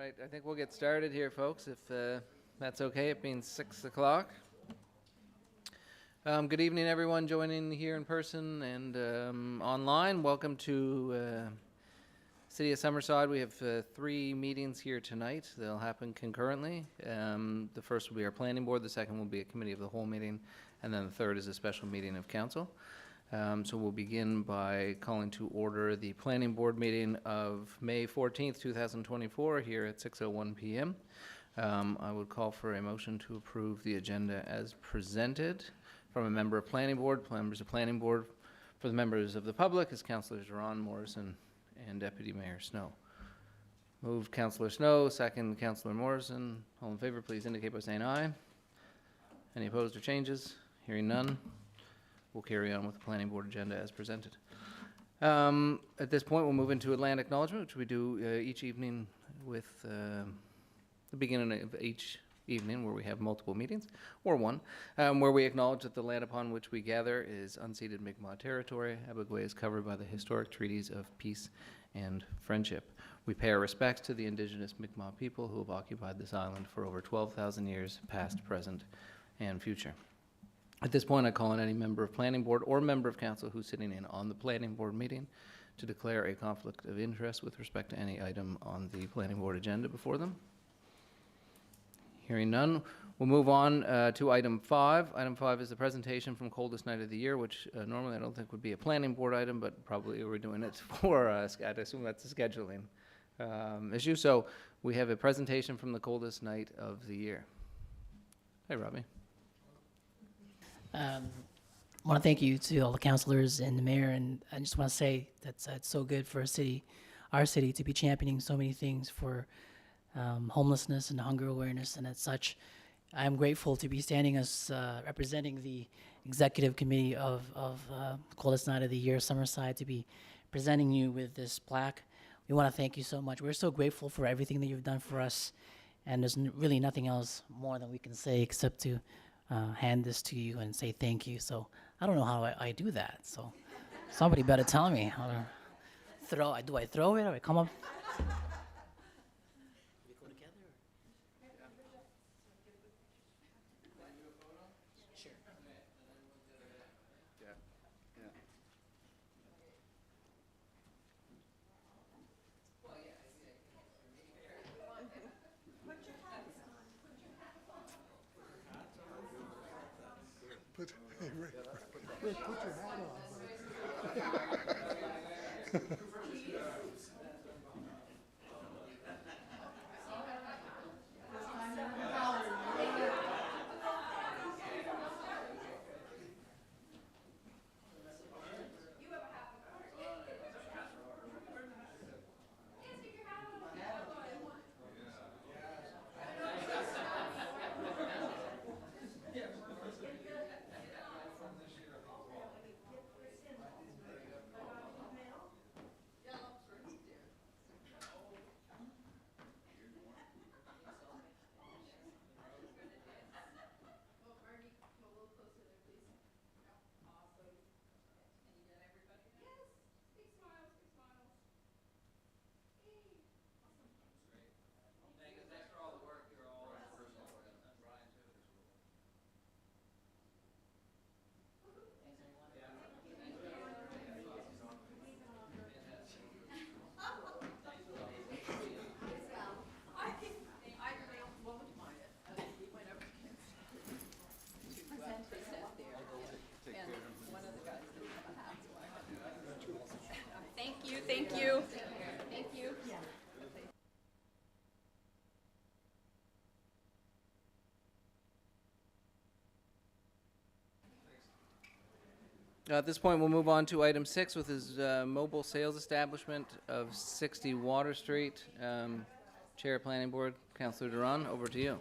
right, I think we'll get started here, folks, if that's okay, it being 6 o'clock. Good evening, everyone joining here in person and online. Welcome to City of Summerside. We have 3 meetings here tonight. They'll happen concurrently. The first will be our planning board, the second will be a committee of the whole meeting, and then the third is a special meeting of council. So we'll begin by calling to order the planning board meeting of May 14th, 2024 here at 6:01 p.m. I would call for a motion to approve the agenda as presented from a member of planning board. Members of planning board, for the members of the public, is Councillors Ron, Morrison, and Deputy Mayor Snow. Moved Councillor Snow, second Councillor Morrison. All in favor, please indicate by saying aye. Any opposed or changes? Hearing none. We'll carry on with the planning board agenda as presented. At this point, we'll move into a land acknowledgement, which we do each evening with the beginning of each evening, where we have multiple meetings, or one, where we acknowledge that the land upon which we gather is unceded Mi'kmaq territory. Abogway is covered by the historic treaties of peace and friendship. We pay our respects to the indigenous Mi'kmaq people who have occupied this island for over 12,000 years, past, present, and future. At this point, I call on any member of planning board or member of council who's sitting in on the planning board meeting to declare a conflict of interest with respect to any item on the planning board agenda before them. Hearing none, we'll move on to item 5. Item 5 is the presentation from Coldest Night of the Year, which normally I don't think would be a planning board item, but probably we're doing it for, I'd assume that's a scheduling issue. So we have a presentation from the Coldest Night of the Year. Hey, Robbie. I want to thank you to all the councillors and the mayor, and I just want to say that it's so good for our city, to be championing so many things for homelessness and hunger awareness and as such. I'm grateful to be standing as representing the executive committee of Coldest Night of the Year, Summerside, to be presenting you with this plaque. We want to thank you so much. We're so grateful for everything that you've done for us, and there's really nothing else more that we can say except to hand this to you and say thank you. So I don't know how I do that. So somebody better tell me how to throw. Do I throw it or I come up? We go together. Sure. Put your hat on. Thank you. Thank you. At this point, we'll move on to item 6, with his mobile sales establishment of 60 Water Street. Chair of Planning Board, Councillor Duran, over to you.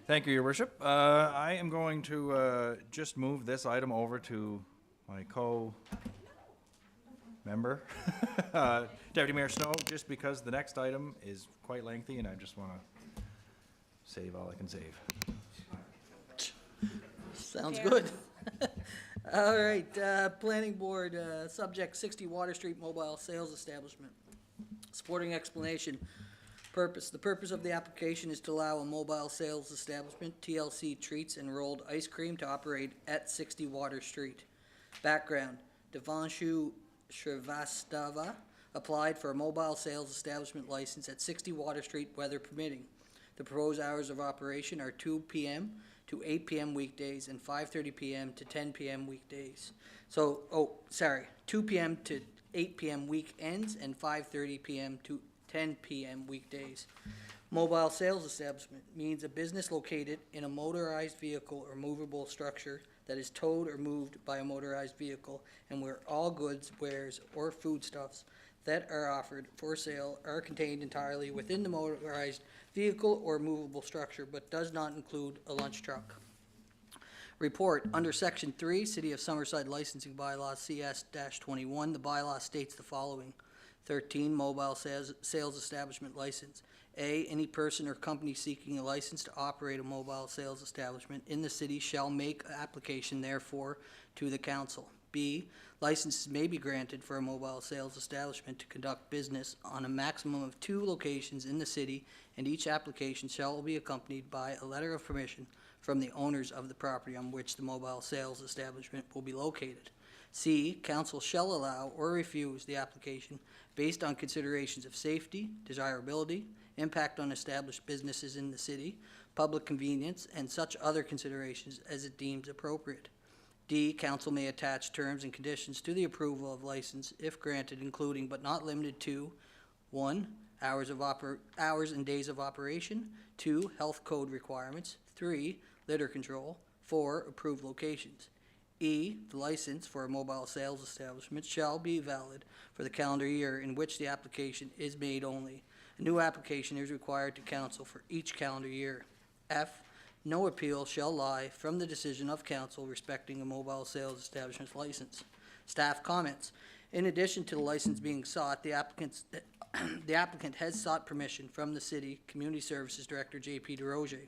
Thank you, Your Worship. I am going to just move this item over to my co-member, Deputy Mayor Snow, just because the next item is quite lengthy and I just want to save all I can save. Sounds good. All right, Planning Board, subject 60 Water Street Mobile Sales Establishment. Supporting explanation. Purpose. The purpose of the application is to allow a mobile sales establishment, TLC Treats and Rolled Ice Cream, to operate at 60 Water Street. Background. Devanshu Shrivastava applied for a mobile sales establishment license at 60 Water Street, weather permitting. The proposed hours of operation are 2 p.m. to 8 p.m. weekdays and 5:30 p.m. to 10 p.m. weekdays. 2 p.m. to 8 p.m. weekends and 5:30 p.m. to 10 p.m. weekdays. Mobile sales establishment means a business located in a motorized vehicle or movable structure that is towed or moved by a motorized vehicle, and where all goods, wares, or foodstuffs that are offered for sale are contained entirely within the motorized vehicle or movable structure, but does not include a lunch truck. Report. Under Section 3, City of Summerside Licensing Bylaws CS-21, the bylaw states the following. 13, mobile sales establishment license. A, any person or company seeking a license to operate a mobile sales establishment in the city shall make application therefore to the council. B, licenses may be granted for a mobile sales establishment to conduct business on a maximum of 2 locations in the city, and each application shall be accompanied by a letter of permission from the owners of the property on which the mobile sales establishment will be located. C, council shall allow or refuse the application based on considerations of safety, desirability, impact on established businesses in the city, public convenience, and such other considerations as it deems appropriate. D, council may attach terms and conditions to the approval of license if granted, including but not limited to 1, hours and days of operation, 2, health code requirements, 3, litter control, 4, approved locations. E, the license for a mobile sales establishment shall be valid for the calendar year in which the application is made only. A new application is required to council for each calendar year. F, no appeal shall lie from the decision of council respecting a mobile sales establishment license. Staff comments. In addition to the license being sought, the applicant has sought permission from the City Community Services Director, J.P. DeRoger,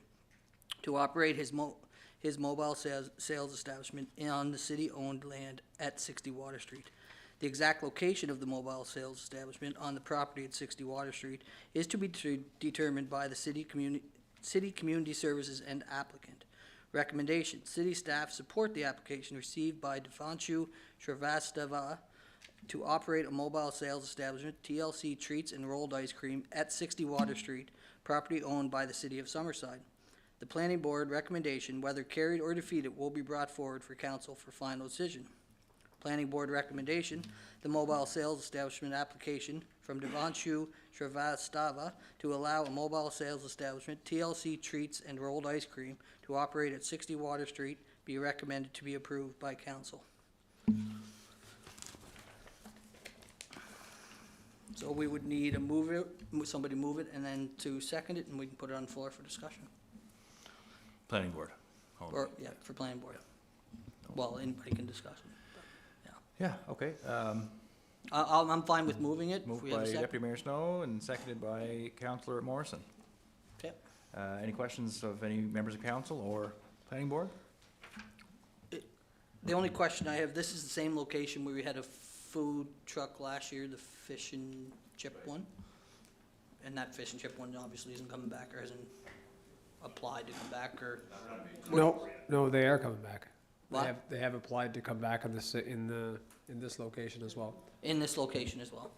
to operate his mobile sales establishment on the city-owned land at 60 Water Street. The exact location of the mobile sales establishment on the property at 60 Water Street is to be determined by the City Community Services and applicant. Recommendation. City staff support the application received by Devanshu Shrivastava to operate a mobile sales establishment, TLC Treats and Rolled Ice Cream, at 60 Water Street, property owned by the City of Summerside. The Planning Board recommendation, whether carried or defeated, will be brought forward for council for final decision. Planning Board recommendation, the mobile sales establishment application from Devanshu Shrivastava to allow a mobile sales establishment, TLC Treats and Rolled Ice Cream, to operate at 60 Water Street be recommended to be approved by council. So we would need somebody move it, and then to second it, and we can put it on the floor for discussion. Planning board. Hold on. Or, yeah, for planning board. Well, anybody can discuss it. Yeah, okay. I'm fine with moving it. if Moved we have a by second. Deputy Mayor Snow and seconded by Councillor Morrison. Okay. Any questions of any members of council or planning board? The only question I have, this is the same location where we had a food truck last year, the fish and chip one? And that fish and chip one obviously isn't coming back or hasn't applied to come back, or? No, they are coming back. What? They have applied to come back on this, in this location as well. In this location as well?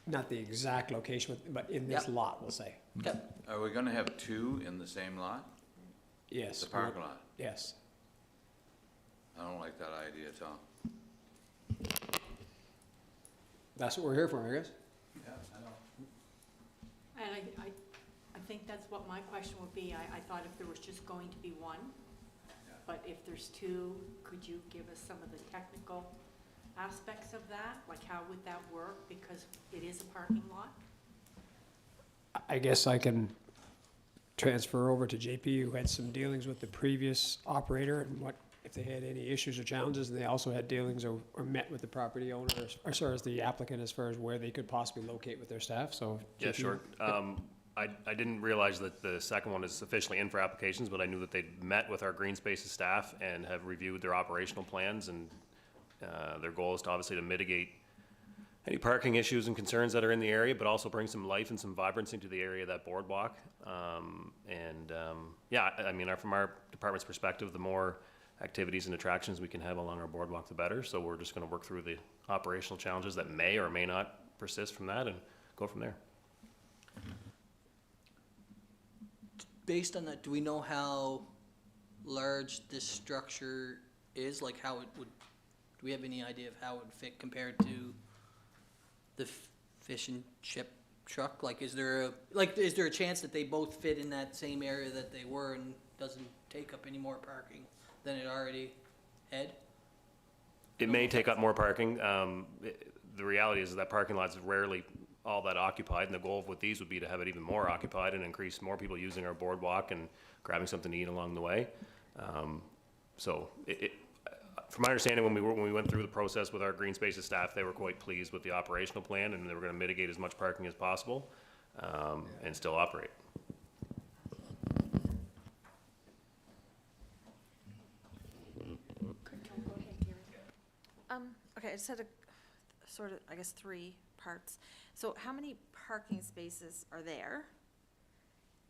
Not the exact location, but in this Yep. lot, we'll say. Okay. Are we gonna have 2 in the same lot? Yes. The parking lot? Yes. I don't like that idea at all. That's what we're here for, I guess. Yeah, I know. And I think that's what my question would be. I thought if there was just going to be one, but if there's 2, could you give us some of the technical aspects of that? Like, how would that work? Because it is a parking lot? I guess I can transfer over to JP, who had some dealings with the previous operator, and what, if they had any issues or challenges, and they also had dealings or met with the property owner, or sorry, as the applicant, as far as where they could possibly locate with their staff, so. Yeah, JP, sure. I didn't realize that the second one is officially in for applications, but I knew that they'd met with our green spaces staff and have reviewed their operational plans, and their goal is to obviously to mitigate any parking issues and concerns that are in the area, but also bring some life and some vibrancy to the area of that boardwalk. Yeah, I mean, from our department's perspective, the more activities and attractions we can have along our boardwalk, the better. So we're just gonna work through the operational challenges that may or may not persist from that and go from there. Based on that, do we know how large this structure is? Like how it would, do we have any idea of how it would fit compared to the fish and chip truck? Like, is there a chance that they both fit in that same area that they were and doesn't take up any more parking than it already had? It may take up more parking. The reality is that parking lots are rarely all that occupied, and the goal with these would be to have it even more occupied and increase more people using our boardwalk and grabbing something to eat along the way. So from my understanding, when we went through the process with our green spaces staff, they were quite pleased with the operational plan, and they were going to mitigate as much parking as possible and still operate. Okay, I just had a sort of, I guess, 3 parts. So how many parking spaces are there?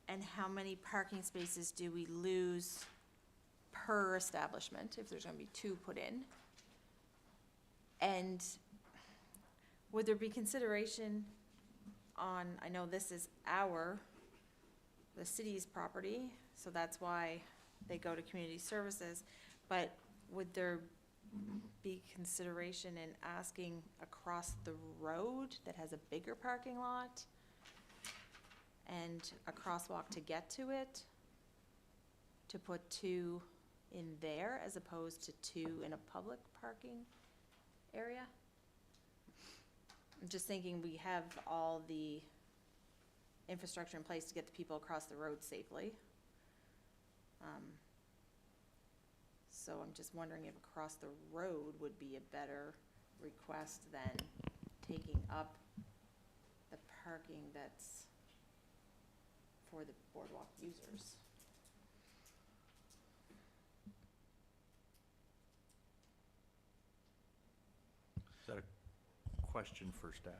And how many parking spaces do we lose per establishment, if there's gonna be 2 put in? And would there be consideration on, I know this is the city's property, so that's why they go to community services, but would there be consideration in asking across the road that has a bigger parking lot and a crosswalk to get to it, to put 2 in there as opposed to 2 in a public parking area? I'm just thinking we have all the infrastructure in place to get the people across the road safely. So I'm just wondering if across the road would be a better request than taking up the parking that's for the boardwalk users. Is that a question for staff?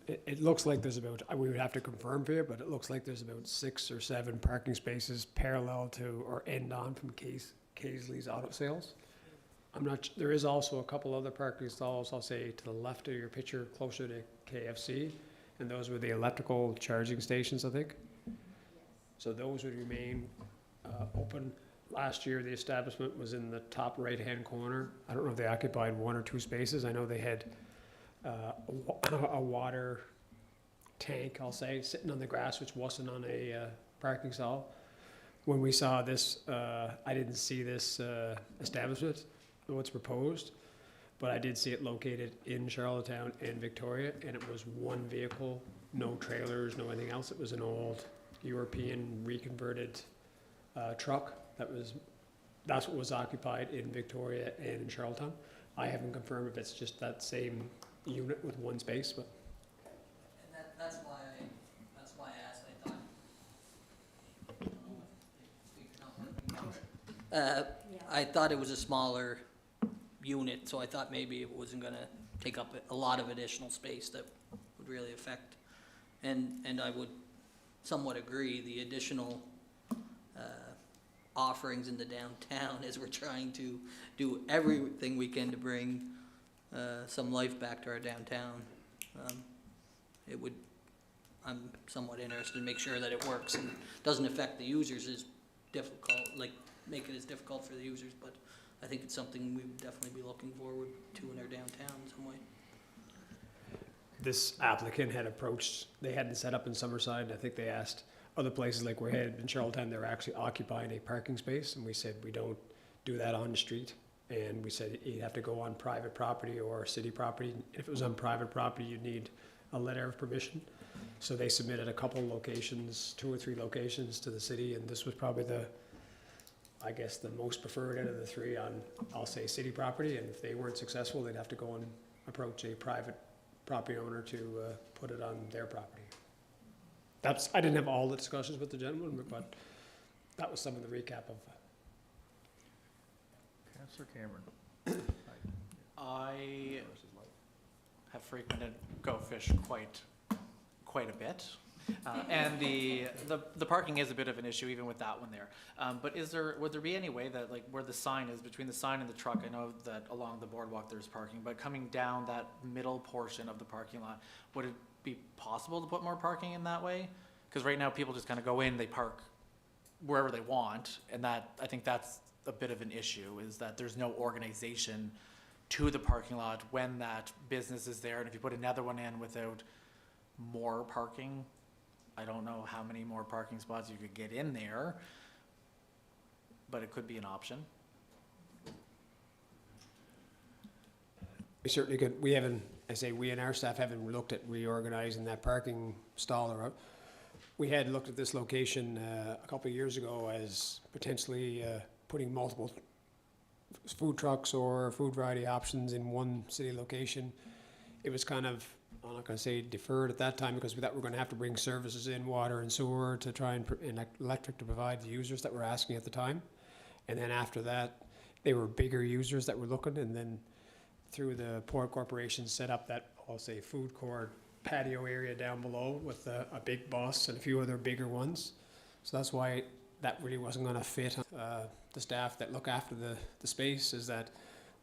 It looks like there's about, we would have to confirm for you, but it looks like there's about 6 or 7 parking spaces parallel to or end on from Casely's Auto Sales. There is also a couple other parking stalls, I'll say, to the left of your picture, closer to KFC, and those were the electrical charging stations, I think. So those would remain open. Last year, the establishment was in the top right-hand corner. I don't know if they occupied 1 or 2 spaces. I know they had a water tank, I'll say, sitting on the grass, which wasn't on a parking stall. When we saw this, I didn't see this establishment, what's proposed, but I did see it located in Charlottetown and Victoria, and it was 1 vehicle, no trailers, no anything else. It was an old European reconverted truck. That's what was occupied in Victoria and in Charlottetown. I haven't confirmed if it's just that same unit with 1 space, but. And that's why I asked. I thought it was a smaller unit, so I thought maybe it wasn't gonna take up a lot of additional space that would really affect. And I would somewhat agree, the additional offerings in the downtown, as we're trying to do everything we can to bring some life back to our downtown. I'm somewhat interested in make sure that it works and doesn't affect the users as difficult, like make it as difficult for the users, but I think it's something we would definitely be looking forward to in our downtown in some way. This applicant had approached, they hadn't set up in Summerside, I think they asked other places like we're headed in Charlottetown, they're actually occupying a parking space, and we said we don't do that on the street. And we said you'd have to go on private property or city property. If it was on private property, you'd need a letter of permission. So they submitted a couple locations, 2 or 3 locations to the city, and this was probably I guess the most preferred out of the 3 on, I'll say, city property. And if they weren't successful, they'd have to go and approach a private property owner to put it on their property. I didn't have all the discussions with the gentleman, but that was some of the recap of. Councillor Cameron. I have frequented Go Fish quite a bit. And the parking is a bit of an issue even with that one there. But would there be any way that, like, where the sign is, between the sign and the truck, I know that along the boardwalk there's parking, but coming down that middle portion of the parking lot, would it be possible to put more parking in that way? Because right now people just kind of go in, they park wherever they want, and that, I think that's a bit of an issue, is that there's no organization to the parking lot when that business is there, and if you put another one in without more parking, I don't know how many more parking spots you could get in there, but it could be an option. We certainly could, we haven't, I say we and our staff haven't looked at reorganizing that parking stall or, we had looked at this location a couple of years ago as potentially putting multiple food trucks or food variety options in one city location. It was kind of, I'm not going to say deferred at that time because we thought we were going to have to bring services in, water and sewer to try and electric to provide the users that were asking at the time. And then after that, they were bigger users that were looking, and then through the Port Corporation set up that, I'll say, food court patio area down below with a big bus and a few other bigger ones. So that's why that really wasn't going to fit. The staff that look after the space is that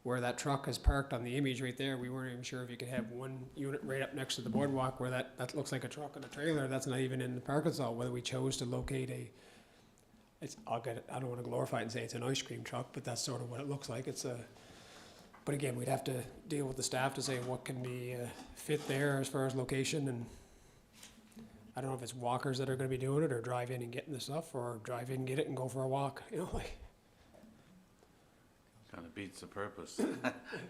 where that truck is parked on the image right there, we weren't even sure if you could have one unit right up next to the boardwalk where that looks like a truck and a trailer. That's not even in the parking stall. Whether we chose to locate I don't want to glorify it and say it's an ice cream truck, but that's sort of what it looks like. But again, we'd have to deal with the staff to say what can be fit there as far as location, and I don't know if it's walkers that are going to be doing it or drive in and getting the stuff, or drive in, get it, and go for a walk. Like. Kind of beats the purpose,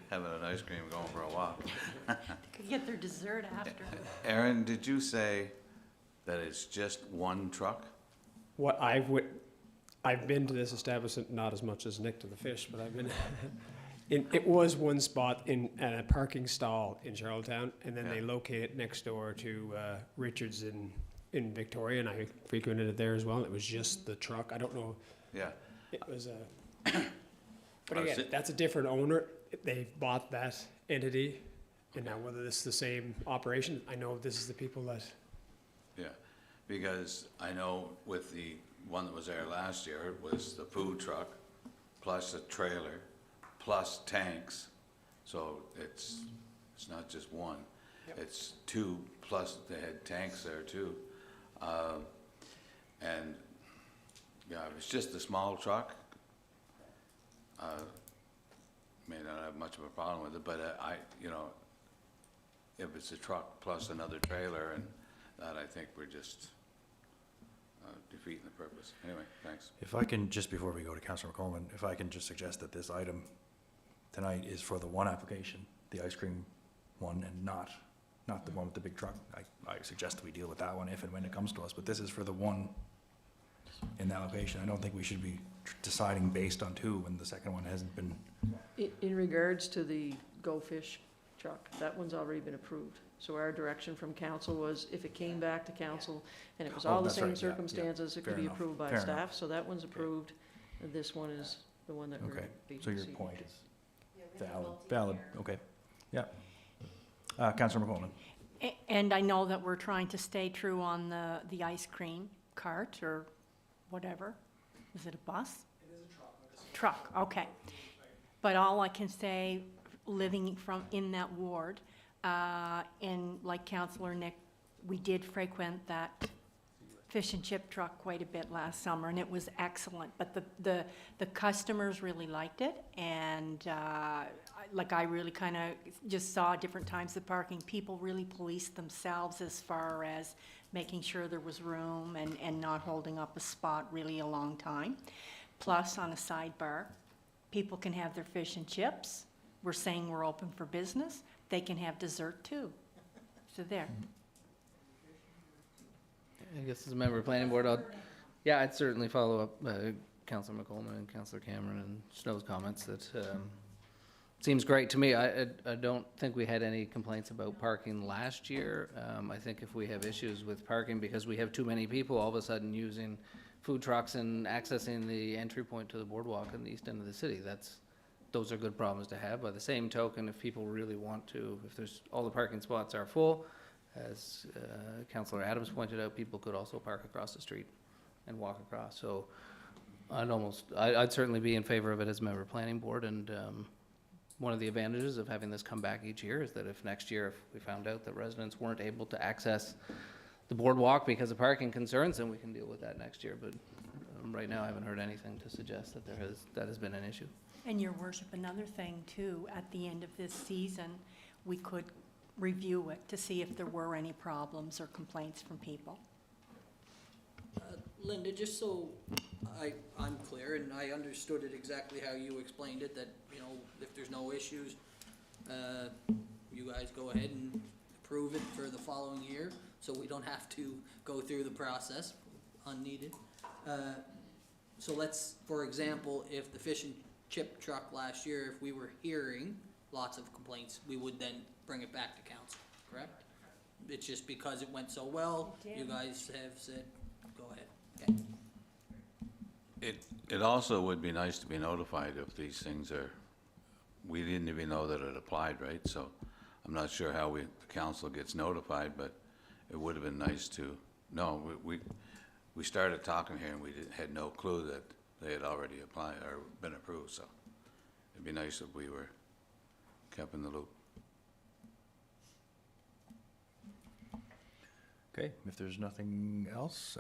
having an ice cream going for a walk. They could get their dessert after. Aaron, did you say that it's just one truck? What I've been to this establishment, not as much as Nick to the fish, but I've been. It was one spot in a parking stall in Charlottetown, and then they located it next door to Richards in Victoria, and I frequented it there as well. It was just the truck. I don't know. Yeah. It was but again, that's a different owner. They bought that entity, and now whether this is the same operation, I know this is the people that. Yeah, because I know with the one that was there last year, it was the food truck, plus a trailer, plus tanks. So it's not just one. Yep. It's two, plus they had tanks there too. And yeah, if it's just a small truck, may not have much of a problem with it, but if it's a truck plus another trailer, and that, I think we're just defeating the purpose. Anyway, thanks. If I can, just before we go to Councillor McColeman, if I can just suggest that this item tonight is for the one application, the ice cream one, and not the one with the big truck. I suggest we deal with that one if and when it comes to us, but this is for the one in that location. I don't think we should be deciding based on two when the second one hasn't been. In regards to the Go Fish truck, that one's already been approved. So our direction from council was if it came back to council and it was all the same circumstances, it could be approved by staff. So that one's approved. And this one is the one that we're Okay, being so your point is valid, okay, yeah. Councillor McColeman. And I know that we're trying to stay true on the ice cream cart or whatever. Is it a bus? It is a truck. Truck, okay. But all I can say, living in that ward, and like Councillor Nick, we did frequent that fish and chip truck quite a bit last summer, and it was excellent. But the customers really liked it, and I really kind of just saw different times of parking. People really policed themselves as far as making sure there was room and not holding up a spot really a long time. Plus, on a sidebar, people can have their fish and chips. We're saying we're open for business. They can have dessert too. So there. I guess as a member of planning board, I'd certainly follow up Councillor McColeman and Councillor Cameron and Snow's comments. That seems great to me. I don't think we had any complaints about parking last year. I think if we have issues with parking because we have too many people all of a sudden using food trucks and accessing the entry point to the boardwalk in the east end of the city, that's those are good problems to have. By the same token, if people really want to, if there's, all the parking spots are full, as Councillor Adams pointed out, people could also park across the street and walk across. So I'd certainly be in favor of it as a member of planning board, and one of the advantages of having this come back each year is that if next year, if we found out that residents weren't able to access the boardwalk because of parking concerns, then we can deal with that next year. But right now, I haven't heard anything to suggest that that has been an issue. And your worship, another thing too, at the end of this season, we could review it to see if there were any problems or complaints from people. Linda, just so I'm clear, and I understood it exactly how you explained it, that, you know, if there's no issues, you guys go ahead and approve it for the following year, so we don't have to go through the process unneeded. So let's, for example, if the fish and chip truck last year, if we were hearing lots of complaints, we would then bring it back to council, correct? It's just because it went so well, you guys have said, go ahead. Okay. It also would be nice to be notified if these things are, we didn't even know that it applied, right? So I'm not sure how the council gets notified, but it would have been nice to know. We started talking here and we had no clue that they had already applied or been approved, so it'd be nice if we were kept in the loop. Okay, if there's nothing else,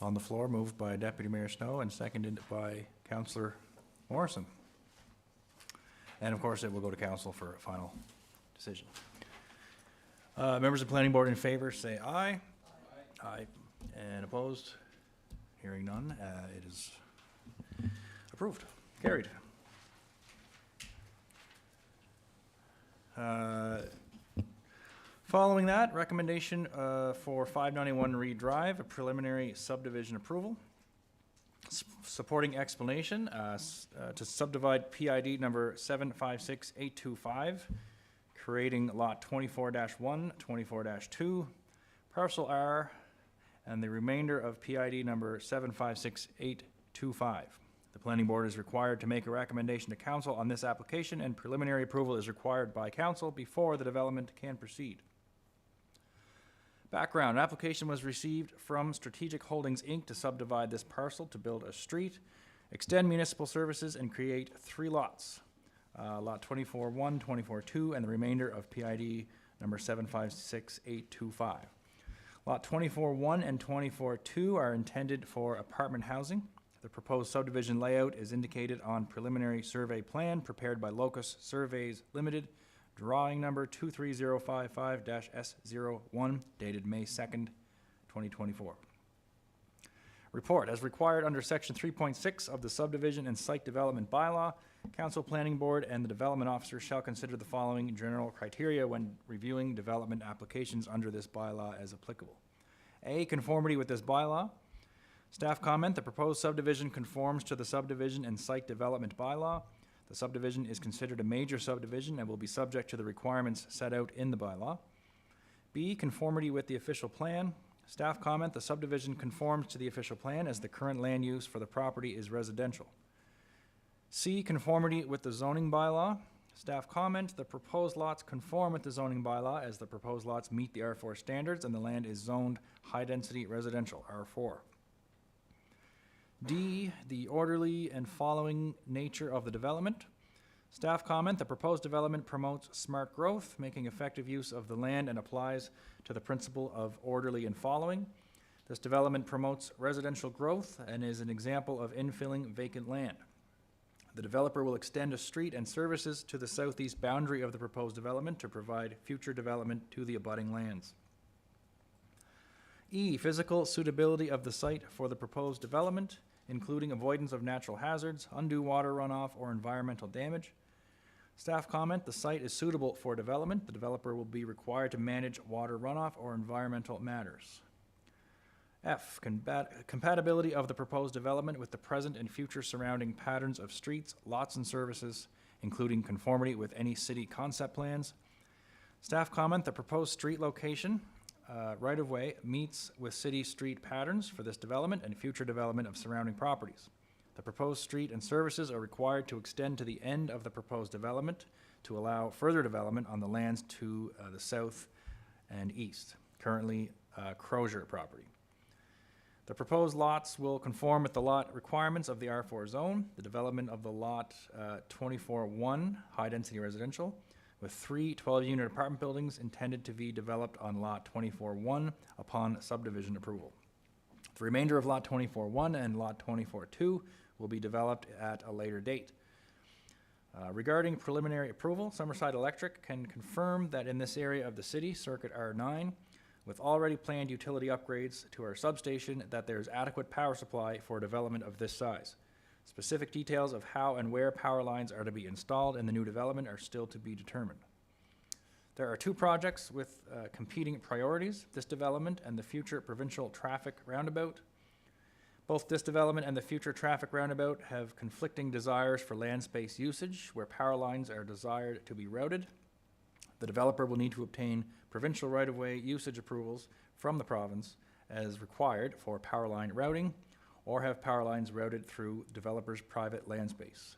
on the floor, moved by Deputy Mayor Snow and seconded by Councillor Morrison. And of course, it will go to council for a final decision. Members of the planning board in favor, say aye. Aye. And opposed? Hearing none, it is approved, carried. Following that, recommendation for 591 Reed Drive, a preliminary subdivision approval. Supporting explanation to subdivide PID number 756825, creating lot 24-1, 24-2, parcel R, and the remainder of PID number 756825. The planning board is required to make a recommendation to council on this application, and preliminary approval is required by council before the development can proceed. Background, an application was received from Strategic Holdings, Inc. to subdivide this parcel to build a street, extend municipal services, and create 3 lots. Lot 24-1, 24-2, and the remainder of PID number 756825. Lot 24-1 and 24-2 are intended for apartment housing. The proposed subdivision layout is indicated on preliminary survey plan prepared by Locus Surveys Limited, drawing number 23055-S01, dated May 2nd, 2024. Report, as required under section 3.6 of the Subdivision and Site Development Bylaw, Council Planning Board and the Development Officer shall consider the following general criteria when reviewing development applications under this bylaw as applicable. A, conformity with this bylaw. Staff comment, the proposed subdivision conforms to the Subdivision and Site Development Bylaw. The subdivision is considered a major subdivision and will be subject to the requirements set out in the bylaw. B, conformity with the official plan. Staff comment, the subdivision conforms to the official plan as the current land use for the property is residential. C, conformity with the zoning bylaw. Staff comment, the proposed lots conform with the zoning bylaw as the proposed lots meet the R4 standards and the land is zoned high-density residential, R4. D, the orderly and following nature of the development. Staff comment, the proposed development promotes smart growth, making effective use of the land and applies to the principle of orderly and following. This development promotes residential growth and is an example of infilling vacant land. The developer will extend a street and services to the southeast boundary of the proposed development to provide future development to the abutting lands. E, physical suitability of the site for the proposed development, including avoidance of natural hazards, undue water runoff, or environmental damage. Staff comment, the site is suitable for development. The developer will be required to manage water runoff or environmental matters. F, compatibility of the proposed development with the present and future surrounding patterns of streets, lots, and services, including conformity with any city concept plans. Staff comment, the proposed street location right-of-way meets with city street patterns for this development and future development of surrounding properties. The proposed street and services are required to extend to the end of the proposed development to allow further development on the lands to the south and east, currently Crozier property. The proposed lots will conform with the lot requirements of the R4 zone. The development of the lot 24-1 high-density residential with 3 12-unit apartment buildings intended to be developed on lot 24-1 upon subdivision approval. The remainder of lot 24-1 and lot 24-2 will be developed at a later date. Regarding preliminary approval, Summerside Electric can confirm that in this area of the city, Circuit R9, with already planned utility upgrades to our substation, that there is adequate power supply for development of this size. Specific details of how and where power lines are to be installed in the new development are still to be determined. There are 2 projects with competing priorities, this development and the future provincial traffic roundabout. Both this development and the future traffic roundabout have conflicting desires for land space usage where power lines are desired to be routed. The developer will need to obtain provincial right-of-way usage approvals from the province as required for power line routing, or have power lines routed through developer's private land space.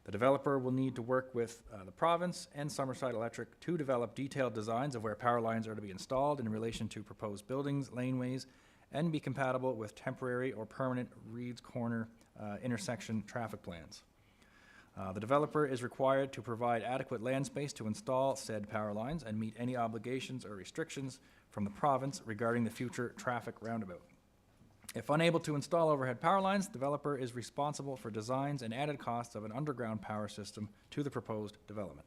The developer will need to work with the province and Summerside Electric to develop detailed designs of where power lines are to be installed in relation to proposed buildings, laneways, and be compatible with temporary or permanent Reed's Corner intersection traffic plans. The developer is required to provide adequate land space to install said power lines and meet any obligations or restrictions from the province regarding the future traffic roundabout. If unable to install overhead power lines, the developer is responsible for designs and added costs of an underground power system to the proposed development.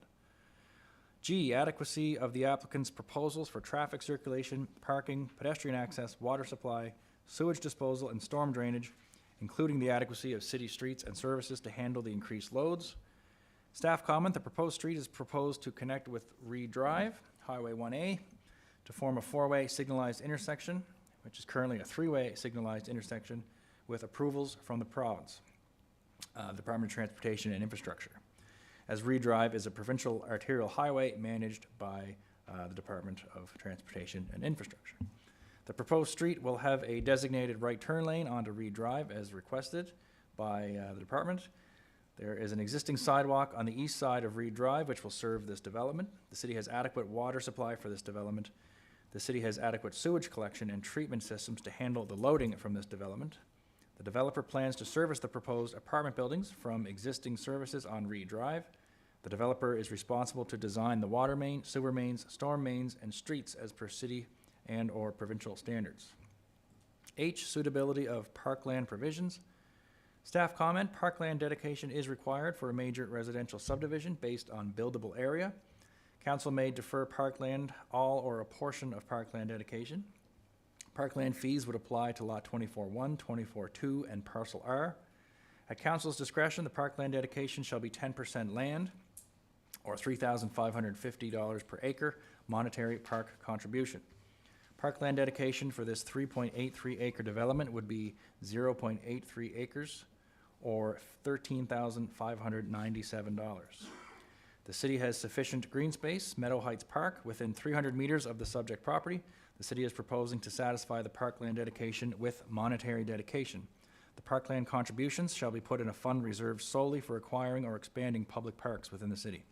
G, adequacy of the applicant's proposals for traffic circulation, parking, pedestrian access, water supply, sewage disposal, and storm drainage, including the adequacy of city streets and services to handle the increased loads. Staff comment, the proposed street is proposed to connect with Reed Drive, Highway 1A, to form a 4-way signalized intersection, which is currently a 3-way signalized intersection with approvals from the province, Department of Transportation and Infrastructure, as Reed Drive is a provincial arterial highway managed by the Department of Transportation and Infrastructure. The proposed street will have a designated right turn lane onto Reed Drive as requested by the department. There is an existing sidewalk on the east side of Reed Drive which will serve this development. The city has adequate water supply for this development. The city has adequate sewage collection and treatment systems to handle the loading from this development. The developer plans to service the proposed apartment buildings from existing services on Reed Drive. The developer is responsible to design the water main, sewer mains, storm mains, and streets as per city and or provincial standards. H, suitability of parkland provisions. Staff comment, parkland dedication is required for a major residential subdivision based on buildable area. Council may defer parkland, all or a portion of parkland dedication. Parkland fees would apply to lot 24-1, 24-2, and parcel R. At council's discretion, the parkland dedication shall be 10% land, or $3,550 per acre, monetary park contribution. Parkland dedication for this 3.83 acre development would be 0.83 acres, or $13,597. The city has sufficient green space, Meadow Heights Park, within 300 meters of the subject property. The city is proposing to satisfy the parkland dedication with monetary dedication. The parkland contributions shall be put in a fund reserved solely for acquiring or expanding public parks within the city.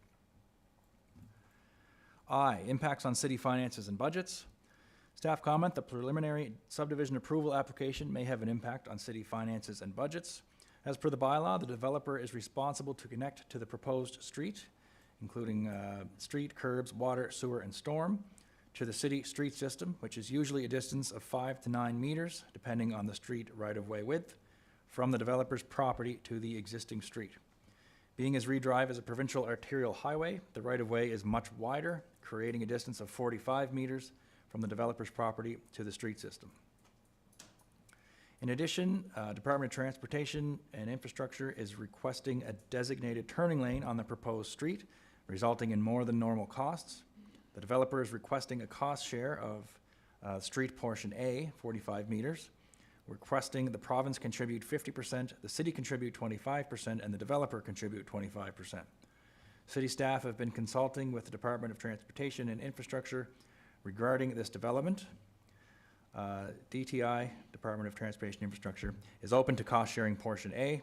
I, impacts on city finances and budgets. Staff comment, the preliminary subdivision approval application may have an impact on city finances and budgets. As per the bylaw, the developer is responsible to connect to the proposed street, including street, curbs, water, sewer, and storm, to the city street system, which is usually a distance of 5 to 9 meters, depending on the street right-of-way width, from the developer's property to the existing street. Being as Reed Drive is a provincial arterial highway, the right-of-way is much wider, creating a distance of 45 meters from the developer's property to the street system. In addition, Department of Transportation and Infrastructure is requesting a designated turning lane on the proposed street, resulting in more than normal costs. The developer is requesting a cost share of street portion A, 45 meters, requesting the province contribute 50%, the city contribute 25%, and the developer contribute 25%. City staff have been consulting with the Department of Transportation and Infrastructure regarding this development. DTI, Department of Transportation and Infrastructure, is open to cost sharing portion A.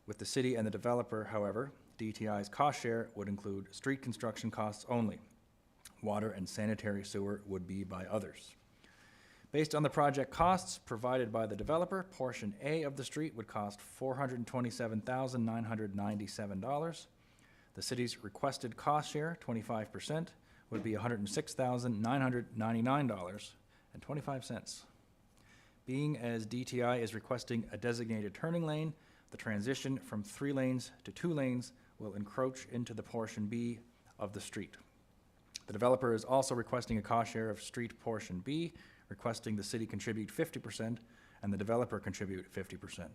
With the city and the developer, however, DTI's cost share would include street construction costs only. Water and sanitary sewer would be by others. Based on the project costs provided by the developer, portion A of the street would cost $427,997. The city's requested cost share, 25%, would be $106,999.25. Being as DTI is requesting a designated turning lane, the transition from 3 lanes to 2 lanes will encroach into the portion B of the street. The developer is also requesting a cost share of street portion B, requesting the city contribute 50% and the developer contribute 50%.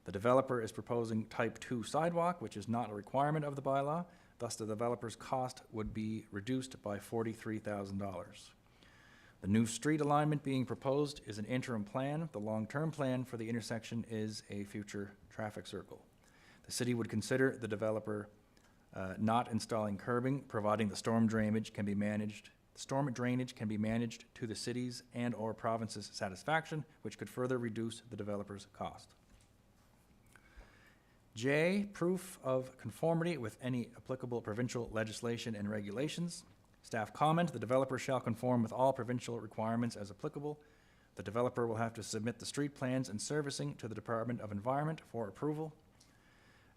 The developer is proposing type 2 sidewalk, which is not a requirement of the bylaw, thus the developer's cost would be reduced by $43,000. The new street alignment being proposed is an interim plan. The long-term plan for the intersection is a future traffic circle. The city would consider the developer not installing curbing, providing the storm drainage can be managed to the city's and/or province's satisfaction, which could further reduce the developer's cost. J, proof of conformity with any applicable provincial legislation and regulations. Staff comment, the developer shall conform with all provincial requirements as applicable. The developer will have to submit the street plans and servicing to the Department of Environment for approval.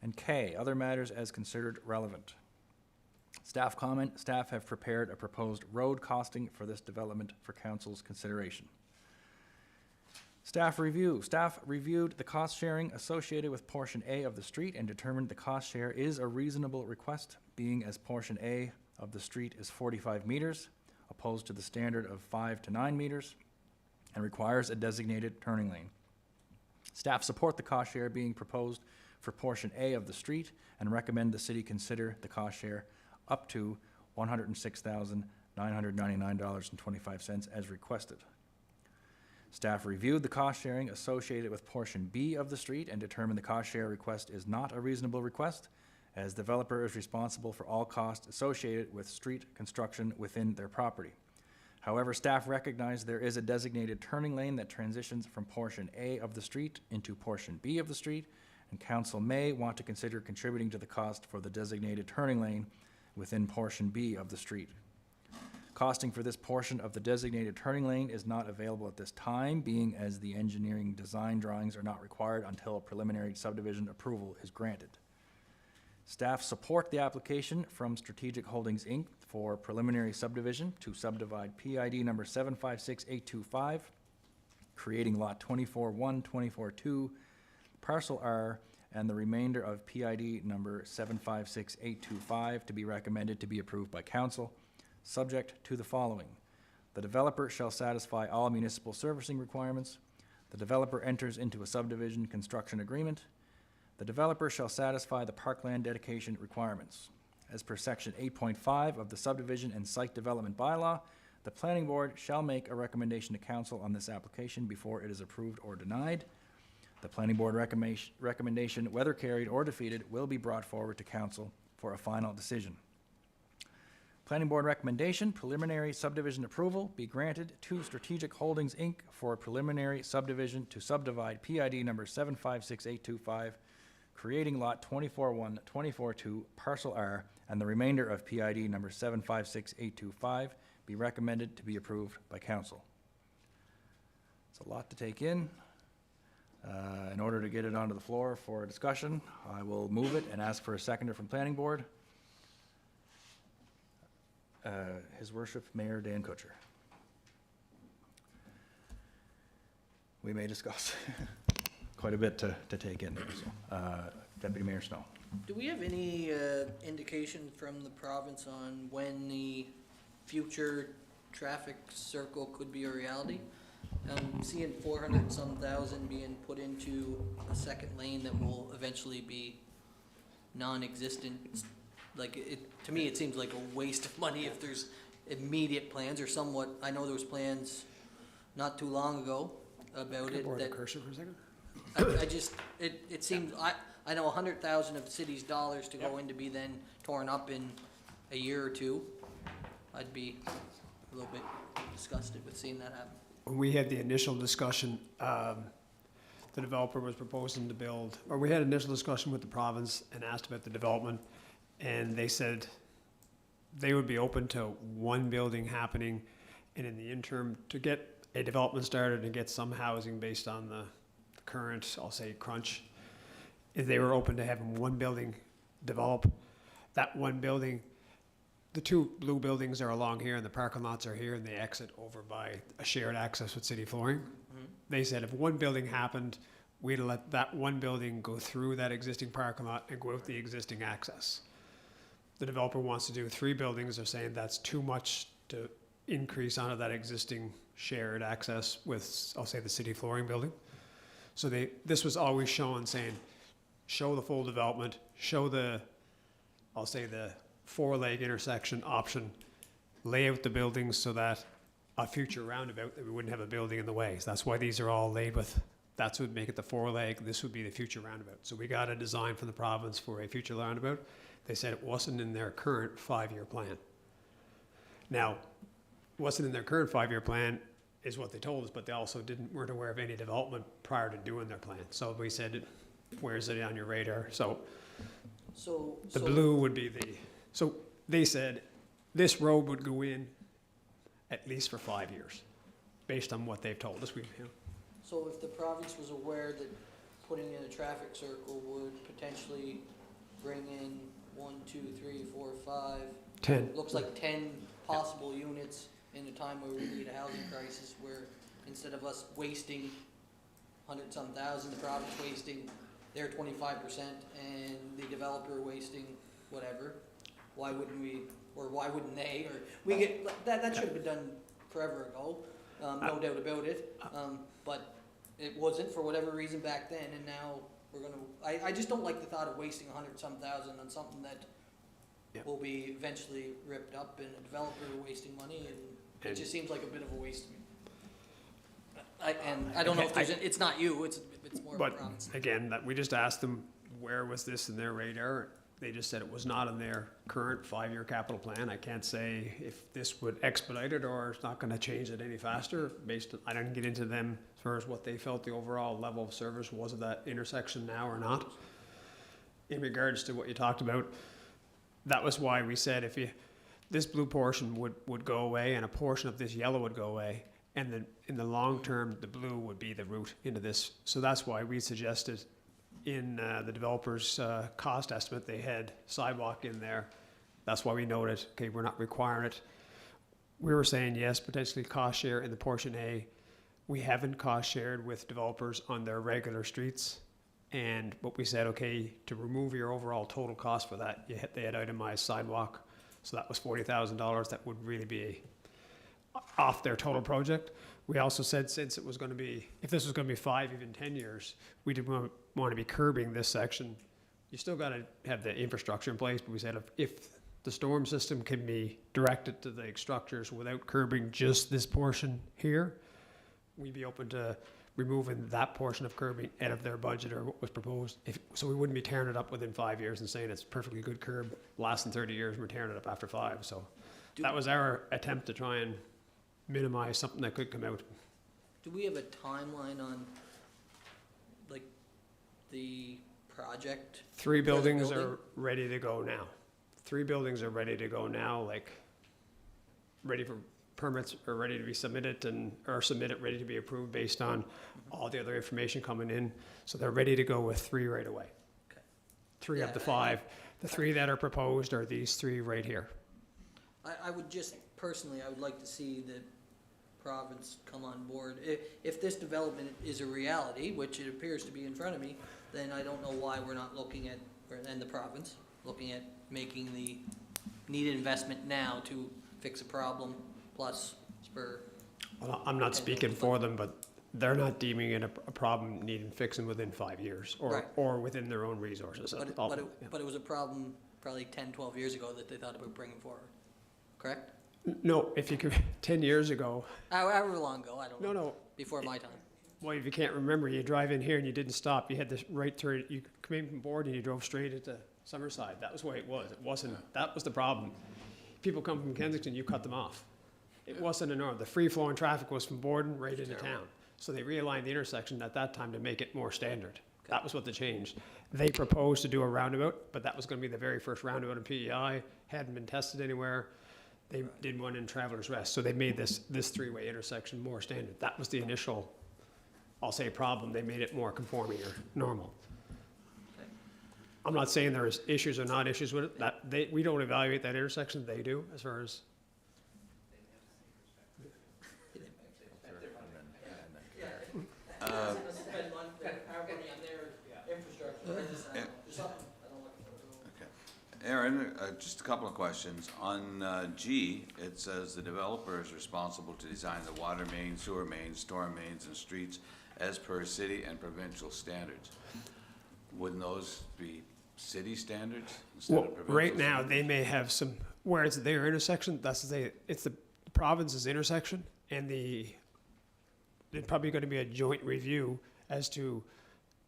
And K, other matters as considered relevant. Staff comment, staff have prepared a proposed road costing for this development for council's consideration. Staff review. Staff reviewed the cost sharing associated with portion A of the street and determined the cost share is a reasonable request, being as portion A of the street is 45 meters, opposed to the standard of 5 to 9 meters, and requires a designated turning lane. Staff support the cost share being proposed for portion A of the street and recommend the city consider the cost share up to $106,999.25 as requested. Staff reviewed the cost sharing associated with portion B of the street and determined the cost share request is not a reasonable request, as developer is responsible for all costs associated with street construction within their property. However, staff recognize there is a designated turning lane that transitions from portion A of the street into portion B of the street, and council may want to consider contributing to the cost for the designated turning lane within portion B of the street. Costing for this portion of the designated turning lane is not available at this time, being as the engineering design drawings are not required until preliminary subdivision approval is granted. Staff support the application from Strategic Holdings, Inc. for preliminary subdivision to subdivide PID number 756825, creating lot 24-1, 24-2, parcel R, and the remainder of PID number 756825 to be recommended to be approved by council, subject to the following. The developer shall satisfy all municipal servicing requirements. The developer enters into a subdivision construction agreement. The developer shall satisfy the parkland dedication requirements. As per section 8.5 of the subdivision and site development bylaw, the planning board shall make a recommendation to council on this application before it is approved or denied. The planning board recommendation, whether carried or defeated, will be brought forward to council for a final decision. Planning board recommendation, preliminary subdivision approval be granted to Strategic Holdings, Inc. for preliminary subdivision to subdivide PID number 756825, creating lot 24-1, 24-2, parcel R, and the remainder of PID number 756825 be recommended to be approved by council. It's a lot to take in. In order to get it onto the floor for a discussion, I will move it and ask for a seconder from planning board. His Worship Mayor Dan Kutcher. We may discuss quite a bit to take in there, so, Deputy Mayor Snow. Do we have any indication from the province on when the future traffic circle could be a reality? I'm seeing 400 and some thousand being put into a second lane that will eventually be non-existent. Like, to me, it seems like a waste of money if there's immediate plans or somewhat. I know there was plans not too long ago about it. Borrow the cursor for a second? It seems, I know 100,000 of the city's dollars to go in to be then torn up in a year or two. I'd be a little bit disgusted with seeing that happen. When we had the initial discussion, the the developer was proposing to build, or we had initial discussion with the province and asked about the development, and they said they would be open to one building happening, and in the interim, to get a development started and get some housing based on the current, I'll say, crunch, if they were open to having one building develop. That one building, the two blue buildings are along here and the parking lots are here and they exit over by a shared access with city flooring. They said if one building happened, we'd let that one building go through that existing parking lot and go out the existing access. The developer wants to do 3 buildings. They're saying that's too much to increase onto that existing shared access with, I'll say, the city flooring building. So this was always shown saying, show the full development, show the, I'll say, the 4-leg intersection option, lay out the buildings so that a future roundabout, that we wouldn't have a building in the way. So that's why these are all laid with, that's what would make it the 4-leg, this would be the future roundabout. So we got a design from the province for a future roundabout. They said it wasn't in their current 5-year plan. Now, wasn't in their current 5-year plan is what they told us, but they also weren't aware of any development prior to doing their plan. So we said, where is it on your radar? So the blue would be so they said this road would go in at least for 5 years, based on what they've told us. So if the province was aware that putting in a traffic circle would potentially bring in 1, 2, 3, 4, 5, 10. looks like 10 possible units in a time where we need a housing crisis, where instead of us wasting 100-some thousand, the province wasting their 25% and the developer wasting whatever, why wouldn't we, or why wouldn't they, or we get, that should have been done forever ago, no doubt about it, but it wasn't for whatever reason back then, and now we're gonna, I just don't like the thought of wasting 100-some thousand on something that will be eventually ripped up, and a developer wasting money, and it just seems like a bit of a waste to me. I don't know if there's, it's not you, it's more of a But province. again, we just asked them, where was this in their radar? They just said it was not in their current 5-year capital plan. I can't say if this would expedite it or it's not gonna change it any faster based on, I didn't get into them as far as what they felt the overall level of service was of that intersection now or not. In regards to what you talked about, that was why we said this blue portion would go away and a portion of this yellow would go away. And then in the long term, the blue would be the route into this. So that's why we suggested in the developer's cost estimate, they had sidewalk in there. That's why we noted, okay, we're not requiring it. We were saying, yes, potentially cost share in the portion A. We haven't cost shared with developers on their regular streets. But we said, okay, to remove your overall total cost for that, they had itemized sidewalk. So that was $40,000. That would really be off their total project. We also said, since it was going to be, if this was going to be 5, even 10 years, we didn't want to be curbing this section. You still got to have the infrastructure in place, but we said if the storm system can be directed to the structures without curbing just this portion here, we'd be open to removing that portion of curbing out of their budget or what was proposed. So we wouldn't be tearing it up within 5 years and saying it's perfectly good curb, lasting 30 years, and we're tearing it up after 5. So that was our attempt to try and minimize something that could come out. Do we have a timeline on, like, the project? 3 buildings building? are ready to go now. 3 buildings are ready to go now, like, ready for permits are ready to be submitted or submitted, ready to be approved based on all the other information coming in. So they're ready to go with 3 right away. Okay. 3 Yeah, of the 5. The 3 that are proposed are these 3 right here. I would just, personally, I would like to see the province come on board. If this development is a reality, which it appears to be in front of me, then I don't know why we're not looking at, and the province, looking at making the needed investment now to fix a problem, plus spur. Well, I'm not speaking for them, but they're not deeming it a problem needing fixing within 5 years or within their own resources. But it was a problem probably 10, 12 years ago that they thought about bringing forward, correct? No, if you could, 10 years ago. However long ago, I don't know. No. Before my time. Well, if you can't remember, you drive in here and you didn't stop. You had this right turn. You came from board and you drove straight into Summerside. That was the way it was. It wasn't, that was the problem. People come from Kensington, you cut them off. It wasn't a norm. The free flowing traffic was from Borden right into town. So they realigned the intersection at that time to make it more standard. That was what they changed. They proposed to do a roundabout, but that was gonna be the very first roundabout in PEI, hadn't been tested anywhere. They did one in Travelers Rest, so they made this three-way intersection more standard. That was the initial, I'll say, problem. They made it more conforming or normal. I'm not saying there's issues or not issues with it. We don't evaluate that intersection, they do, as far as. Aaron, just a couple of questions. On G, it says the developer is responsible to design the water mains, sewer mains, storm mains, and streets as per city and provincial standards. Wouldn't those be city standards instead Well, of provincial? right now, they may have some, where it's their intersection, it's the province's intersection, and there's probably gonna be a joint review as to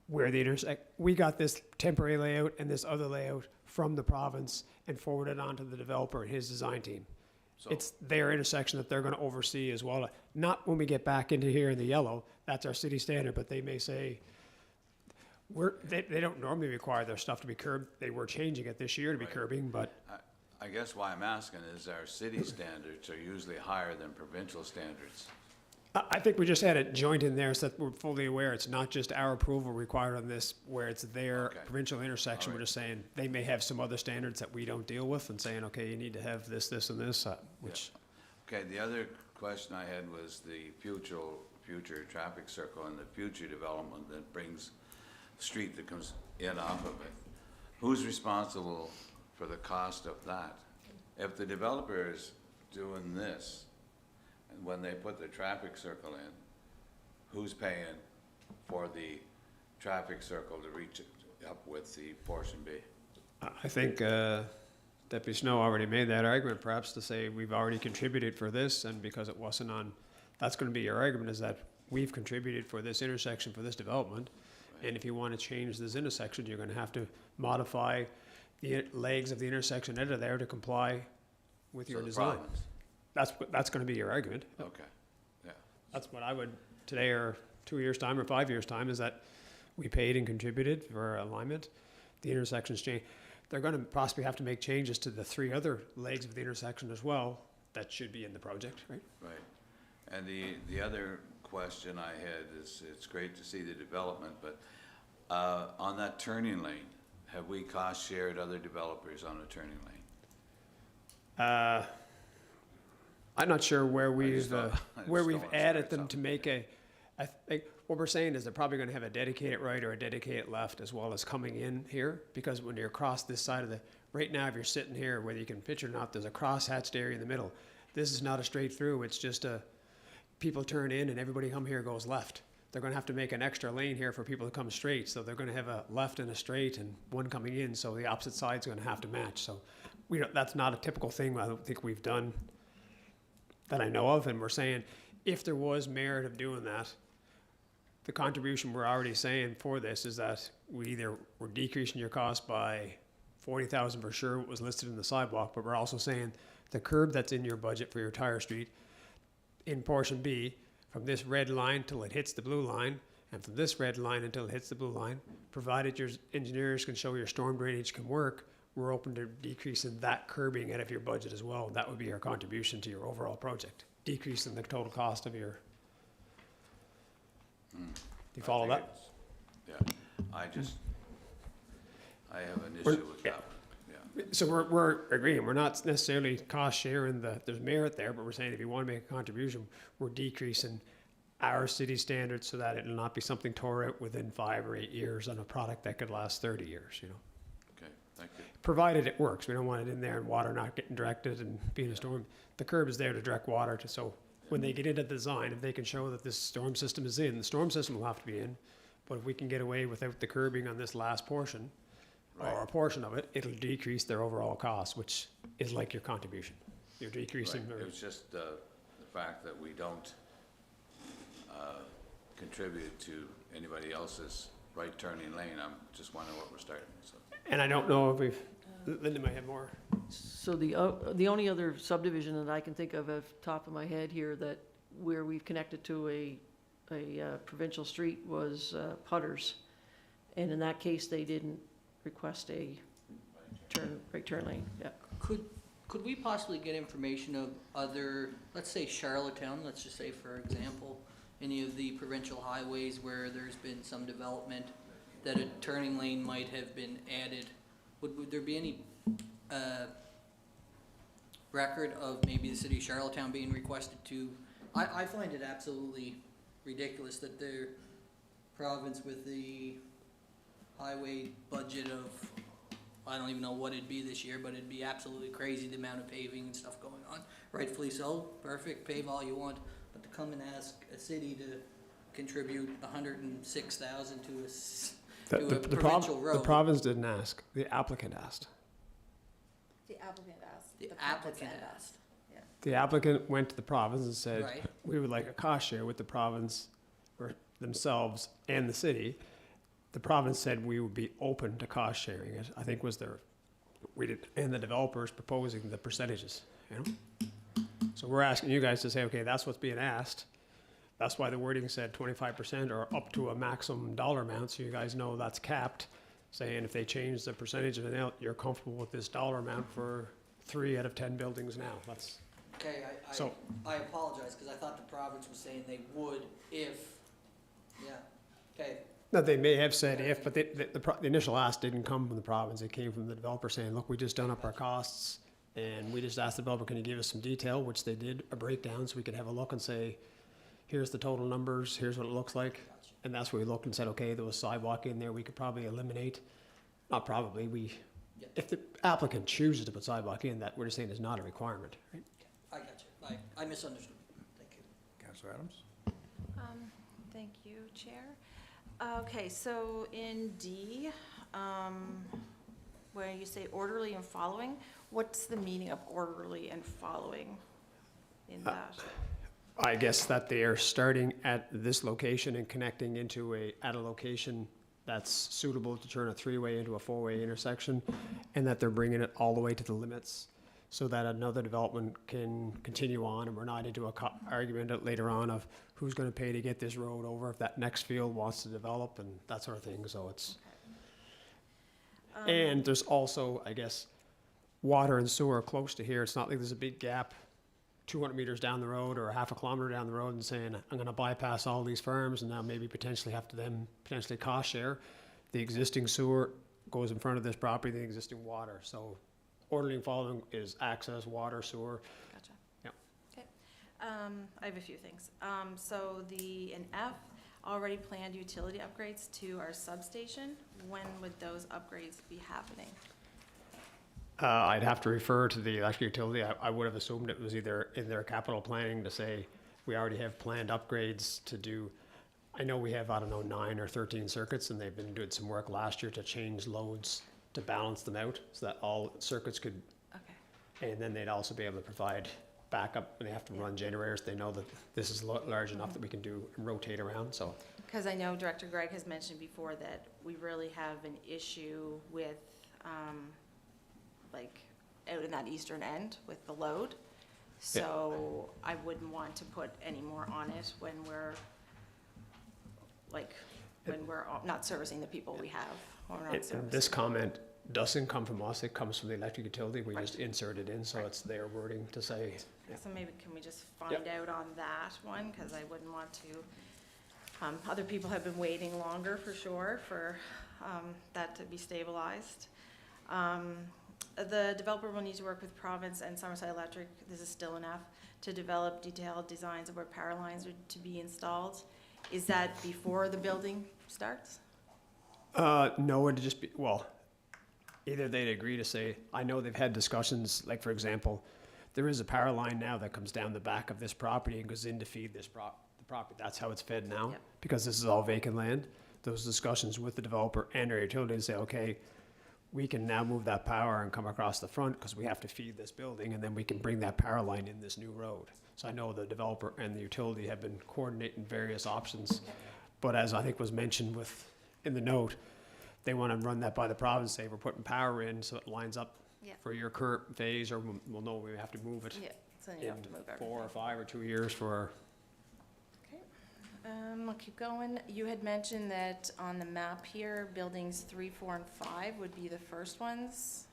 where the intersect. We got this temporary layout and this other layout from the province and forwarded on to the developer and his design team. So- It's their intersection that they're gonna oversee as well. Not when we get back into here in the yellow, that's our city standard, but they may say, they don't normally require their stuff to be curbed. They were changing it this year to be Right. curbing, but I guess why I'm asking is our city standards are usually higher than provincial standards. I think we just had it joint in there so that we're fully aware it's not just our approval required on this, where it's their Okay. provincial intersection. All We're right. just saying, they may have some other standards that we don't deal with and saying, okay, you need to have this, this, and this, which, Okay, the other question I had was the future traffic circle and the future development that brings the street that comes in off of it. Who's responsible for the cost of that? If the developer is doing this, and when they put the traffic circle in, who's paying for the traffic circle to reach up with the portion B? I think Deputy Snow already made that argument, perhaps to say we've already contributed for this, and because it wasn't on, that's gonna be your argument, is that we've contributed for this intersection, for this development, and if you wanna change this intersection, you're gonna have to modify the legs of the intersection that are there to comply with So your the design. province. That's gonna be your argument. Okay, yeah. That's what I would, today or 2 years' time or 5 years' time, is that we paid and contributed for alignment. The intersections change. They're gonna possibly have to make changes to the 3 other legs of the intersection as well. That should be in the project, right? Right. And the other question I had is, it's great to see the development, but on that turning lane, have we cost shared other developers on a turning lane? I'm not sure where we've, just don't where we've wanna added start them to make I think, what we're saying is they're probably gonna have a dedicated right or a dedicated left as well as coming in here, because when you're across this side of right now, if you're sitting here, whether you can pitch or not, there's a cross-hatched area in the middle. This is not a straight through, it's just people turn in and everybody come here goes left. They're gonna have to make an extra lane here for people to come straight, so they're gonna have a left and a straight and one coming in, so the opposite side's gonna have to match, so that's not a typical thing I don't think we've done that I know of, and we're saying, if there was merit of doing that, the contribution we're already saying for this is that we're decreasing your cost by 40,000 for sure, what was listed in the sidewalk, but we're also saying the curb that's in your budget for your entire street in portion B, from this red line till it hits the blue line, and from this red line until it hits the blue line, provided your engineers can show your storm drainage can work, we're open to decreasing that curbing out of your budget as well. That would be our contribution to your overall project, decreasing the total cost of your. Do you follow I think that? it's- Yeah, I have an issue with that one, yeah. So we're agreeing, we're not necessarily cost sharing there's merit there, but we're saying if you wanna make a contribution, we're decreasing our city standards so that it'll not be something tore out within 5 or 8 years on a product that could last 30 years, Okay, thank you. Provided it works, we don't want it in there and water not getting directed and being a storm. The curb is there to direct water so when they get into the design, if they can show that this storm system is in, the storm system will have to be in, but if we can get away without the curbing on this last portion, or a portion of it, it'll decrease their overall cost, which is like your contribution. You're decreasing, Right, it was just the fact that we don't contribute to anybody else's right turning lane. I'm just wondering what we're starting, so. and I don't know if Linda might have more. So the only other subdivision that I can think of off the top of my head here where we've connected to a provincial street was Putters. And in that case, they didn't request a right turn lane, yeah. Could we possibly get information of other, let's say Charlottetown, let's just say for example, any of the provincial highways where there's been some development that a turning lane might have been added? Would there be any record of maybe the city of Charlottetown being requested to? I find it absolutely ridiculous that their province with the highway budget of, I don't even know what it'd be this year, but it'd be absolutely crazy the amount of paving and stuff going on. Rightfully so, perfect, pave all you want, but to come and ask a city to contribute $106,000 to a provincial road. The province didn't ask, the applicant asked. The applicant asked. The province applicant said asked. The applicant went to the province and said, Right. we would like a cost share with the province or themselves and the city. The province said we would be open to cost sharing it, I think was and the developers proposing the percentages, you know? So we're asking you guys to say, okay, that's what's being asked. That's why the wording said 25% or up to a maximum dollar amount, so you guys know that's capped. Saying if they change the percentage of it, you're comfortable with this dollar amount for 3 out of 10 buildings now. That's, Okay, So- I apologize, because I thought the province was saying they would if, yeah, okay. no, they may have said if, but the initial ask didn't come from the province. It came from the developer saying, look, we just done up our costs, and we just asked the developer, can you give us some detail, which they did, a breakdown, so we could have a look and say, here's the total numbers, here's what it looks like. And that's where we looked and said, okay, there was sidewalk in there, we could probably eliminate, not probably, if the applicant chooses to put sidewalk in, that we're just saying is not a requirement, right? I got you. I misunderstood. Thank you. Councillor Adams? Thank you, Chair. Okay, so in D, where you say orderly and following, what's the meaning of orderly and following in that? I guess that they are starting at this location and connecting at a location that's suitable to turn a 3-way into a 4-way intersection, and that they're bringing it all the way to the limits so that another development can continue on, and we're not into a argument later on of who's gonna pay to get this road over if that next field wants to develop and that sort of thing, so it's. And there's also, I guess, water and sewer close to here. It's not like there's a big gap 200 meters down the road or a half a kilometer down the road and saying, I'm gonna bypass all these firms and now maybe potentially have to then potentially cost share. The existing sewer goes in front of this property, the existing water. So orderly and following is access, water, sewer. Gotcha. Yep. Okay. I have a few things. So in F, already planned utility upgrades to our substation. When would those upgrades be happening? I'd have to refer to the electric utility. I would have assumed it was either in their capital planning to say, we already have planned upgrades to do. I know we have, 9 or 13 circuits, and they've been doing some work last year to change loads to balance them out so that all circuits could. Okay. And then they'd also be able to provide backup when they have to run generators. They know that this is large enough that we can do and rotate around, so. Because I know Director Gregg has mentioned before that we really have an issue with, out in that eastern end with the load. So I wouldn't want to put any more on it when we're not servicing the people we have. Or we're not And servicing. this comment doesn't come from us, it comes from the electric utility. We just insert it in, so Right. it's their wording to say. So maybe can we just find out on that one, because I wouldn't want to, other people have been waiting longer for sure for that to be stabilized. The developer will need to work with Province and Summerside Electric, this is still enough, to develop detailed designs of where power lines are to be installed. Is that before the building starts? No, it'd just be, well, either they'd agree to say, I know they've had discussions, like for example, there is a power line now that comes down the back of this property and goes in to feed the property. That's how it's fed now, Yep. because this is all vacant land. Those discussions with the developer and our utility to say, okay, we can now move that power and come across the front because we have to feed this building, and then we can bring that power line in this new road. So I know the developer and the utility have been coordinating various options, but as I think was mentioned in the note, they want to run that by the province, say we're putting power in so it lines up Yeah. for your current phase, or we'll know we have to move it Yeah, so you in have to move 4 everything. or 5 or 2 years for. Okay. I'll keep going. You had mentioned that on the map here, buildings 3, 4, and 5 would be the first ones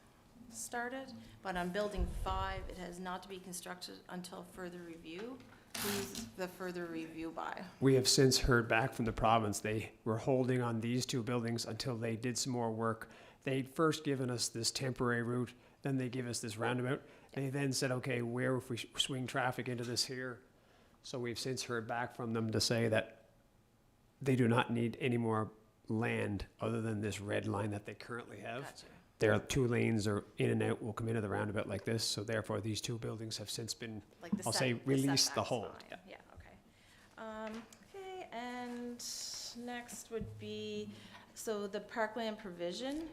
started, but on building 5, it has not to be constructed until further review. Who's the further review by? We have since heard back from the province. They were holding on these 2 buildings until they did some more work. They'd first given us this temporary route, then they give us this roundabout. They then said, okay, where if we swing traffic into this here? So we've since heard back from them to say that they do not need any more land other than this red line that they currently have. Gotcha. Their 2 lanes are in and out, will come into the roundabout like this, so therefore these 2 buildings have since been, Like the I'll say, the released the setback's hold. fine. Yeah, okay. Okay, and next would be, so the parkland provision,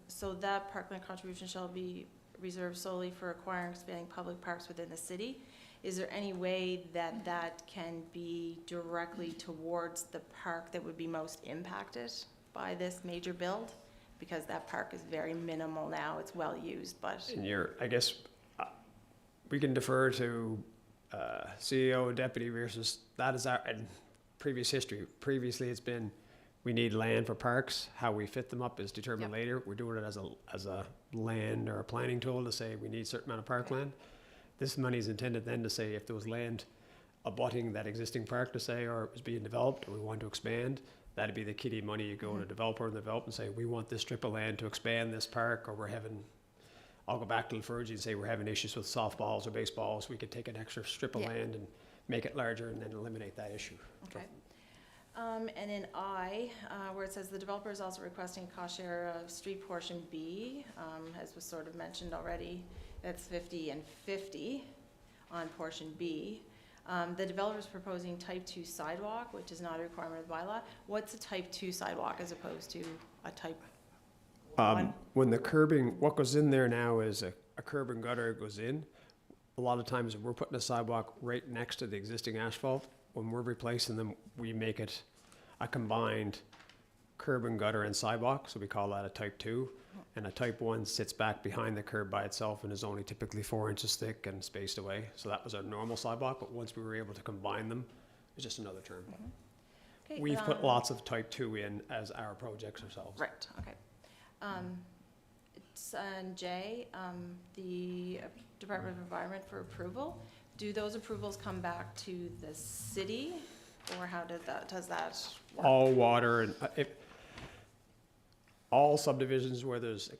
so that parkland contribution shall be reserved solely for acquiring, expanding public parks within the city. Is there any way that that can be directly towards the park that would be most impacted by this major build? Because that park is very minimal now, it's well used, but. And I guess, we can defer to CEO and deputy versus, that is our, and previous history. Previously, it's been, we need land for parks. How we fit them up is determined Yep. later. We're doing it as a land or a planning tool to say we need a certain amount of parkland. This money is intended then to say if there was land abutting that existing park to say, or it was being developed, or we want to expand, that'd be the kiddie money. You go to a developer and develop and say, we want this strip of land to expand this park, or we're having, I'll go back to Lafergie and say we're having issues with softballs or baseballs. We could take an extra strip of Yeah. land and make it larger and then eliminate that issue. Okay. And in I, where it says the developer is also requesting a cost share of street portion B, as was sort of mentioned already, that's 50 and 50 on portion B. The developer is proposing type 2 sidewalk, which is not a requirement of the bylaw. What's a type 2 sidewalk as opposed to a type 1? When the curbing, what goes in there now is a curb and gutter goes in. A lot of times we're putting a sidewalk right next to the existing asphalt. When we're replacing them, we make it a combined curb and gutter and sidewalk, so we call that a type 2. And a type 1 sits back behind the curb by itself and is only typically 4 inches thick and spaced away. So that was our normal sidewalk, but once we were able to combine them, it's just another term. Okay, We've put lots of type 2 in as our projects ourselves. Right, okay. It's on J, the Department of Environment for approval. Do those approvals come back to the city, or how does that work? All water and all subdivisions where there's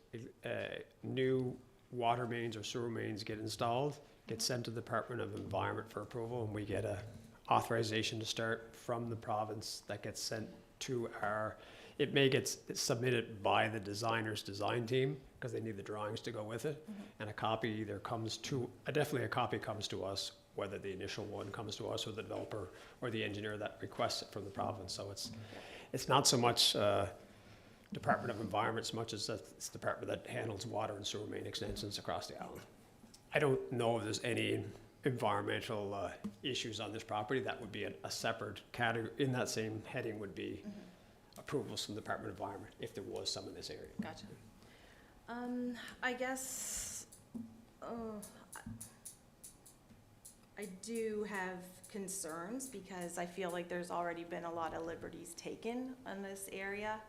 new water mains or sewer mains get installed, get sent to the Department of Environment for approval, and we get a authorization to start from the province that gets sent to it may get submitted by the designer's design team, because they need the drawings to go with it, and a copy either comes to, definitely a copy comes to us, whether the initial one comes to us or the developer or the engineer that requests it from the province. So it's not so much Department of Environment as much as it's the department that handles water and sewer main extensions across the island. I don't know if there's any environmental issues on this property. That would be a separate category. In that same heading would be approvals from the Department of Environment, if there was some in this area. Gotcha. I guess, I do have concerns because I feel like there's already been a lot of liberties taken on this area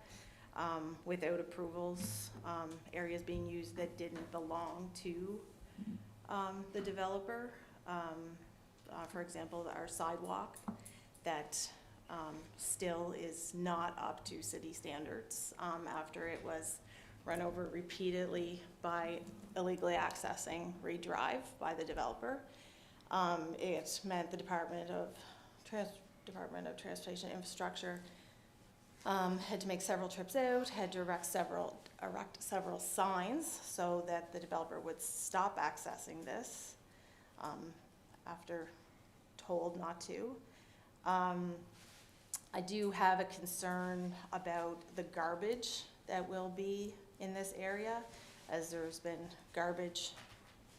without approvals, areas being used that didn't belong to the developer. For example, our sidewalk that still is not up to city standards after it was run over repeatedly by illegally accessing Reed Drive by the developer. It meant the Department of Transportation Infrastructure had to make several trips out, had to erect several signs so that the developer would stop accessing this after told not to. I do have a concern about the garbage that will be in this area, as there's been garbage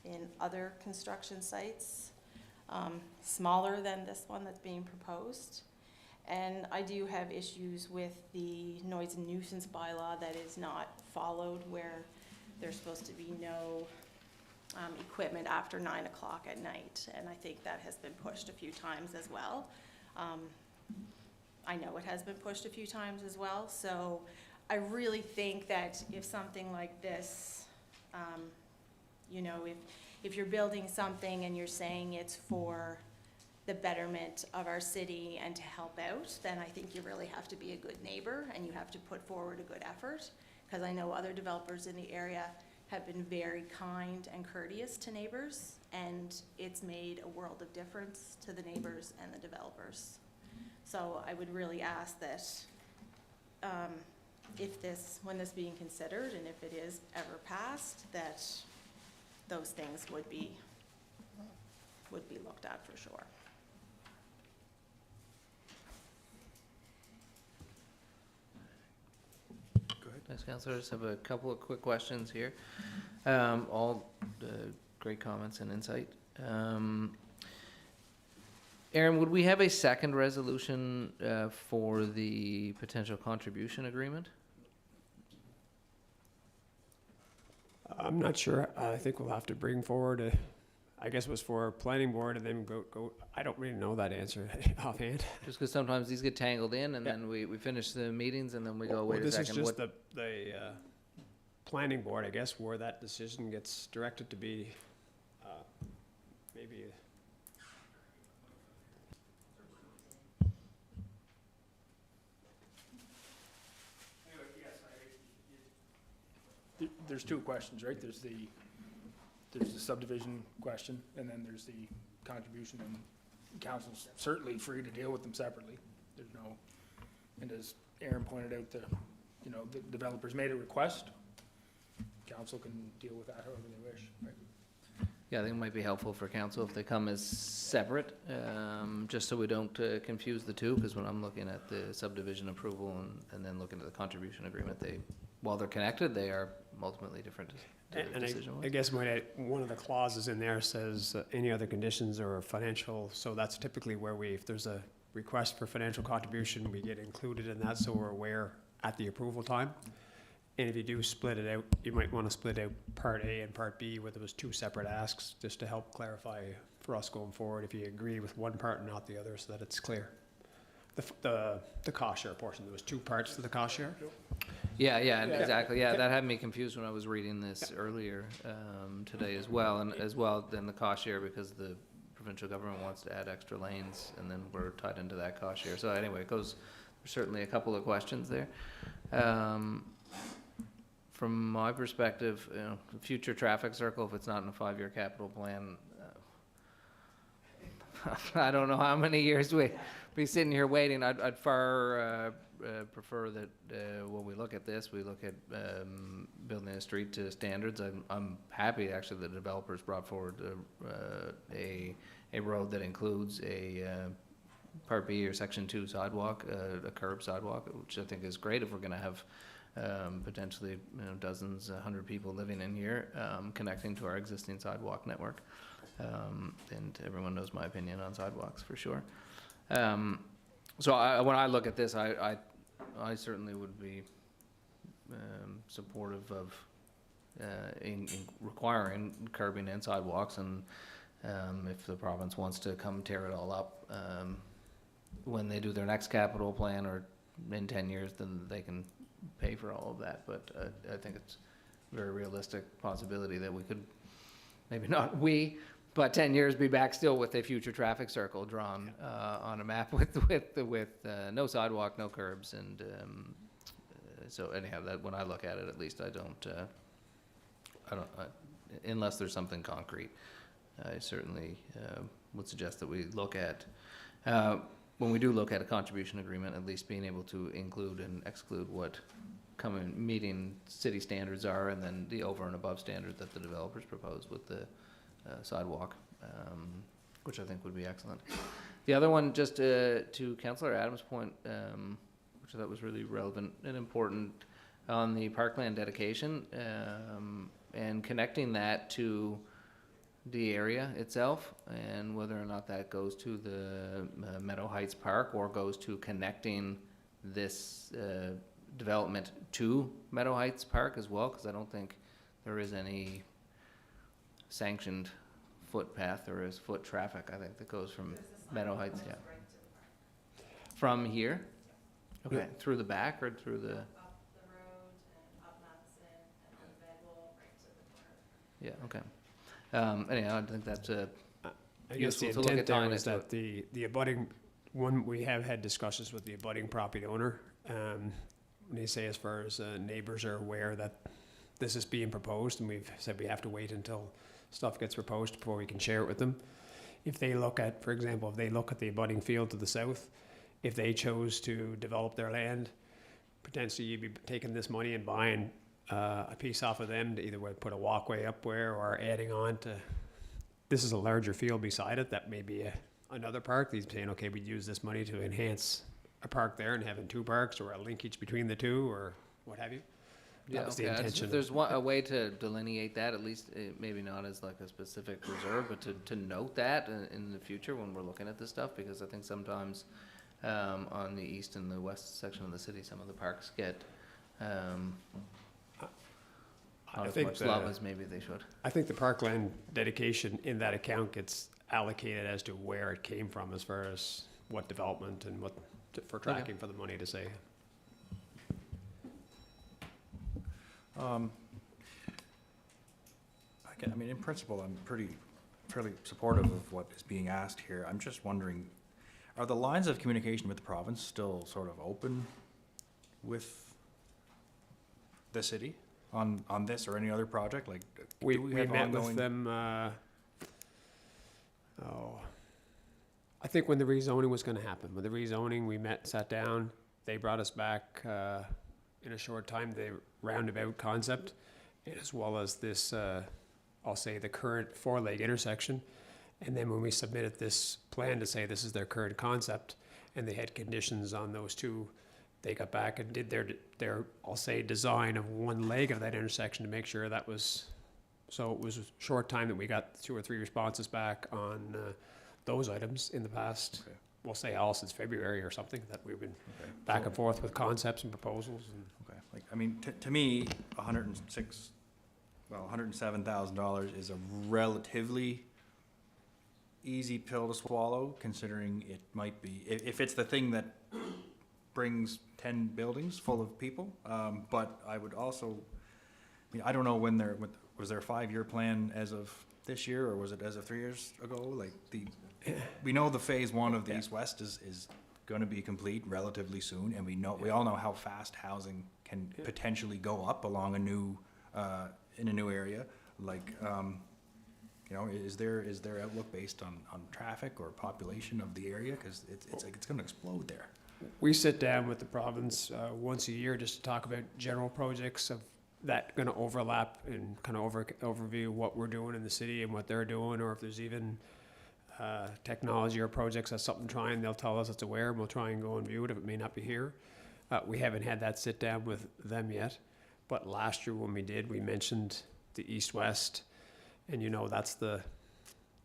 in other construction sites, smaller than this one that's being proposed. And I do have issues with the noise and nuisance bylaw that is not followed, where there's supposed to be no equipment after 9 o'clock at night. And I think that has been pushed a few times as well. I know it has been pushed a few times as well, so I really think that if something like this, you know, if you're building something and you're saying it's for the betterment of our city and to help out, then I think you really have to be a good neighbor and you have to put forward a good effort. Because I know other developers in the area have been very kind and courteous to neighbors, and it's made a world of difference to the neighbors and the developers. So I would really ask that when this being considered, and if it is ever passed, that those things would be looked at for sure. Thanks, Councillor. I just have a couple of quick questions here. All great comments and insight. Aaron, would we have a second resolution for the potential contribution agreement? I'm not sure. I think we'll have to bring forward I guess it was for planning board and then go, I don't really know that answer offhand. Just because sometimes these get tangled in and then we finish the meetings and then we go, wait a second. This is just the planning board, I guess, where that decision gets directed to be, maybe. There's two questions, right? There's the subdivision question, and then there's the contribution, and council's certainly free to deal with them separately. There's no, and as Aaron pointed out, the developers made a request. Council can deal with that however they wish, right? Yeah, I think it might be helpful for council if they come as separate, just so we don't confuse the two, because when I'm looking at the subdivision approval and then looking at the contribution agreement, while they're connected, they are ultimately different. And I guess one of the clauses in there says any other conditions or financial, so that's typically where if there's a request for financial contribution, we get included in that, so we're aware at the approval time. And if you do split it out, you might want to split out Part A and Part B, where there was two separate asks, just to help clarify for us going forward, if you agree with one part and not the other, so that it's clear. The cost share portion, there was two parts to the cost share? Yeah, exactly. Yeah, that had me confused when I was reading this earlier today as well. And as well, then the cost share, because the provincial government wants to add extra lanes, and then we're tied into that cost share. So anyway, there's certainly a couple of questions there. From my perspective, the future traffic circle, if it's not in a 5-year capital plan, I don't know how many years we'd be sitting here waiting. I'd far prefer that when we look at this, we look at building a street to standards. I'm happy actually the developers brought forward a road that includes a Part B or Section 2 sidewalk, a curb sidewalk, which I think is great if we're going to have potentially dozens, 100 people living in here, connecting to our existing sidewalk network. And everyone knows my opinion on sidewalks for sure. So when I look at this, I certainly would be supportive of in requiring curbing and sidewalks, and if the province wants to come tear it all up when they do their next capital plan or in 10 years, then they can pay for all of that. But I think it's a very realistic possibility that we could, maybe not but 10 years be back still with a future traffic circle drawn on a map with no sidewalk, no curbs, and so anyhow, that when I look at it, at least I don't unless there's something concrete, I certainly would suggest that we look at when we do look at a contribution agreement, at least being able to include and exclude what meeting city standards are, and then the over and above standards that the developers propose with the sidewalk, which I think would be excellent. The other one, just to Councillor Adams' point, which I thought was really relevant and important, on the parkland dedication and connecting that to the area itself, and whether or not that goes to the Meadow Heights Park or goes to connecting this development to Meadow Heights Park as well, because I don't think there is any sanctioned footpath or is foot traffic, I think, that goes from Meadow Heights, yeah. From here? Okay, through the back or through the? Up the road and up Madison and then Bedwell right to the corner. Yeah, okay. Anyhow, I think that's a, I guess the useful to look intent at there tying was it to that the abutting, one, we have had discussions with the abutting property owner. They say as far as neighbors are aware that this is being proposed, and we've said we have to wait until stuff gets proposed before we can share it with them. If they look at, for example, if they look at the abutting field to the south, if they chose to develop their land, potentially you'd be taking this money and buying a piece off of them to either put a walkway up where or adding on to, this is a larger field beside it, that may be another park. He's saying, okay, we'd use this money to enhance a park there and having two parks or a linkage between the two or what have you. yeah, That was the okay. intention. If there's a way to delineate that, at least, maybe not as like a specific reserve, but to note that in the future when we're looking at this stuff, because I think sometimes, on the east and the west section of the city, some of the parks get, not as much love as maybe they should. I think the parkland dedication in that account gets allocated as to where it came from as far as what development and what, for tracking for the money to say. Again, I mean, in principle, I'm fairly supportive of what is being asked here. I'm just wondering, are the lines of communication with the province still sort of open with the city on this or any other project? Like, We do have met with ongoing- them, I think when the rezoning was gonna happen. With the rezoning, we met, sat down, they brought us back, in a short time, the roundabout concept, as well as this, I'll say the current four-leg intersection. And then when we submitted this plan to say this is their current concept, and they had conditions on those two, they got back and did their, I'll say, design of one leg of that intersection to make sure that was, so it was a short time that we got 2 or 3 responses back on those items in the past, Okay. we'll say all since February or something, that we've been Okay. back and forth with concepts and proposals. And Okay, like, I mean, to me, $107,000 is a relatively easy pill to swallow, considering it might be, if it's the thing that brings 10 buildings full of people. But I would also, I mean, I don't know when was there a 5-year plan as of this year, or was it as of 3 years ago? Like, we know the phase 1 of the East-West is gonna be complete relatively soon, and we all know how fast housing can potentially go up along a new, in a new area. Like, you know, is there outlook based on traffic or population of the area? Cause it's like, it's gonna explode there. we sit down with the province once a year just to talk about general projects of that gonna overlap and kind of overview what we're doing in the city and what they're doing, or if there's even technology or projects that's something trying, they'll tell us it's aware, and we'll try and go and view it if it may not be here. We haven't had that sit down with them yet, but last year when we did, we mentioned the east-west, and you know, that's the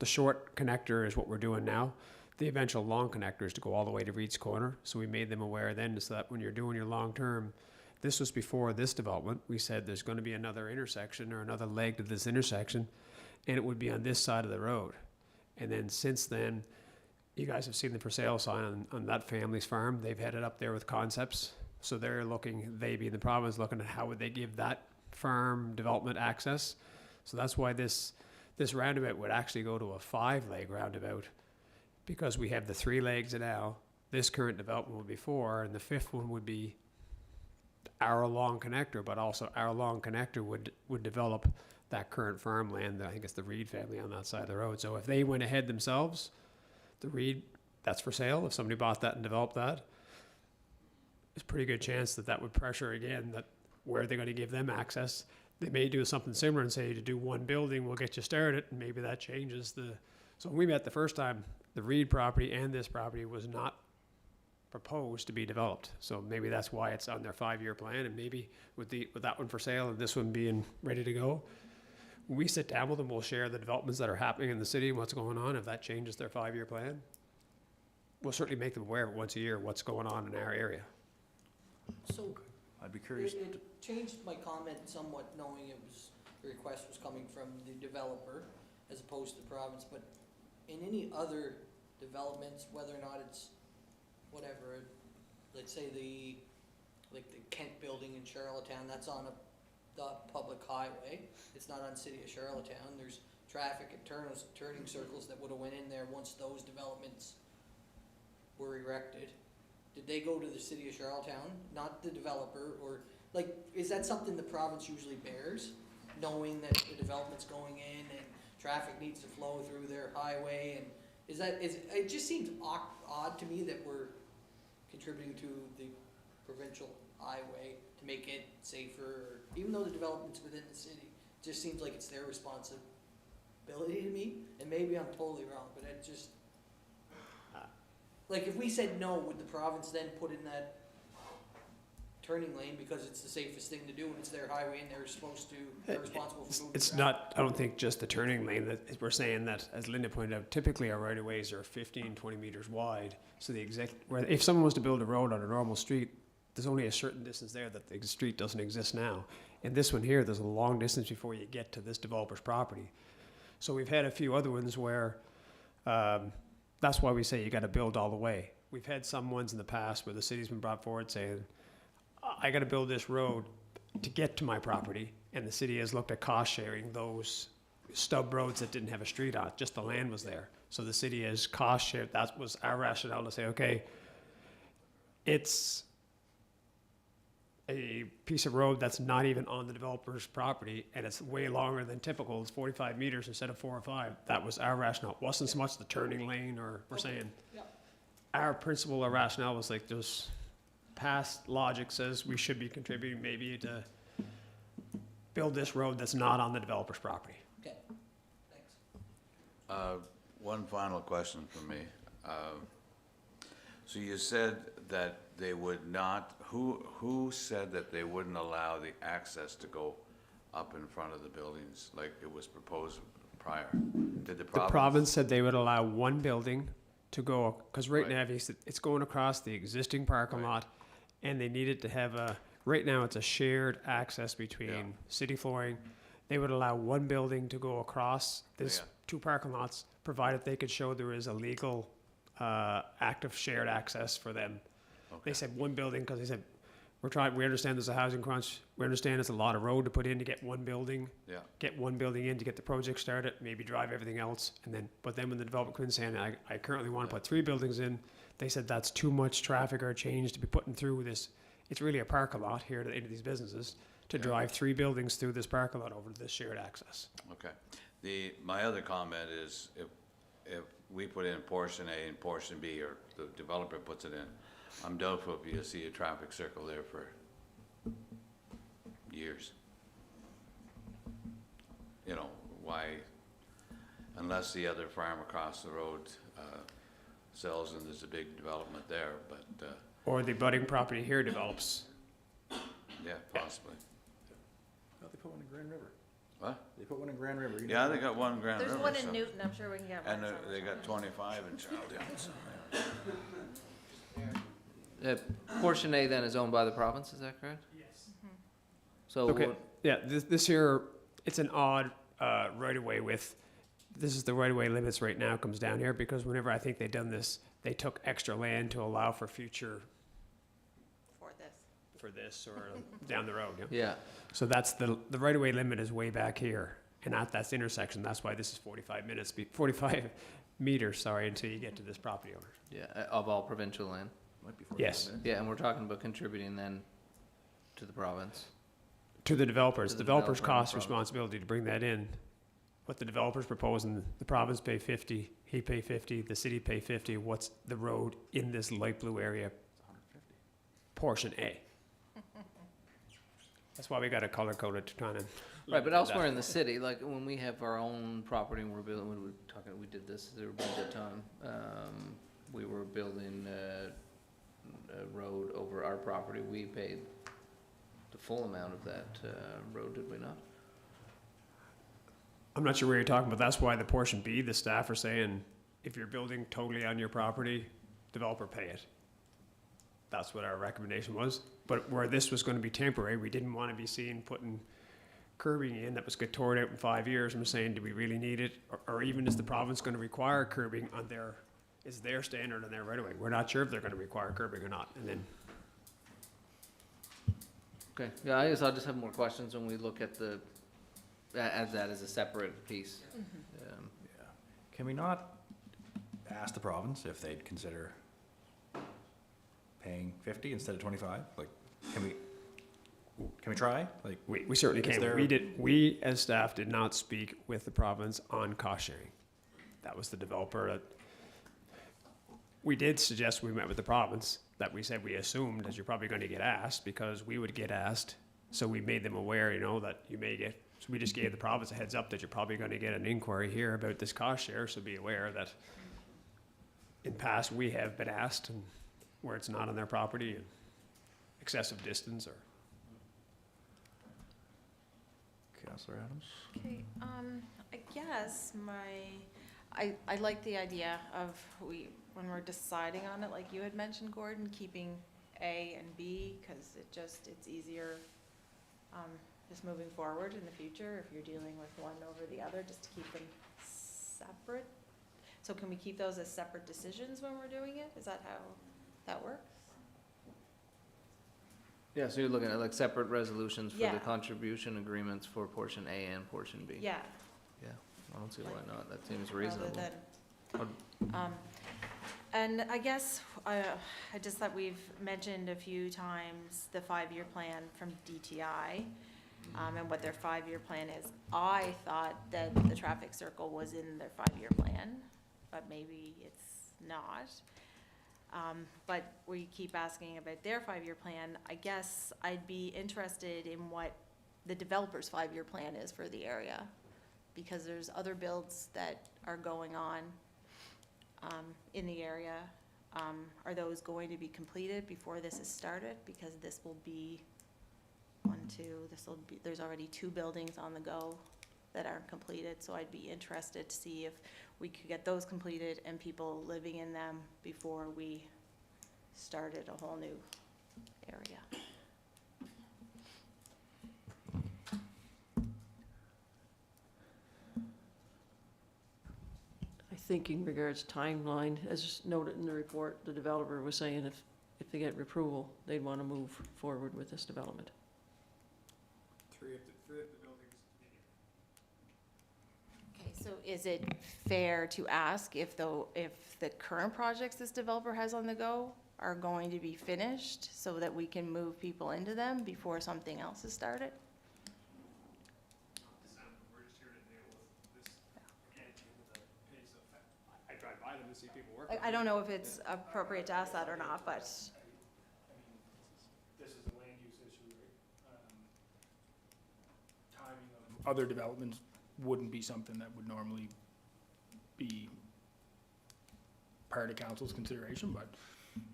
short connector is what we're doing now. The eventual long connector is to go all the way to Reed's Corner, so we made them aware then, so that when you're doing your long-term, this was before this development, we said there's gonna be another intersection or another leg to this intersection, and it would be on this side of the road. And then since then, you guys have seen the for sale sign on that family's farm. They've headed up there with concepts. So they're looking, they being the province, looking at how would they give that farm development access. So that's why this roundabout would actually go to a 5-leg roundabout, because we have the 3 legs now. This current development would be 4, and the 5th one would be our long connector, but also our long connector would develop that current farmland. I think it's the Reed family on that side of the road. So if they went ahead themselves, the Reed, that's for sale. If somebody bought that and developed that, there's a pretty good chance that would pressure again, that where they're going to give them access. They may do something similar and say, to do one building, we'll get you started, and maybe that changes so when we met the first time, the Reed property and this property was not proposed to be developed. So maybe that's why it's on their 5-year plan, and maybe with that one for sale and this one being ready to go, when we sit down with them, we'll share the developments that are happening in the city and what's going on. If that changes their 5-year plan, we'll certainly make them aware of it once a year, what's going on in our area. So, I'd be curious. it changed my comment somewhat, knowing the request was coming from the developer as opposed to the province, but in any other developments, whether or not it's whatever, let's say like the Kent building in Charlottetown, that's on the public highway. It's not on City of Charlottetown. There's traffic and turning circles that would've went in there once those developments were erected. Did they go to the City of Charlottetown, not the developer, or, like, is that something the province usually bears? Knowing that the development's going in and traffic needs to flow through their highway, and it just seems odd to me that we're contributing to the provincial highway to make it safer, even though the development's within the city. It just seems like it's their responsibility to me, and maybe I'm totally wrong, but it just, like, if we said no, would the province then put in that turning lane because it's the safest thing to do and it's their highway and they're responsible for moving It's traffic? not, I don't think just the turning lane, that we're saying that, as Linda pointed out, typically our right of ways are 15, 20 meters wide. So where if someone was to build a road on a normal street, there's only a certain distance there that the street doesn't exist now. In this one here, there's a long distance before you get to this developer's property. So we've had a few other ones where, that's why we say you gotta build all the way. We've had some ones in the past where the city's been brought forward saying, I gotta build this road to get to my property, and the city has looked at cost sharing those stub roads that didn't have a street on it, just the land was there. So the city has cost shared, that was our rationale to say, okay, it's a piece of road that's not even on the developer's property, and it's way longer than typical, it's 45 meters instead of 4 or 5. That was our rationale. It wasn't so much the turning lane, or we're saying, our principle or rationale was like, there's past logic says we should be contributing maybe to build this road that's not on the developer's property. Okay, thanks. One final question from me. So you said that they would not, who said that they wouldn't allow the access to go up in front of the buildings like it was proposed prior? Did the province? The province said they would allow one building to go, because right Right. now it's going across the existing parking Right. lot, and they needed to have right now it's a shared access between Yeah. city flooring. They would allow one building to go across this Yeah. 2 parking lots, provided they could show there is a legal, active shared access for them. Okay. They said one building, because they said, we understand there's a housing crunch, we understand it's a lot of road to put in to get one building. Yeah. Get one building in to get the project started, maybe drive everything else, but then when the development comes in, I currently want to put 3 buildings in, they said that's too much traffic or change to be putting through this. It's really a parking lot here into these businesses, to drive 3 buildings through this parking lot over to this shared access. Okay. My other comment is if we put in portion A and portion B, or the developer puts it in, I'm doubtful if you'll see a traffic circle there for years. You know, why, unless the other farm across the road sells and there's a big development there, but, Or the budding property here develops. yeah, possibly. Oh, they put one in Grand River. What? They put one in Grand River. Yeah, they got one in Grand River. There's one in so- Newton, I'm sure we can get one. And somewhere. they got 25 in Charlottetown, so. Portion A then is owned by the province, is that correct? Yes. So, Okay, yeah, this here, it's an odd right-of-way with, this is the right-of-way limits right now, comes down here, because whenever I think they done this, they took extra land to allow for future, For this. for this, or down the road, yeah. yeah, So that's the right-of-way limit is way back here, and that's the intersection, that's why this is 45 meters, sorry, until you get to this property owner. yeah, of all provincial land. Might be Yes. 45 minutes. Yeah, and we're talking about contributing then to the province. To the developers, To the developers developer and the cost province. responsibility to bring that in. What the developer's proposing, the province pay 50, he pay 50, the city pay 50, what's the road in this light blue area? Portion A. That's why we got to color code it to try to. Right, but elsewhere in the city, like when we have our own property and we're building, when we were talking, we did this, there was a time, we were building a road over our property, we paid the full amount of that, road, did we not? I'm not sure where you're talking, but that's why the portion B, the staff are saying, if you're building totally on your property, developer pay it. That's what our recommendation was. But where this was going to be temporary, we didn't want to be seen putting curbing in that was get torn out in 5 years. And we're saying, do we really need it? Or even is the province going to require curbing on is their standard on their right of way? We're not sure if they're going to require curbing or not. And then Okay, yeah, I guess I'll just have more questions when we look at the, at that as a separate piece. Yeah. Can we not ask the province if they'd consider paying 50 instead of 25? Like, can we try? Like, We certainly is can. there- We as staff did not speak with the province on cost sharing. That was the developer that, we did suggest we met with the province, that we said we assumed, as you're probably gonna get asked, because we would get asked. So we made them aware, you know, that you may get, so we just gave the province a heads up that you're probably gonna get an inquiry here about this cost share, so be aware that in past, we have been asked, and where it's not on their property, and excessive distance, or Councillor Adams? Okay, I guess I like the idea of when we're deciding on it, like you had mentioned, Gordon, keeping A and B, because it's easier, just moving forward in the future, if you're dealing with one over the other, just to keep them separate. So can we keep those as separate decisions when we're doing it? Is that how that works? Yeah, so you're looking at like separate resolutions for Yeah. the contribution agreements for portion A and portion B? Yeah. Yeah, I don't see why not, that seems Rather reasonable. than, and I guess, I just thought we've mentioned a few times the 5-year plan from DTI, and what their 5-year plan is. I thought that the traffic circle was in their 5-year plan, but maybe it's not. But we keep asking about their 5-year plan. I guess I'd be interested in what the developer's 5-year plan is for the area, because there's other builds that are going on in the area. Are those going to be completed before this is started? Because this will be there's already 2 buildings on the go that aren't completed, so I'd be interested to see if we could get those completed and people living in them before we started a whole new area. I think in regards timeline, as noted in the report, the developer was saying if they get approval, they'd want to move forward with this development. three of the buildings. Okay, so is it fair to ask if the current projects this developer has on the go are going to be finished so that we can move people into them before something else is started? We're just here to deal with this, again, with the pace of, I drive by them and see people working. I don't know if it's appropriate to ask that or not, but I mean, this is a land use issue, right? Timing of other developments wouldn't be something that would normally be part of council's consideration, but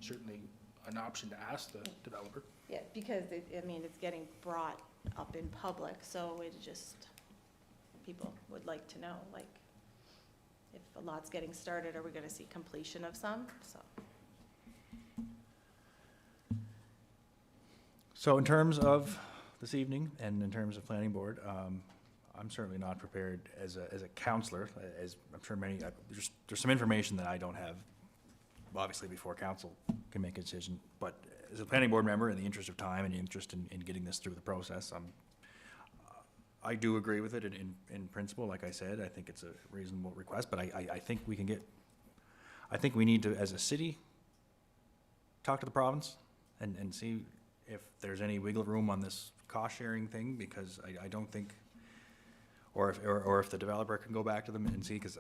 certainly an option to ask the developer. yeah, because it's getting brought up in public, so it just, people would like to know, like, if a lot's getting started, are we gonna see completion of some, so. So in terms of this evening and in terms of planning board, I'm certainly not prepared as a counselor, as I'm sure many, there's some information that I don't have, obviously, before council can make a decision. But as a planning board member, in the interest of time and interest in getting this through the process, I do agree with it in principle. Like I said, I think it's a reasonable request, but I think we can get, I think we need to, as a city, talk to the province and see if there's any wiggle room on this cost sharing thing, because I don't think, or if the developer can go back to them and see, because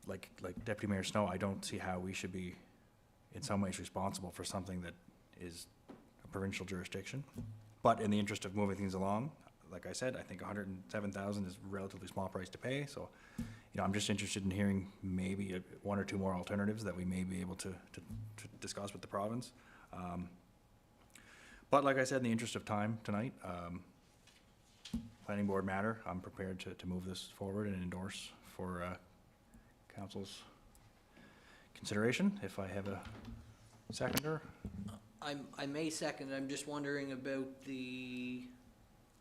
like Deputy Mayor Snow, I don't see how we should be in some ways responsible for something that is a provincial jurisdiction. But in the interest of moving things along, like I said, I think $107,000 is a relatively small price to pay. So, I'm just interested in hearing maybe 1 or 2 more alternatives that we may be able to discuss with the province. But like I said, in the interest of time tonight, planning board matter, I'm prepared to move this forward and endorse for council's consideration. If I have a seconder. I may second it. I'm just wondering about the,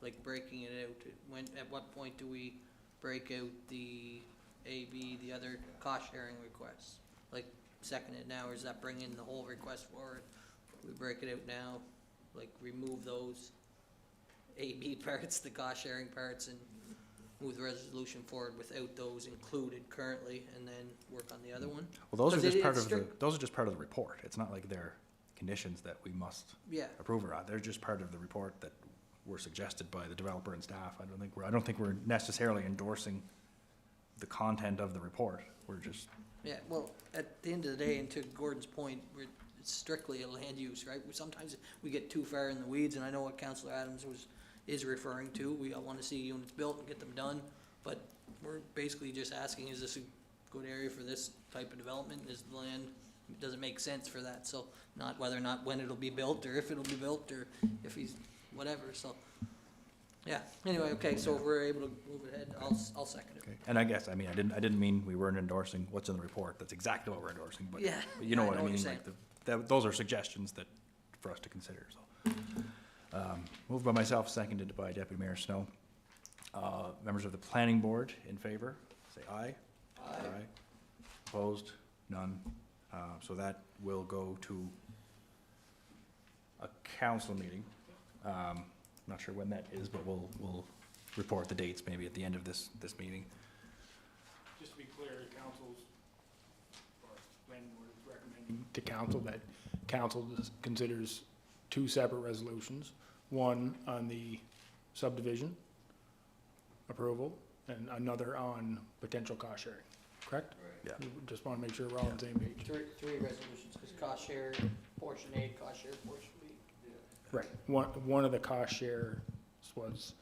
like, breaking it out. At what point do we break out the AB, the other cost sharing requests? Like, second it now, or does that bring in the whole request forward? We break it out now? like remove those A, B parts, the cost sharing parts, and move the resolution forward without those included currently, and then work on the other one? Well, those are 'Cause just it- part it's of the, strict- those are just part of the report. It's not like they're conditions that we must Yeah, approve or not. They're just part of the report that were suggested by the developer and staff. I don't think we're necessarily endorsing the content of the report. We're just, yeah, well, at the end of the day, and to Gordon's point, it's strictly a land use, right? Sometimes we get too far in the weeds, and I know what Councillor Adams is referring to. We all wanna see units built and get them done, but we're basically just asking, is this a good area for this type of development? Is the land, does it make sense for that? So, not whether or not when it'll be built, or if it'll be built, or if he's, whatever, so. Yeah, anyway, okay, so if we're able to move ahead, I'll second it. okay. And I guess, I didn't mean we weren't endorsing what's in the report. That's exactly what we're endorsing, but Yeah, you know I what I know what mean? you're Like, those are suggestions that, for us to consider, so. Moved by myself, seconded by Deputy Mayor Snow. Members of the planning board in favor, say aye. Aye. Opposed? None. So that will go to a council meeting. Not sure when that is, but we'll report the dates maybe at the end of this meeting. Just to be clear, council's, or planning board is recommending to council that council considers two separate resolutions. One on the subdivision approval and another on potential cost sharing, correct? Yeah. We just want to make sure we're all on the same page. Three resolutions, because cost share, portion A, cost share, portion B. Right. One of the cost shares was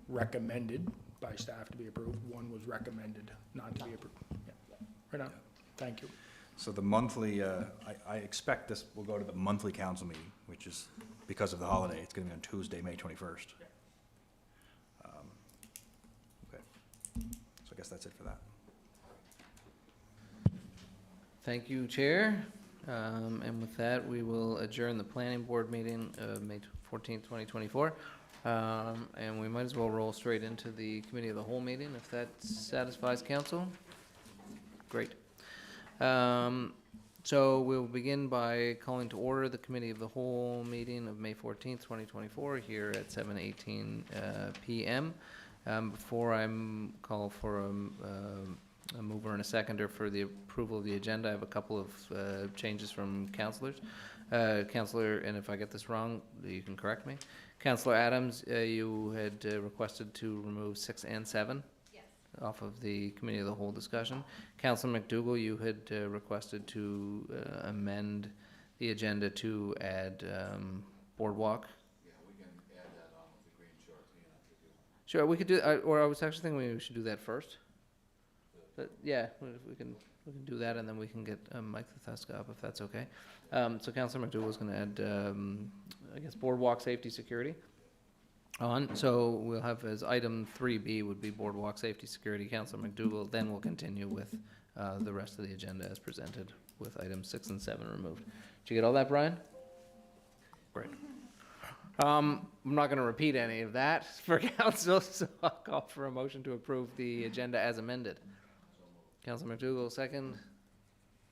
recommended by staff to be approved. One was recommended not to be approved. Yeah. Right on. Thank you. So the monthly, I expect this will go to the monthly council meeting, which is, because of the holiday, it's gonna be on Tuesday, May 21st. Okay, so I guess that's it for that. Thank you, Chair. And with that, we will adjourn the planning board meeting of May 14th, 2024. And we might as well roll straight into the committee of the whole meeting, if that satisfies council. Great. So we'll begin by calling to order the committee of the whole meeting of May 14th, 2024, here at 7:18 PM. Before I call for a mover and a seconder for the approval of the agenda, I have a couple of changes from councillors. Councillor, and if I get this wrong, you can correct me. Councillor Adams, you had requested to remove 6 and 7 off of the committee of the whole discussion. Councillor McDougall, you had requested to amend the agenda to add boardwalk. Yeah, we can add that on with the green short cleanup if you want. Sure, we could do, or I was actually thinking maybe we should do that first. But yeah, we can do that, and then we can get Mike Thususka up if that's okay. So Councillor McDougall is going to add, I guess, boardwalk safety security on. So we'll have as item 3B would be boardwalk safety security. Councillor McDougall, then we'll continue with the rest of the agenda as presented with items 6 and 7 removed. Did you get all that, Brian? Great. I'm not going to repeat any of that for council, so I'll call for a motion to approve the agenda as amended. Councillor McDougall, second.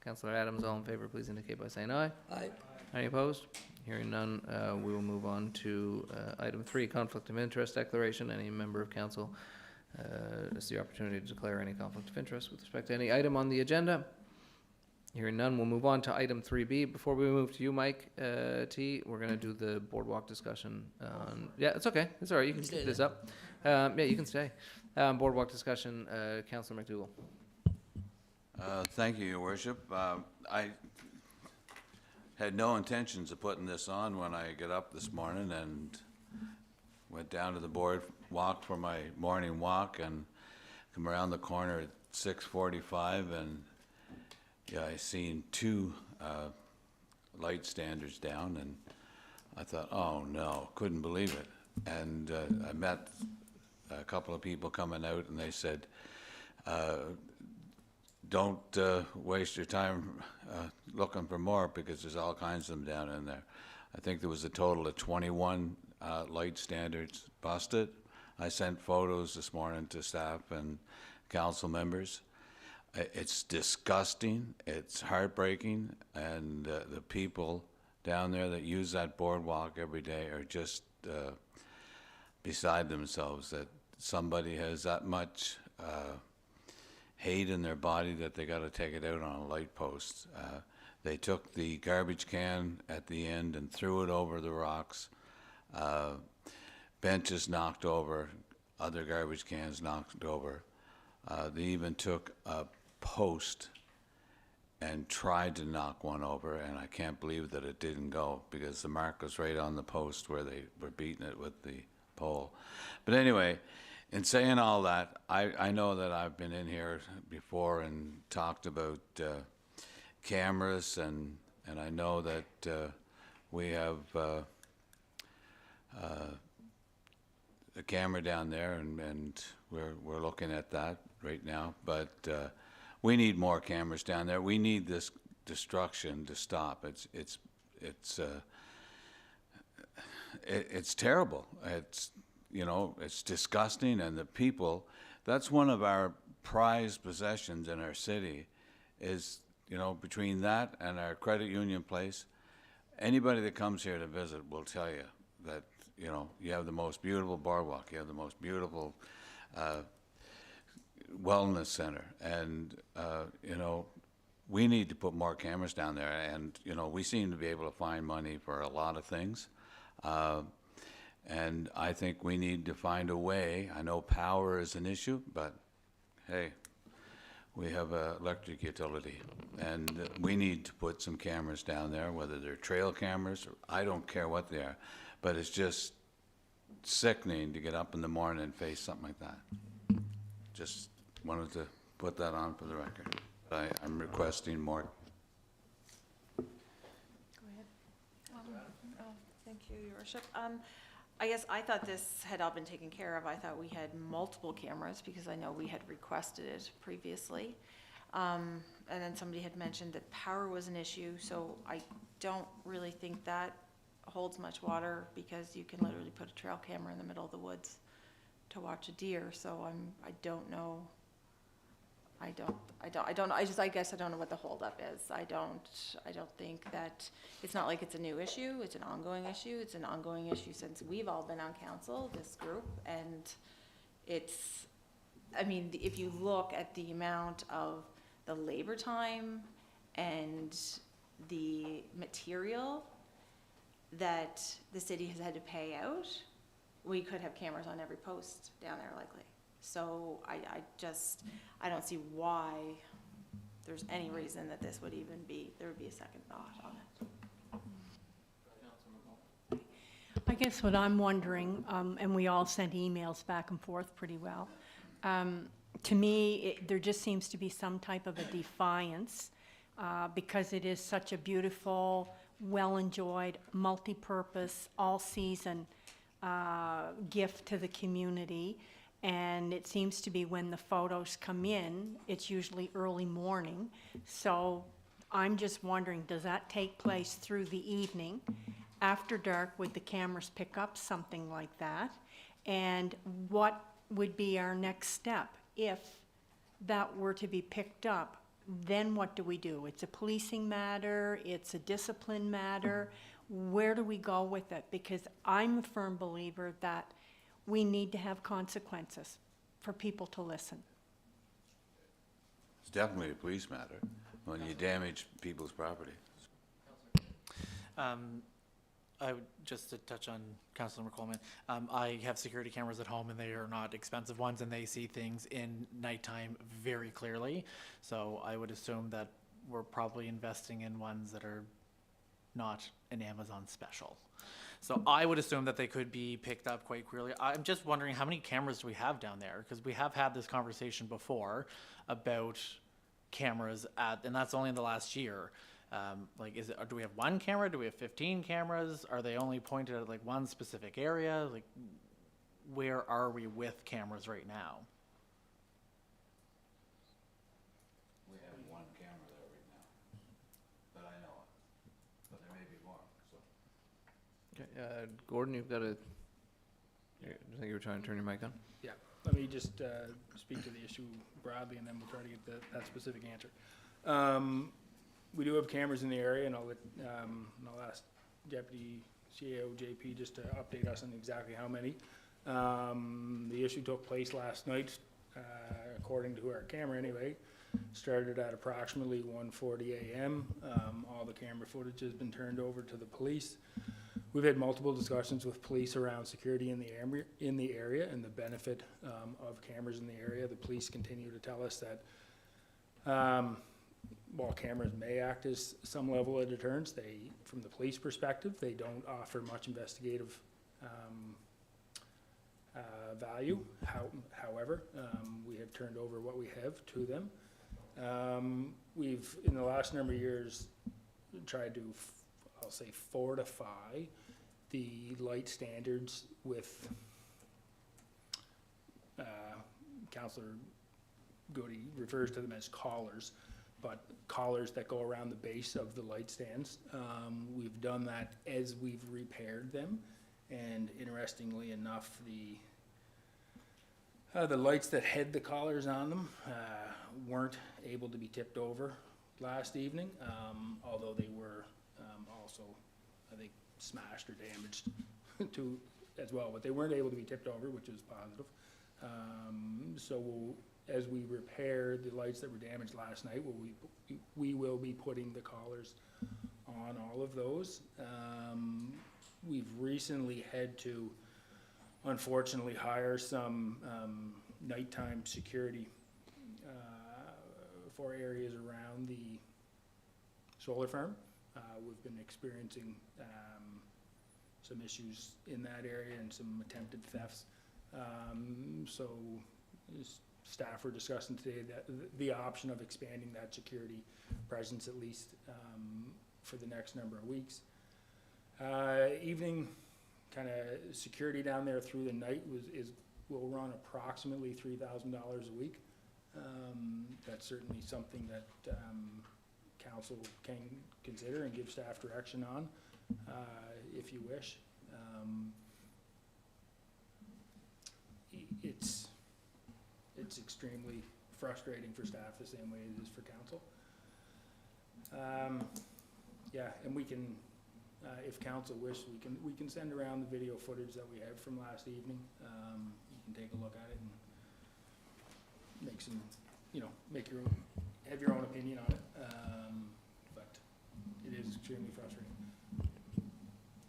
Councillor Adams, all in favor, please indicate by saying aye. Aye. Any opposed? Hearing none, we will move on to item 3, conflict of interest declaration. Any member of council has the opportunity to declare any conflict of interest with respect to any item on the agenda. Hearing none, we'll move on to item 3B. Before we move to you, Mike T, we're going to do the boardwalk discussion. Yeah, it's okay. It's all right. You can keep this up. Yeah, you can stay. Boardwalk discussion, Councillor McDougall. Thank you, Your Worship. I had no intentions of putting this on when I got up this morning and went down to the boardwalk for my morning walk and come around the corner at 6:45 and yeah, I seen 2 light standards down and I thought, oh no, couldn't believe it. And I met a couple of people coming out and they said, don't waste your time looking for more because there's all kinds of them down in there. I think there was a total of 21 light standards busted. I sent photos this morning to staff and council members. It's disgusting, it's heartbreaking, and the people down there that use that boardwalk every day are just beside themselves, that somebody has that much hate in their body that they got to take it out on a light post. They took the garbage can at the end and threw it over the rocks. Benches knocked over, other garbage cans knocked over. They even took a post and tried to knock one over, and I can't believe that it didn't go, because the mark was right on the post where they were beating it with the pole. But anyway, in saying all that, I know that I've been in here before and talked about cameras, and I know that we have a camera down there, and we're looking at that right now, but we need more cameras down there. We need this destruction to stop. It's terrible. It's, you know, it's disgusting, and the people, that's one of our prized possessions in our city, is, you know, between that and our credit union place, anybody that comes here to visit will tell you that, you know, you have the most beautiful boardwalk, you have the most beautiful wellness center, and you know, we need to put more cameras down there, and you know, we seem to be able to find money for a lot of things, and I think we need to find a way. I know power is an issue, but hey, we have an electric utility, and we need to put some cameras down there, whether they're trail cameras, or I don't care what they are, but it's just sickening to get up in the morning and face something like that. Just wanted to put that on for the record. I'm requesting more. Go ahead. Thank you, Your Worship. I guess I thought this had all been taken care of. I thought we had multiple cameras because I know we had requested it previously. And then somebody had mentioned that power was an issue, so I don't really think that holds much water, because you can literally put a trail camera in the middle of the woods to watch a deer. So I don't know. I guess I don't know what the holdup is. I don't think that, it's not like it's a new issue. It's an ongoing issue. It's an ongoing issue since we've all been on council, this group, and it's, I mean, if you look at the amount of the labor time and the material that the city has had to pay out, we could have cameras on every post down there likely. So I don't see why there's any reason that this would even be, there would be a second thought on it. I guess what I'm wondering, and we all sent emails back and forth pretty well, to me, there just seems to be some type of a defiance because it is such a beautiful, well-enjoyed, multi-purpose, all-season gift to the community. And it seems to be when the photos come in, it's usually early morning. So I'm just wondering, does that take place through the evening? After dark, would the cameras pick up something like that? And what would be our next step if that were to be picked up? Then what do we do? It's a policing matter, it's a discipline matter. Where do we go with it? Because I'm a firm believer that we need to have consequences for people to listen. It's definitely a police matter when you damage people's property. I would, just to touch on Councillor McColeman, I have security cameras at home, and they are not expensive ones, and they see things in nighttime very clearly. So I would assume that we're probably investing in ones that are not an Amazon special. So I would assume that they could be picked up quite clearly. I'm just wondering, how many cameras do we have down there? Because we have had this conversation before about cameras and that's only in the last year. Like, do we have one camera? Do we have 15 cameras? Are they only pointed at like one specific area? Like, where are we with cameras right now? We have one camera there right now, that I know of, but there may be more, so. Okay, Gordon, you've got I think you were trying to turn your mic on. Yeah, let me just speak to the issue broadly, and then we'll try to get that specific answer. we do have cameras in the area, and I'll ask Deputy CAO JP just to update us on exactly how many. The issue took place last night, according to our camera anyway. Started at approximately 1:40 a.m. All the camera footage has been turned over to the police. We've had multiple discussions with police around security in the area and the benefit of cameras in the area. The police continue to tell us that while cameras may act as some level of deterrence, from the police perspective, they don't offer much investigative value. However, we have turned over what we have to them. We've, in the last number of years, tried to, I'll say, fortify the light standards with Councillor Goody refers to them as collars, but collars that go around the base of the light stands. We've done that as we've repaired them, and interestingly enough, the lights that had the collars on them weren't able to be tipped over last evening, although they were also, I think, smashed or damaged to as well, but they weren't able to be tipped over, which is positive. So as we repair the lights that were damaged last night, we will be putting the collars on all of those. We've recently had to, unfortunately, hire some nighttime security for areas around the solar farm. We've been experiencing some issues in that area and some attempted thefts. So staff were discussing today that the option of expanding that security presence at least for the next number of weeks. Evening kind of security down there through the night will run approximately $3,000 a week. That's certainly something that council can consider and give staff direction on if you wish. It's extremely frustrating for staff the same way it is for council. Yeah, and we can, if council wish, we can send around the video footage that we have from last evening. You can take a look at it and make some, have your own opinion on it. But it is extremely frustrating.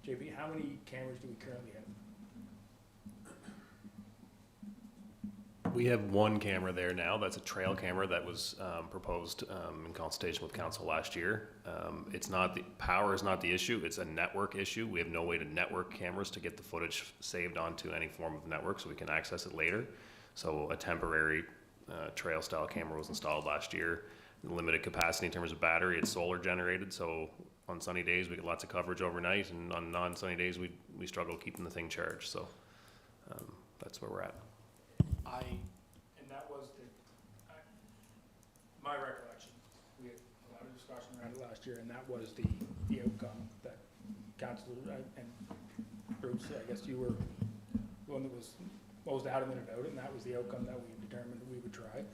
JP, how many cameras do we currently have? We have one camera there now. That's a trail camera that was proposed in consultation with council last year. It's not the power is not the issue. It's a network issue. We have no way to network cameras to get the footage saved onto any form of network so we can access it later. So a temporary trail style camera was installed last year. Limited capacity in terms of battery. It's solar generated. So on sunny days we get lots of coverage overnight, and on non-sunny days we struggle keeping the thing charged. So that's where we're at. And that was my recollection. We had a lot of discussion around it last year, and that was the outcome that Councillor and Bruce, I guess you were the one that was most adamant about it, and that was the outcome that we determined that we would try.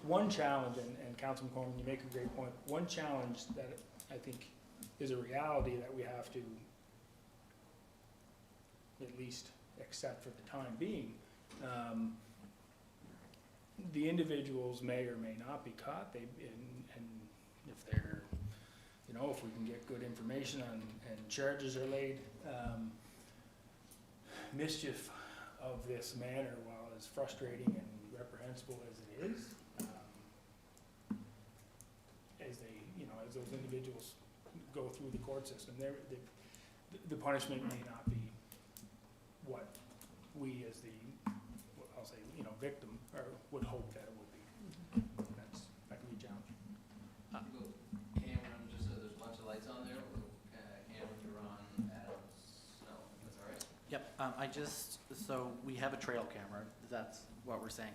One challenge, and Councillor McColeman, you make a great point, one challenge that I think is a reality that we have to at least accept for the time being. The individuals may or may not be caught. And if they're, if we can get good information on and charges are laid, mischief of this manner, while as frustrating and reprehensible as it is, as they, as those individuals go through the court system, the punishment may not be what we as the, I'll say, victim would hope that it would be. That can be challenging. Camera, just so there's a bunch of lights on there, cameras are on Adams, no, that's all right? Yep, so we have a trail camera, that's what we're saying.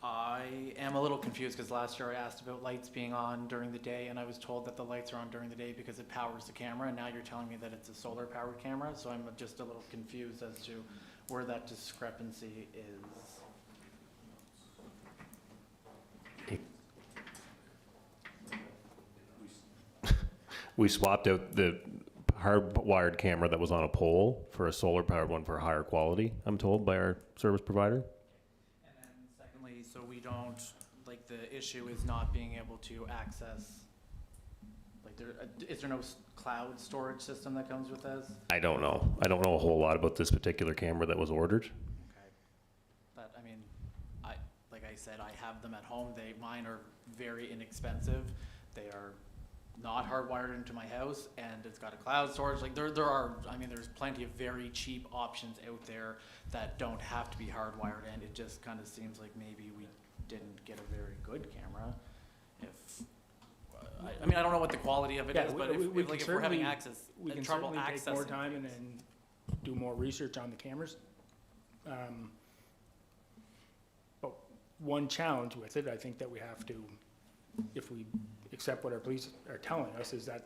I am a little confused because last year I asked about lights being on during the day, and I was told that the lights are on during the day because it powers the camera, and now you're telling me that it's a solar powered camera, so I'm just a little confused as to where that discrepancy is. We swapped out the hardwired camera that was on a pole for a solar-powered one for higher quality, I'm told, by our service provider. And then secondly, so we don't, like, the issue is not being able to access, like, is there no cloud storage system that comes with this? I don't know. I don't know a whole lot about this particular camera that was ordered. Okay. But, I mean, like I said, I have them at home. Mine are very inexpensive. They are not hardwired into my house, and it's got a cloud storage. Like, there's plenty of very cheap options out there that don't have to be hardwired, and it just kind of seems like maybe we didn't get a very good camera. I mean, I don't know what the quality of it is, but if we're having we can trouble certainly accessing take more time and things. then do more research on the cameras. But one challenge with it, I think that we have to, if we accept what our police are telling us, is that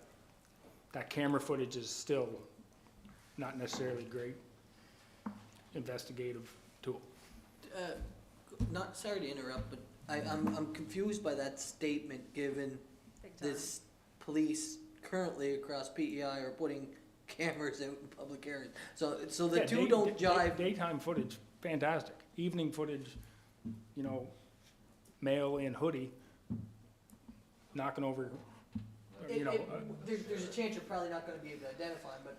that camera footage is still not necessarily great investigative tool. Not, sorry to interrupt, but I'm confused by that statement, given Big time. this police currently across PEI are putting cameras out in public areas. So the Yeah, two don't jive. Daytime footage, fantastic. Evening footage, you know, male in hoodie, knocking over, you know. There's a chance you're probably not gonna be able to identify them, but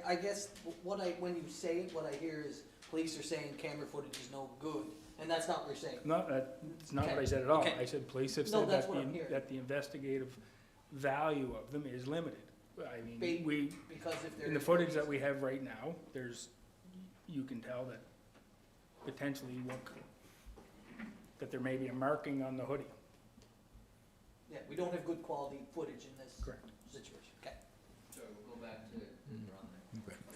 I guess when you say it, what I hear is police are saying camera footage is no good, and that's not what you're saying. No, that's not what I Okay. said at all. Okay. I said police have No, said that's that what I'm hearing. that the investigative value of them is limited. I mean, Because if they're. in the footage that we have right now, you can tell that potentially that there may be a marking on the hoodie. Yeah, we don't have good quality footage in this Correct. situation. Okay. So we'll go back to Ron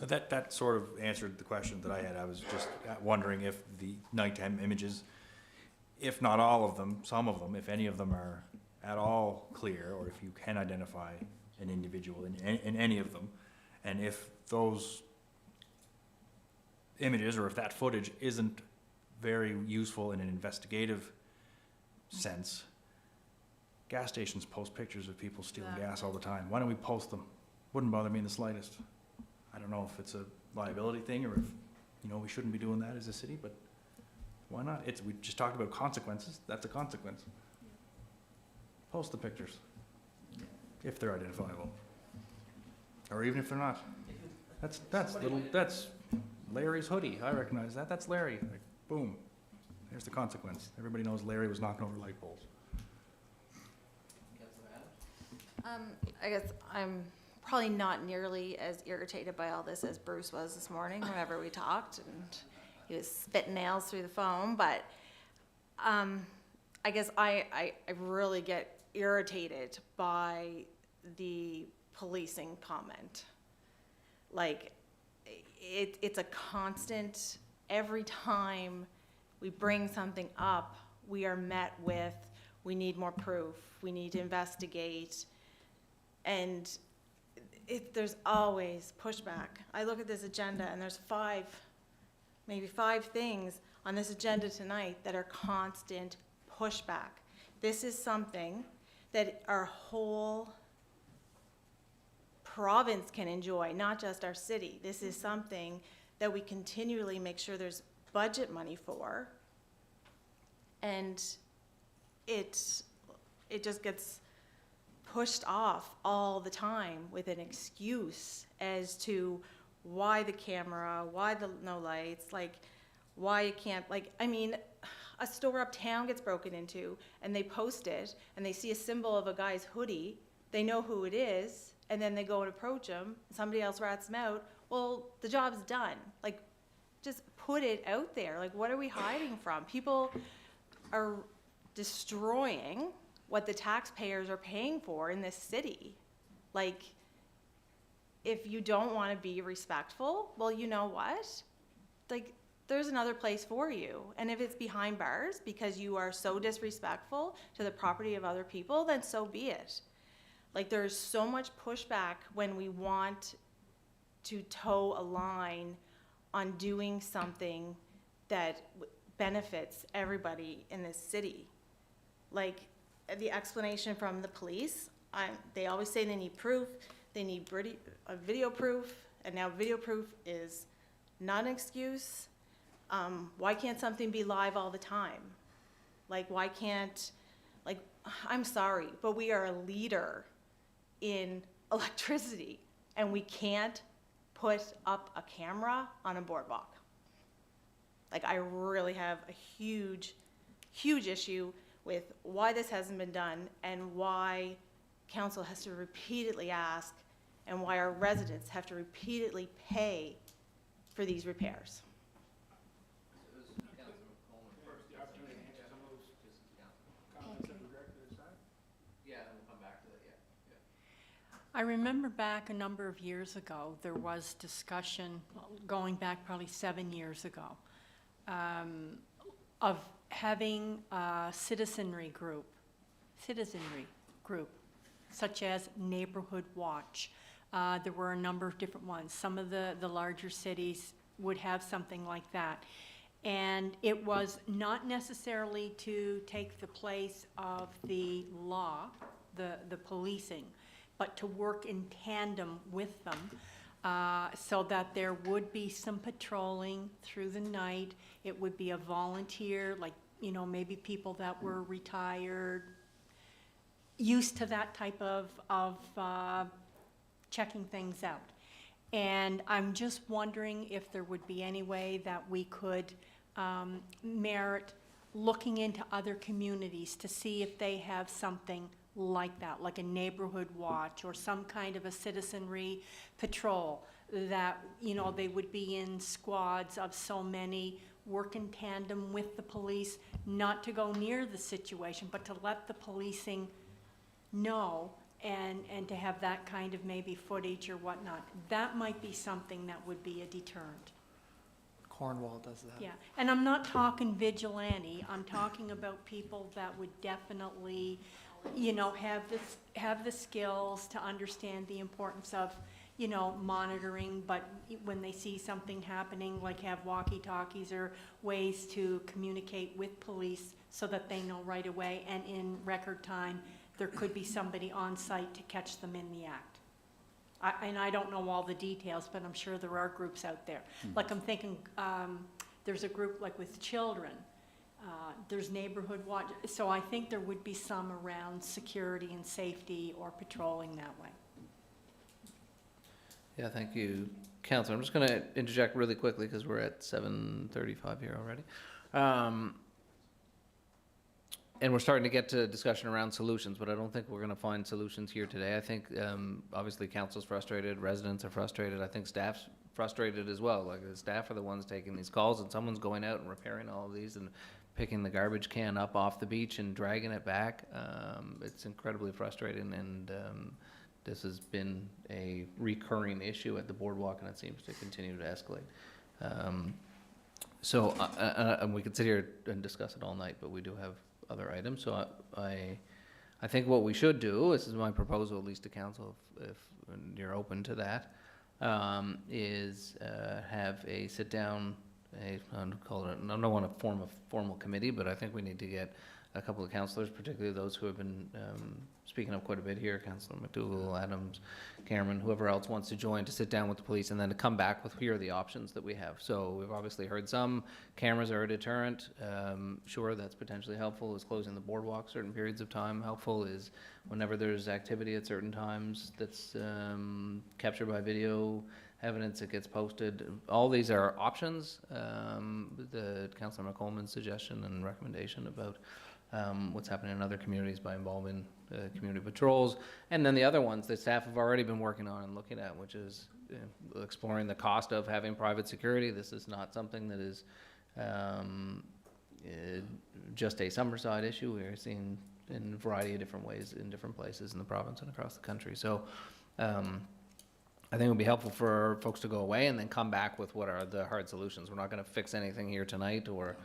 Okay. That sort of answered the question that I had. I was just wondering if the nighttime images, if not all of them, some of them, if any of them are at all clear, or if you can identify an individual in any of them, and if those images, or if that footage isn't very useful in an investigative sense. Gas stations post pictures of people stealing gas all the time. Why don't we post them? Wouldn't bother me in the slightest. I don't know if it's a liability thing, or if, we shouldn't be doing that as a city, but why not? We just talked about consequences. That's a consequence. Post the pictures, if they're identifiable. Or even if they're not. That's Larry's hoodie. I recognize that. That's Larry. Like, boom. There's the consequence. Everybody knows Larry was knocking over light poles. I guess I'm probably not nearly as irritated by all this as Bruce was this morning whenever we talked, and he was spitting nails through the phone, but I guess I really get irritated by the policing comment. Like, it's a constant, every time we bring something up, we are met with, we need more proof, we need to investigate, and there's always pushback. I look at this agenda and there's maybe five things on this agenda tonight that are constant pushback. This is something that our whole province can enjoy, not just our city. This is something that we continually make sure there's budget money for, and it just gets pushed off all the time with an excuse as to why the camera, why the no lights, like why you can't, like, I mean, a store uptown gets broken into and they post it and they see a symbol of a guy's hoodie, they know who it is, and then they go and approach him, somebody else rats them out. Well, the job's done. Like, just put it out there. Like, what are we hiding from? People are destroying what the taxpayers are paying for in this city. Like, if you don't want to be respectful, well, you know what? Like, there's another place for you. And if it's behind bars because you are so disrespectful to the property of other people, then so be it. Like, there's so much pushback when we want to toe a line on doing something that benefits everybody in this city. Like, the explanation from the police, they always say they need proof, they need a video proof, and now video proof is not an excuse. Why can't something be live all the time? Like, why can't, like, I'm sorry, but we are a leader in electricity, and we can't put up a camera on a boardwalk. Like, I really have a huge, huge issue with why this hasn't been done and why council has to repeatedly ask and why our residents have to repeatedly pay for these repairs. I remember back a number of years ago, there was discussion, going back probably 7 years ago, of having a citizenry group, such as Neighborhood Watch. There were a number of different ones. Some of the larger cities would have something like that. And it was not necessarily to take the place of the law, the policing, but to work in tandem with them, so that there would be some patrolling through the night. It would be a volunteer, like, you know, maybe people that were retired, used to that type of checking things out. And I'm just wondering if there would be any way that we could merit looking into other communities to see if they have something like that, like a neighborhood watch or some kind of a citizenry patrol that, you know, they would be in squads of so many, work in tandem with the police, not to go near the situation, but to let the policing know and to have that kind of maybe footage or whatnot. That might be something that would be a deterrent. Cornwall does that. Yeah, and I'm not talking vigilante, I'm talking about people that would definitely, you know, have the skills to understand the importance of, you know, monitoring, but when they see something happening, like have walkie-talkies or ways to communicate with police so that they know right away, and in record time, there could be somebody on site to catch them in the act. And I don't know all the details, but I'm sure there are groups out there. Like I'm thinking, there's a group like with children, there's neighborhood watch, so I think there would be some around security and safety or patrolling that way. Yeah, thank you, Councillor. I'm just going to interject really quickly because we're at 7:35 here already. And we're starting to get to discussion around solutions, but I don't think we're going to find solutions here today. I think obviously council's frustrated, residents are frustrated. I think staff's frustrated as well. Like the staff are the ones taking these calls, and someone's going out and repairing all of these and picking the garbage can up off the beach and dragging it back. It's incredibly frustrating, and this has been a recurring issue at the boardwalk, and it seems to continue to escalate. And we could sit here and discuss it all night, but we do have other items. So I think what we should do, this is my proposal at least to council, if you're open to that, is have a sit down, I don't want to form a formal committee, but I think we need to get a couple of councillors, particularly those who have been speaking up quite a bit here, Councillor McDougall, Adams, Cameron, whoever else wants to join, to sit down with the police and then to come back with, here are the options that we have. So we've obviously heard some cameras are a deterrent. Sure, that's potentially helpful. Is closing the boardwalk certain periods of time helpful? Is whenever there's activity at certain times that's captured by video evidence that gets posted. All these are options. The Councillor McColeman's suggestion and recommendation about what's happening in other communities by involving community patrols, and then the other ones that staff have already been working on and looking at, which is exploring the cost of having private security. This is not something that is just a Summerside issue. We are seeing in a variety of different ways in different places in the province and across the country. So I think it would be helpful for folks to go away and then come back with what are the hard solutions. We're not going to fix anything here tonight, or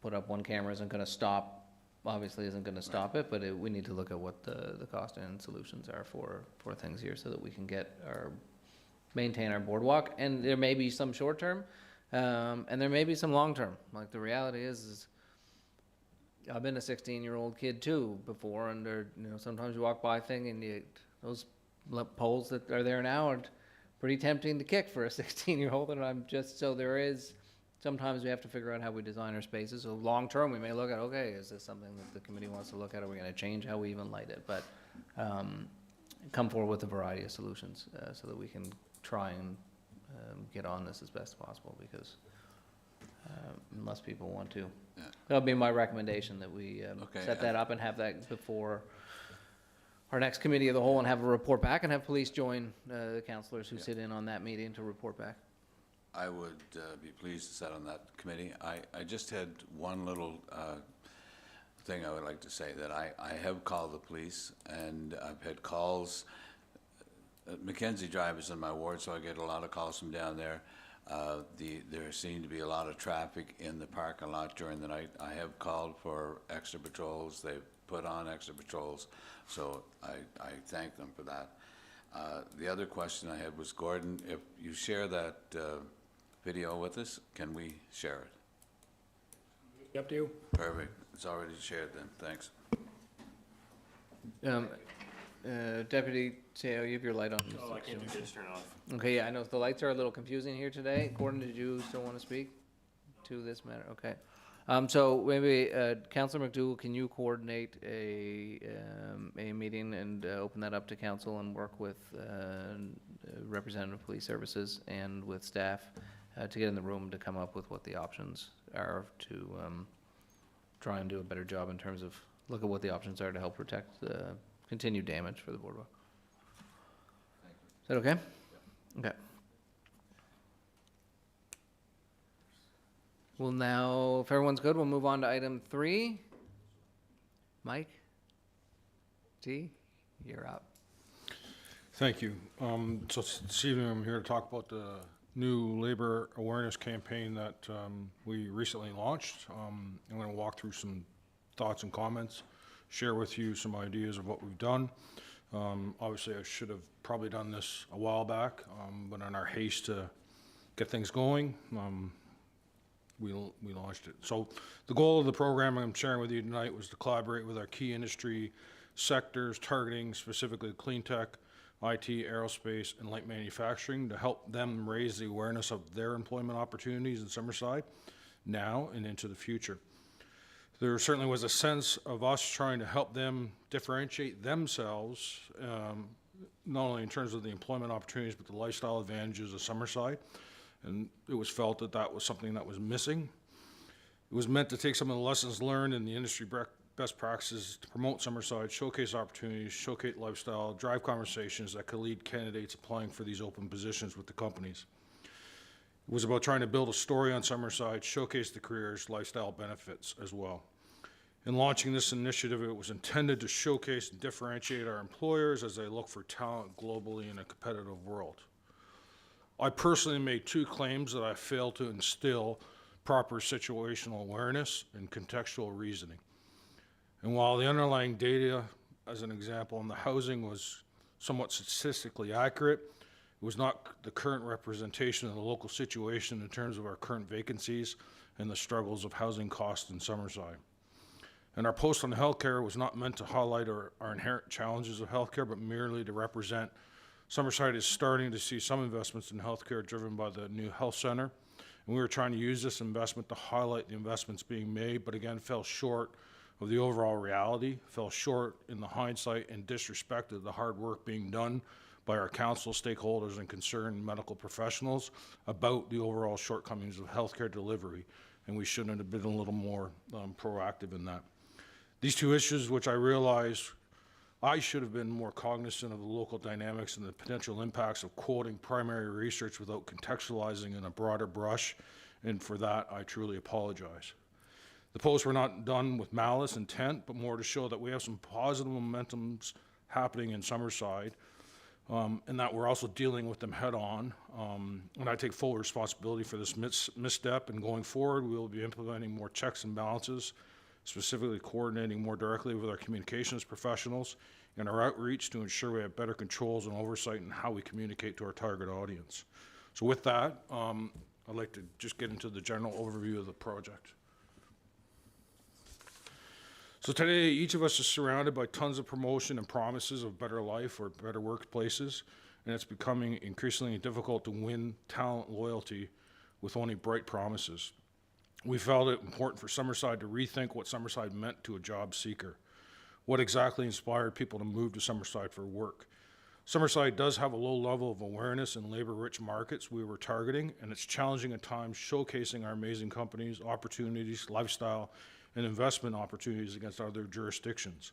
put up one camera isn't going to stop, obviously isn't going to stop it, but we need to look at what the cost and solutions are for things here so that we can maintain our boardwalk. And there may be some short term, and there may be some long term. Like the reality is I've been a 16-year-old kid too before, and sometimes you walk by thing and those poles that are there now are pretty tempting to kick for a 16-year-old, and sometimes we have to figure out how we design our spaces. So long term, we may look at, okay, is this something that the committee wants to look at? Are we going to change how we even light it? But come forward with a variety of solutions so that we can try and get on this as best possible, because unless people want to. Yeah. That'll be my recommendation, that we Okay, set that up and have that before our next committee of the whole, and have a report back, and have police join the councillors who sit in on that meeting to report back. I would be pleased to sit on that committee. I just had one little thing I would like to say, that I have called the police, and I've had calls. Mackenzie Drive is in my ward, so I get a lot of calls from down there. There seemed to be a lot of traffic in the parking lot during the night. I have called for extra patrols. They've put on extra patrols, so I thank them for that. The other question I had was, Gordon, if you share that video with us, can we share it? Up to you. Perfect. It's already shared then. Thanks. Deputy Teo, you have your light on. Oh, I can't just turn it off. Okay, yeah, I know the lights are a little confusing here today. Gordon, did you still want to speak to this matter? Okay. So maybe, Councillor McDougall, can you coordinate a meeting and open that up to council, and work with representative police services and with staff to get in the room to come up with what the options are to try and do a better job in terms of look at what the options are to help protect the continued damage for the boardwalk. Is that okay? Okay. Well, now, if everyone's good, we'll move on to item 3. Mike T, you're up. Thank you. So this evening I'm here to talk about the new labor awareness campaign that we recently launched. I'm going to walk through some thoughts and comments, share with you some ideas of what we've done. Obviously, I should have probably done this a while back, but in our haste to get things going, we launched it. So the goal of the program I'm sharing with you tonight was to collaborate with our key industry sectors, targeting specifically clean tech, IT, aerospace, and light manufacturing, to help them raise the awareness of their employment opportunities in Summerside now and into the future. There certainly was a sense of us trying to help them differentiate themselves, not only in terms of the employment opportunities, but the lifestyle advantages of Summerside. And it was felt that that was something that was missing. It was meant to take some of the lessons learned in the industry best practices to promote Summerside, showcase opportunities, showcase lifestyle, drive conversations that could lead candidates applying for these open positions with the companies. It was about trying to build a story on Summerside, showcase the careers, lifestyle benefits as well. In launching this initiative, it was intended to showcase and differentiate our employers as they look for talent globally in a competitive world. I personally made 2 claims that I failed to instill proper situational awareness and contextual reasoning. And while the underlying data, as an example, on the housing was somewhat statistically accurate, it was not the current representation of the local situation in terms of our current vacancies and the struggles of housing costs in Summerside. And our post on healthcare was not meant to highlight our inherent challenges of healthcare, but merely to represent Summerside is starting to see some investments in healthcare driven by the new health center. And we were trying to use this investment to highlight the investments being made, but again, fell short of the overall reality, fell short in the hindsight, and disrespected the hard work being done by our council stakeholders and concerned medical professionals about the overall shortcomings of healthcare delivery. And we shouldn't have been a little more proactive in that. These 2 issues, which I realize I should have been more cognizant of the local dynamics and the potential impacts of quoting primary research without contextualizing in a broader brush, and for that, I truly apologize. The posts were not done with malice intent, but more to show that we have some positive momentums happening in Summerside, and that we're also dealing with them head on. And I take full responsibility for this misstep, and going forward, we will be implementing more checks and balances, specifically coordinating more directly with our communications professionals and our outreach to ensure we have better controls and oversight in how we communicate to our target audience. So with that, I'd like to just get into the general overview of the project. So today, each of us is surrounded by tons of promotion and promises of better life or better workplaces, and it's becoming increasingly difficult to win talent loyalty with only bright promises. We felt it important for Summerside to rethink what Summerside meant to a job seeker. What exactly inspired people to move to Summerside for work? Summerside does have a low level of awareness in labor-rich markets we were targeting, and it's challenging at times showcasing our amazing companies, opportunities, lifestyle, and investment opportunities against other jurisdictions.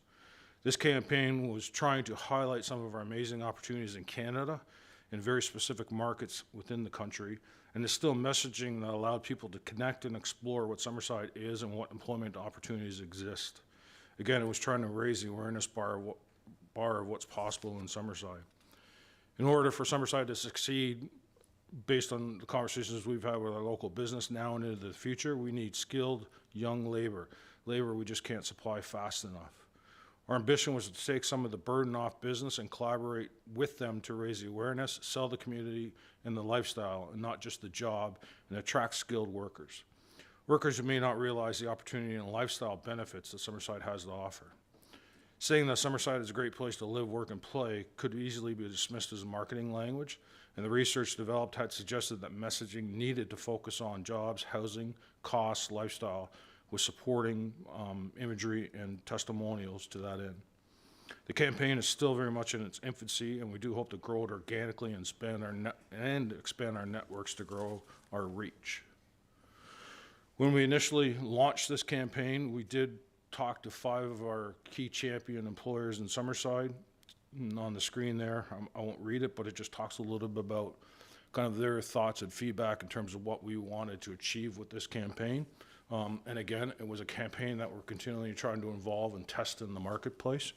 This campaign was trying to highlight some of our amazing opportunities in Canada in very specific markets within the country, and it's still messaging that allowed people to connect and explore what Summerside is and what employment opportunities exist. Again, it was trying to raise the awareness bar of what's possible in Summerside. In order for Summerside to succeed, based on the conversations we've had with our local business now and into the future, we need skilled young labor we just can't supply fast enough. Our ambition was to take some of the burden off business and collaborate with them to raise the awareness, sell the community and the lifestyle, and not just the job, and attract skilled workers. Workers who may not realize the opportunity and lifestyle benefits that Summerside has to offer. Saying that Summerside is a great place to live, work, and play could easily be dismissed as marketing language, and the research developed had suggested that messaging needed to focus on jobs, housing, costs, lifestyle, with supporting imagery and testimonials to that end. The campaign is still very much in its infancy, and we do hope to grow it organically and expand our networks to grow our reach. When we initially launched this campaign, we did talk to 5 of our key champion employers in Summerside. On the screen there, I won't read it, but it just talks a little bit about kind of their thoughts and feedback in terms of what we wanted to achieve with this campaign. And again, it was a campaign that we're continually trying to involve and test in the marketplace.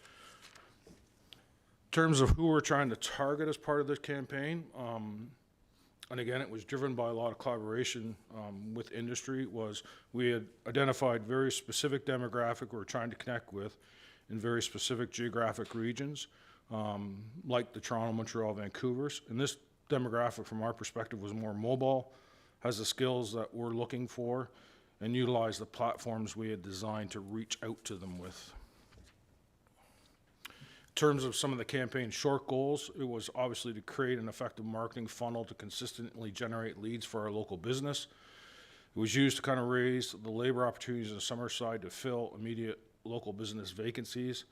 In terms of who we're trying to target as part of this campaign, and again, it was driven by a lot of collaboration with industry, was we had identified very specific demographic we're trying to connect with in very specific geographic regions, like the Toronto, Montreal, Vancouver's. And this demographic, from our perspective, was more mobile, has the skills that we're looking for, and utilize the platforms we had designed to reach out to them with. In terms of some of the campaign's short goals, it was obviously to create an effective marketing funnel to consistently generate leads for our local business. It was used to kind of raise the labor opportunities in Summerside to fill immediate local business vacancies,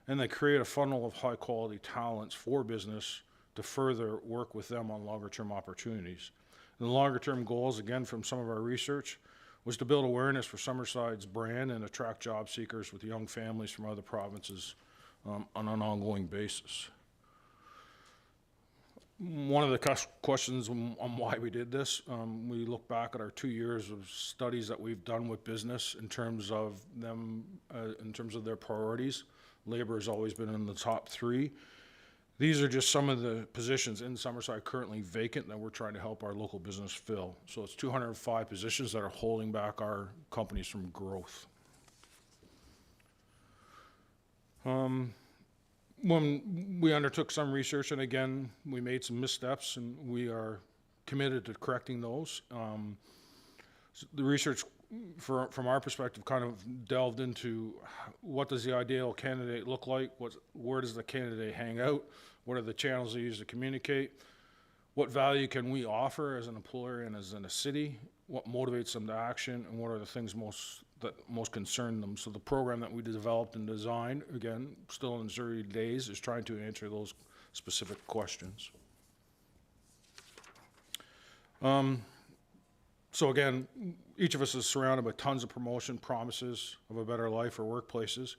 and they create a funnel of high quality talents for business to further work with them on longer term opportunities. And the longer term goals, again, from some of our research, was to build awareness for Summerside's brand and attract job seekers with young families from other provinces on an ongoing basis. One of the questions on why we did this, we look back at our 2 years of studies that we've done with business in terms of them, in terms of their priorities. Labor has always been in the top 3. These are just some of the positions in Summerside currently vacant that we're trying to help our local business fill. So it's 205 positions that are holding back our companies from growth. When we undertook some research, and again, we made some missteps, and we are committed to correcting those. The research, from our perspective, kind of delved into what does the ideal candidate look like, where does the candidate hang out, what are the channels they use to communicate, what value can we offer as an employer and as in a city, what motivates them to action, and what are the things that most concern them. So the program that we developed and designed, again, still in its early days, is trying to answer those specific questions. So again, each of us is surrounded by tons of promotion, promises of a better life or workplaces.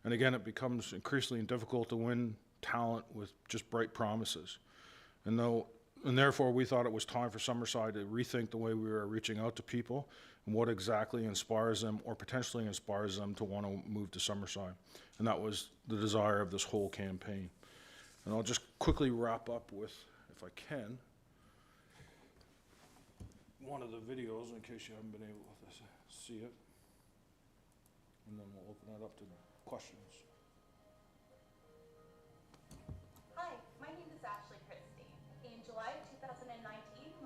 And again, it becomes increasingly difficult to win talent with just bright promises. And therefore, we thought it was time for Summerside to rethink the way we were reaching out to people and what exactly inspires them or potentially inspires them to want to move to Summerside. And that was the desire of this whole campaign. And I'll just quickly wrap up with, if I can, one of the videos in case you haven't been able to see it. And then we'll open it up to questions. Hi, my name is Ashley Christie. In July of 2019,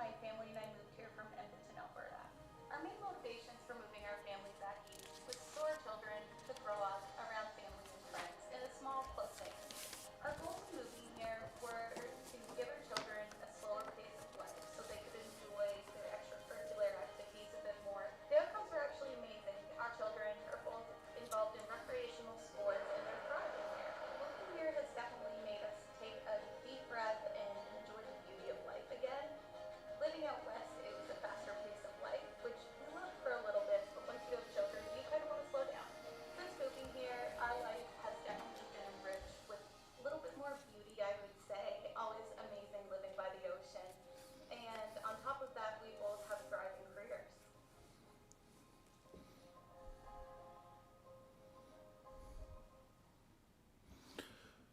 my family and I moved here from Edmonton, Alberta. Our main motivations for moving our family back east was to store our children, to grow up, our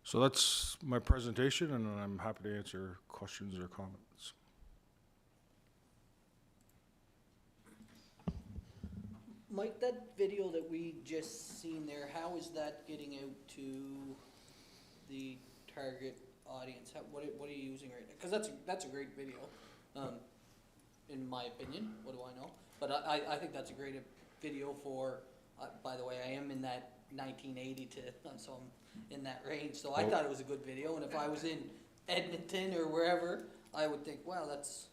So that's my presentation, and I'm happy to answer questions or comments. Mike, that video that we just seen there, how is that getting out to the target audience? What are you using right now? Because that's a great video, in my opinion. What do I know? But I think that's a great video for. By the way, I am in that 1980 to, so I'm in that range. So I thought it was a good video. And if I was in Edmonton or wherever, I would think, wow, that's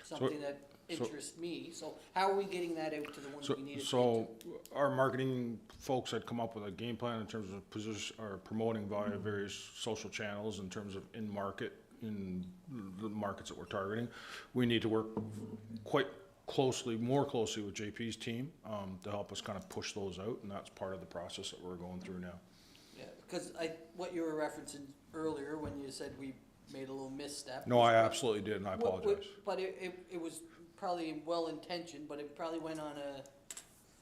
something that interests me. So how are we getting that out to the ones we need it So our marketing folks had come up with a game plan in terms of position or promoting via various social channels in terms of in market, in the markets that we're targeting. We need to work quite closely, more closely with JP's team to help us kind of push those out, and that's part of the process that we're going through now. Yeah, because what you were referencing earlier when you said we made a little misstep. No, I absolutely did, and I apologize. But it was probably well-intentioned, but it probably went on a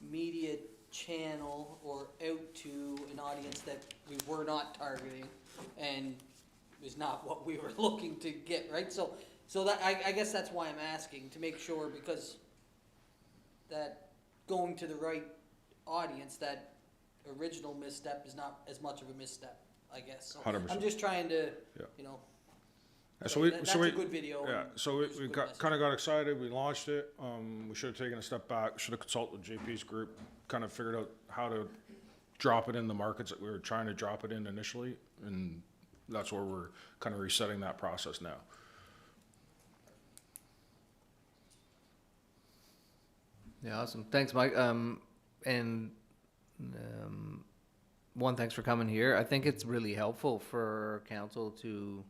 media channel or out to an audience that we were not targeting and was not what we were looking to get, right? So that, I guess that's why I'm asking, to make sure, because that going to the right audience, that original misstep is not as much of a misstep, I guess. So 100%. I'm just trying to, Yeah. you know, So that's a good video. Yeah, and so it's a we good got, message. kind of got excited, we launched it, we should have taken a step back, should have consulted with JP's group, kind of figured out how to drop it in the markets that we were trying to drop it in initially, and that's where we're kind of resetting that process now. Yeah, awesome. Thanks, Mike. One, thanks for coming here. I think it's really helpful for council to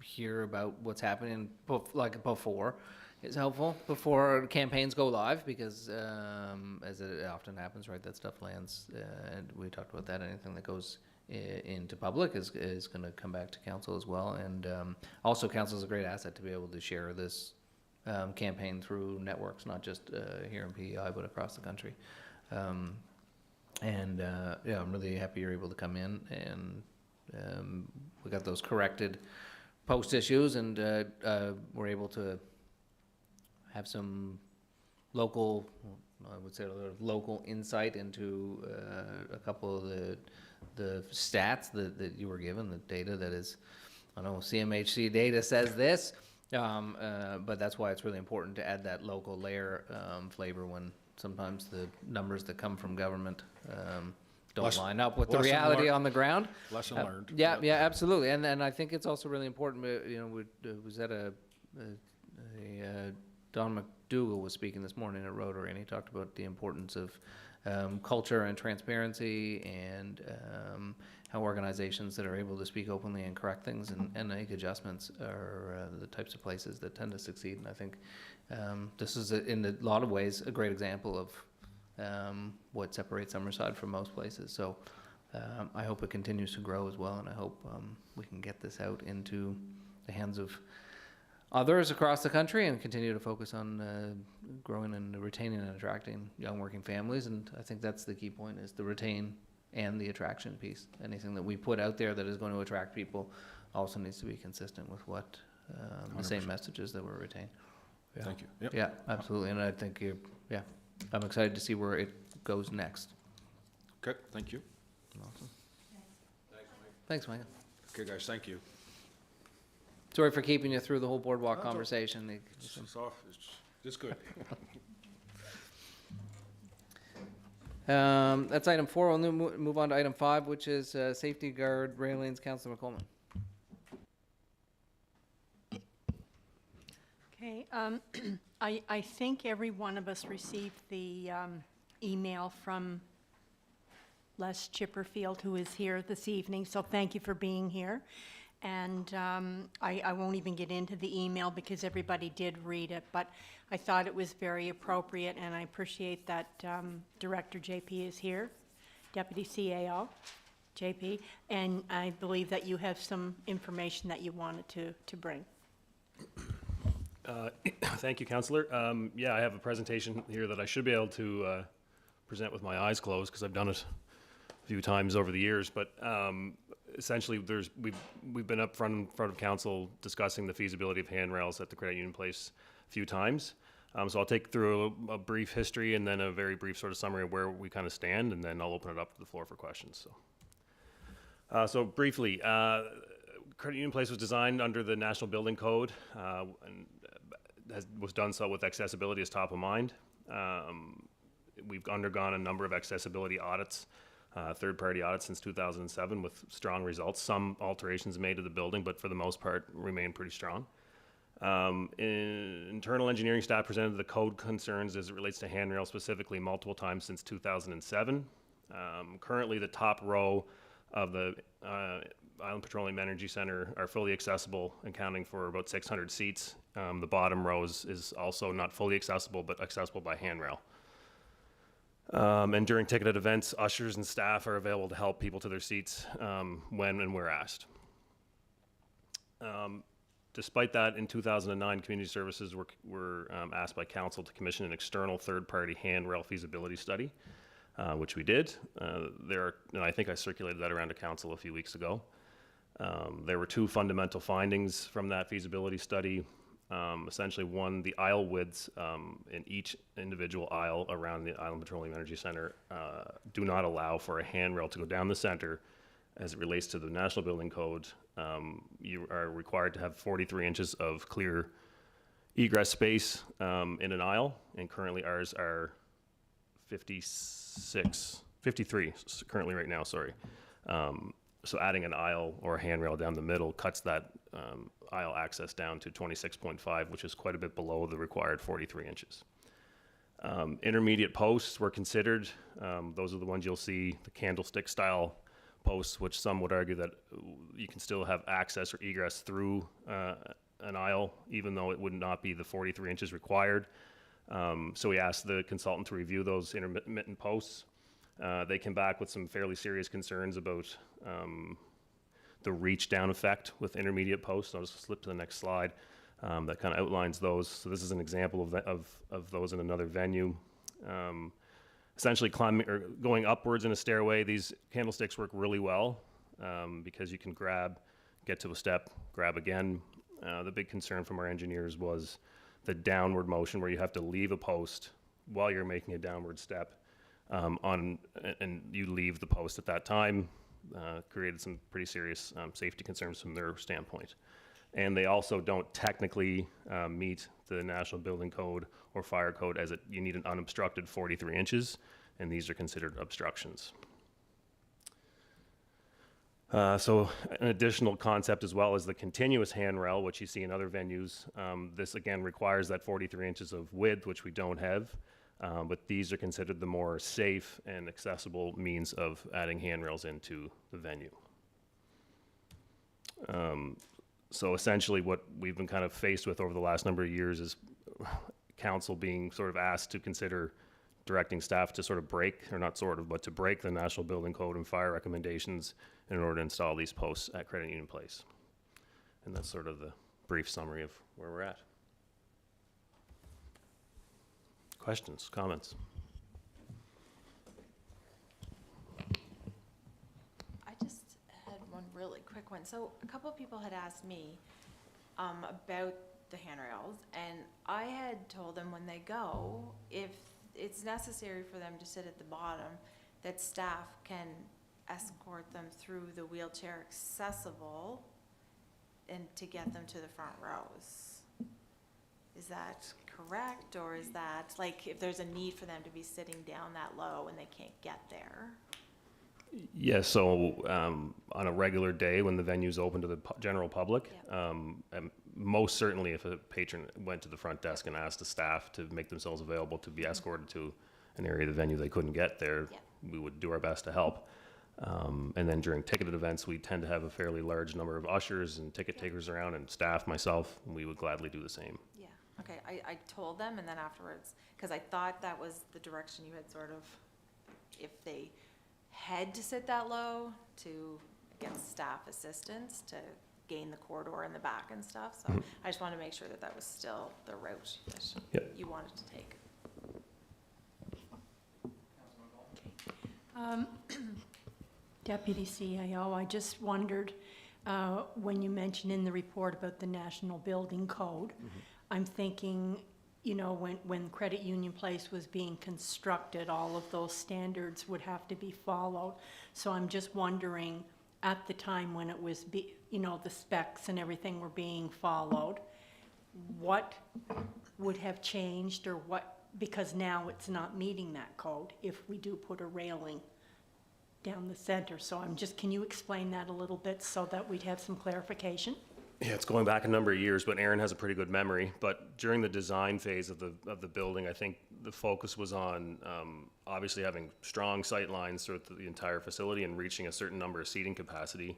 hear about what's happening, like before. It's helpful before campaigns go live, because as it often happens, right, that stuff lands, and we talked about that. Anything that goes into public is going to come back to council as well. And also, council is a great asset to be able to share this campaign through networks, not just here in PEI, but across the country. Yeah, I'm really happy you're able to come in, and we got those corrected post issues, and we're able to have some local, I would say, local insight into a couple of the stats that you were given, the data that is, I know CMHC data says this. But that's why it's really important to add that local layer flavor when sometimes the numbers that come from government don't line up with the reality on the ground. Lesson learned. Yeah, absolutely. And I think it's also really important, was at Don McDougall was speaking this morning at Rotary, and he talked about the importance of culture and transparency, and how organizations that are able to speak openly and correct things and make adjustments are the types of places that tend to succeed. And I think this is, in a lot of ways, a great example of what separates Summerside from most places. So I hope it continues to grow as well, and I hope we can get this out into the hands of others across the country and continue to focus on growing and retaining and attracting young working families. And I think that's the key point, is the retain and the attraction piece. Anything that we put out there that is going to attract people also needs to be consistent with what the same messages that we're retaining. Yeah. Thank you. Yep. Yeah, absolutely. And I think I'm excited to see where it goes next. Okay, thank you. Awesome. Thanks, Mike. Okay, guys, thank you. Sorry for keeping you through the whole boardwalk conversation. It's good. That's item 4. We'll move on to item 5, which is safety guard railings. Councillor McColeman. Okay, I think every one of us received the email from Les Chipperfield, who is here this evening, so thank you for being here. And I won't even get into the email because everybody did read it, but I thought it was very appropriate, and I appreciate that Director JP is here, Deputy CAO JP, and I believe that you have some information that you wanted to bring. Thank you, Councillor. Yeah, I have a presentation here that I should be able to present with my eyes closed, because I've done it a few times over the years, but essentially we've been up in front of council discussing the feasibility of handrails at the Credit Union Place a few times. So I'll take through a brief history and then a very brief sort of summary of where we kind of stand, and then I'll open it up to the floor for questions. So briefly, Credit Union Place was designed under the National Building Code and was done so with accessibility as top of mind. We've undergone a number of accessibility audits, third-party audits since 2007 with strong results. Some alterations made to the building, but for the most part remain pretty strong. Internal engineering staff presented the code concerns as it relates to handrails specifically multiple times since 2007. Currently, the top row of the Island Petroleum Energy Center are fully accessible, accounting for about 600 seats. The bottom row is also not fully accessible, but accessible by handrail. And during ticketed events, ushers and staff are available to help people to their seats when and where asked. Despite that, in 2009, Community Services were asked by Council to commission an external third-party handrail feasibility study, which we did. And I think I circulated that around to Council a few weeks ago. There were two fundamental findings from that feasibility study. Essentially, one, the aisle widths in each individual aisle around the Island Petroleum Energy Center do not allow for a handrail to go down the center. As it relates to the National Building Code, you are required to have 43 inches of clear egress space in an aisle, and currently ours are 53 currently right now, sorry. So adding an aisle or a handrail down the middle cuts that aisle access down to 26.5, which is quite a bit below the required 43 inches. Intermediate posts were considered. Those are the ones you'll see, the candlestick style posts, which some would argue that you can still have access or egress through an aisle, even though it would not be the 43 inches required. So we asked the consultant to review those intermittent posts. They came back with some fairly serious concerns about the reach down effect with intermediate posts. I'll just flip to the next slide that kind of outlines those. So this is an example of those in another venue. Essentially climbing or going upwards in a stairway, these candlesticks work really well because you can get to a step, grab again. The big concern from our engineers was the downward motion where you have to leave a post while you're making a downward step and you leave the post at that time. Created some pretty serious safety concerns from their standpoint. And they also don't technically meet the National Building Code or Fire Code as you need an unobstructed 43 inches, and these are considered obstructions. So an additional concept as well is the continuous handrail, which you see in other venues. This again requires that 43 inches of width, which we don't have, but these are considered the more safe and accessible means of adding handrails into the venue. So essentially what we've been kind of faced with over the last number of years is council being sort of asked to consider directing staff to sort of break, or not sort of, but to break the National Building Code and fire recommendations in order to install these posts at Credit Union Place. And that's sort of the brief summary of where we're at. Questions, comments? I just had one really quick one. So a couple of people had asked me about the handrails, and I had told them when they go, if it's necessary for them to sit at the bottom, that staff can escort them through the wheelchair accessible and to get them to the front rows. Is that correct, or is that, like, if there's a need for them to be sitting down that low and they can't get there? Yeah, so on a regular day when the venue's open to the general public, and most certainly if a patron went to the front desk and asked the staff to make themselves available to be escorted to an area of the venue they couldn't get there, we would do our best to help. And then during ticketed events, we tend to have a fairly large number of ushers and ticket takers around, and staff, myself, and we would gladly do the same. Yeah, okay, I told them, and then afterwards, because I thought that was the direction you had sort of, if they had to sit that low to get staff assistance to gain the corridor in the back and stuff. So I just wanted to make sure that that was still the route that you wanted to take. Deputy CAO, I just wondered, when you mentioned in the report about the National Building Code, I'm thinking, you know, when Credit Union Place was being constructed, all of those standards would have to be followed. So I'm just wondering, at the time when it was, you know, the specs and everything were being followed, what would have changed, or what, because now it's not meeting that code if we do put a railing down the center. So I'm just, can you explain that a little bit so that we'd have some clarification? Yeah, it's going back a number of years, but Aaron has a pretty good memory. But during the design phase of the building, I think the focus was on obviously having strong sight lines throughout the entire facility and reaching a certain number of seating capacity,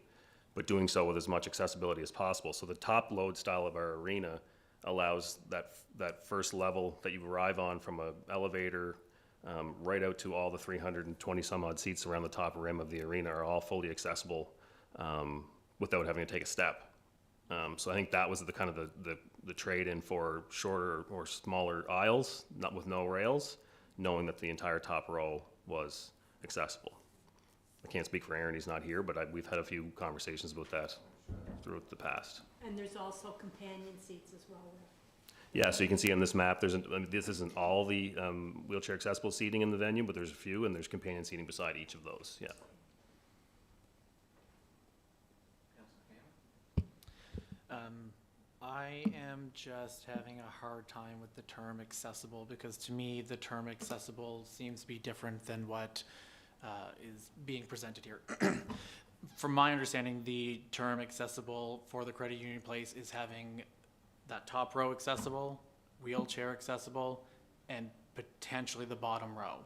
but doing so with as much accessibility as possible. So the top load style of our arena allows that first level that you arrive on from an elevator right out to all the 320 some odd seats around the top rim of the arena are all fully accessible without having to take a step. So I think that was the kind of the trade-in for shorter or smaller aisles, not with no rails, knowing that the entire top row was accessible. I can't speak for Aaron, he's not here, but we've had a few conversations about that throughout the past. And there's also companion seats as well. Yeah, so you can see on this map, this isn't all the wheelchair accessible seating in the venue, but there's a few, and there's companion seating beside each of those, yeah. I am just having a hard time with the term accessible, because to me, the term accessible seems to be different than what is being presented here. From my understanding, the term accessible for the Credit Union Place is having that top row accessible, wheelchair accessible, and potentially the bottom row.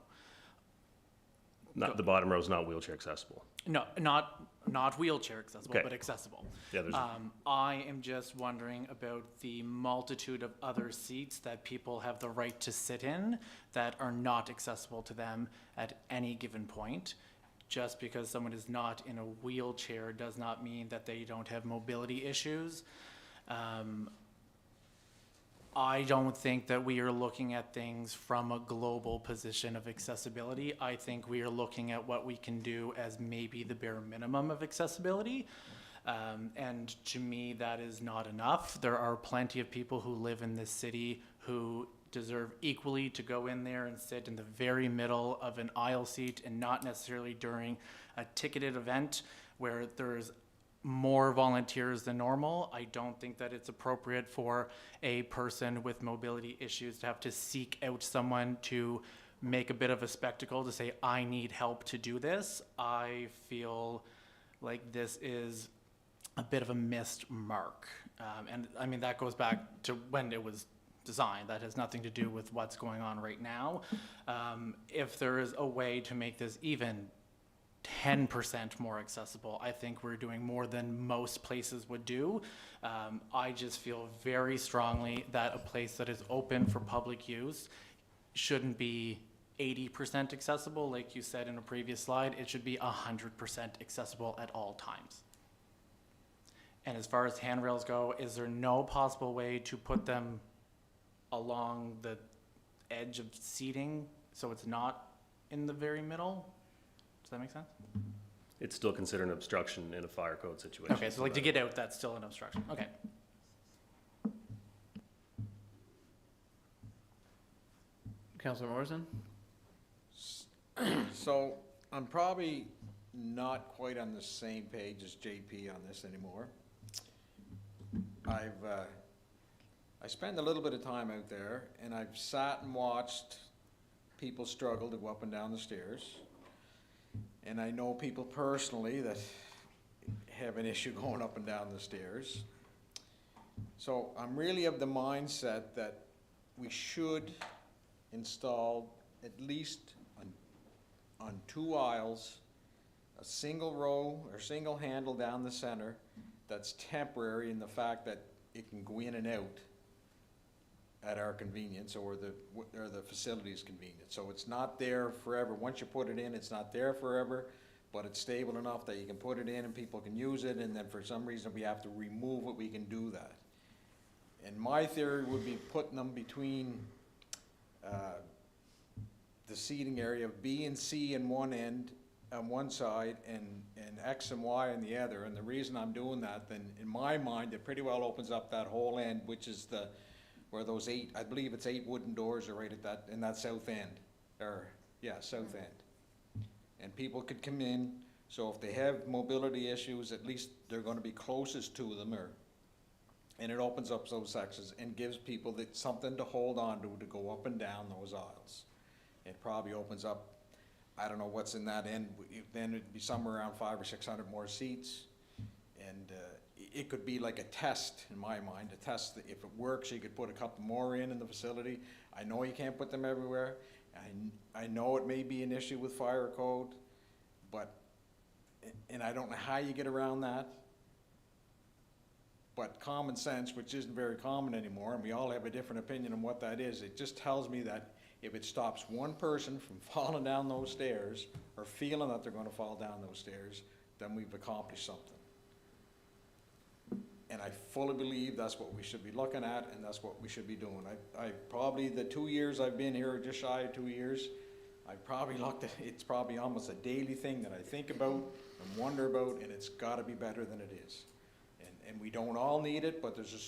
The bottom row is not wheelchair accessible. No, not wheelchair accessible, Okay. but accessible. Yeah, there's I am just wondering about the multitude of other seats that people have the right to sit in that are not accessible to them at any given point. Just because someone is not in a wheelchair does not mean that they don't have mobility issues. I don't think that we are looking at things from a global position of accessibility. I think we are looking at what we can do as maybe the bare minimum of accessibility. And to me, that is not enough. There are plenty of people who live in this city who deserve equally to go in there and sit in the very middle of an aisle seat, and not necessarily during a ticketed event where there's more volunteers than normal. I don't think that it's appropriate for a person with mobility issues to have to seek out someone to make a bit of a spectacle to say, I need help to do this. I feel like this is a bit of a missed mark. And I mean, that goes back to when it was designed. That has nothing to do with what's going on right now. If there is a way to make this even 10% more accessible, I think we're doing more than most places would do. I just feel very strongly that a place that is open for public use shouldn't be 80% accessible, like you said in a previous slide. It should be 100% accessible at all times. And as far as handrails go, is there no possible way to put them along the edge of seating so it's not in the very middle? Does that make sense? It's still considered an obstruction in a fire code situation. Okay, so like to get out, that's still an obstruction. Okay. Councillor Morrison? So I'm probably not quite on the same page as JP on this anymore. I spend a little bit of time out there, and I've sat and watched people struggle to go up and down the stairs. And I know people personally that have an issue going up and down the stairs. So I'm really of the mindset that we should install at least on 2 aisles, a single row or single handle down the center that's temporary in the fact that it can go in and out at our convenience or the facility's convenience. So it's not there forever. Once you put it in, it's not there forever, but it's stable enough that you can put it in and people can use it, and then for some reason we have to remove it, we can do that. And my theory would be putting them between the seating area of B and C in one end, on one side and X and Y on the other, and the reason I'm doing that, then in my mind, it pretty well opens up that whole end, which is where those 8, I believe it's 8 wooden doors are right at that, in that south end, south end. And people could come in, so if they have mobility issues, at least they're gonna be closest to them, and it opens up those sections and gives people something to hold on to go up and down those aisles. It probably opens up, I don't know what's in that end, then it'd be somewhere around 500 or 600 more seats. And it could be like a test, in my mind, a test that if it works, you could put a couple more in the facility. I know you can't put them everywhere. I know it may be an issue with fire code, and I don't know how you get around that. But common sense, which isn't very common anymore, and we all have a different opinion on what that is, it just tells me that if it stops one person from falling down those stairs or feeling that they're gonna fall down those stairs, then we've accomplished something. And I fully believe that's what we should be looking at, and that's what we should be doing. I probably, the 2 years I've been here, just shy of 2 years, I've probably looked at, it's probably almost a daily thing that I think about and wonder about, and it's gotta be better than it is. And we don't all need it, but there's a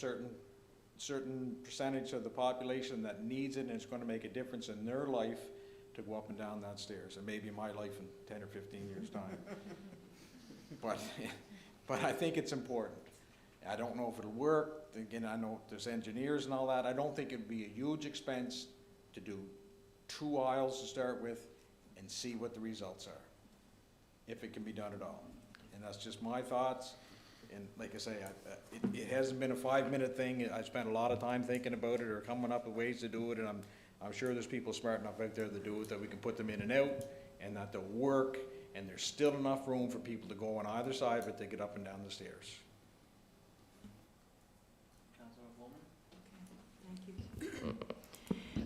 certain percentage of the population that needs it, and it's going to make a difference in their life to go up and down that stairs, and maybe my life in 10 or 15 years' time. But I think it's important. I don't know if it'll work. Again, I know there's engineers and all that. I don't think it'd be a huge expense to do 2 aisles to start with and see what the results are, if it can be done at all. And that's just my thoughts. And like I say, it hasn't been a 5-minute thing. I spent a lot of time thinking about it or coming up with ways to do it, and I'm sure there's people smart enough out there to do it, that we can put them in and out, and that they'll work, and there's still enough room for people to go on either side of it to get up and down the stairs. Councillor McColeman? Thank you.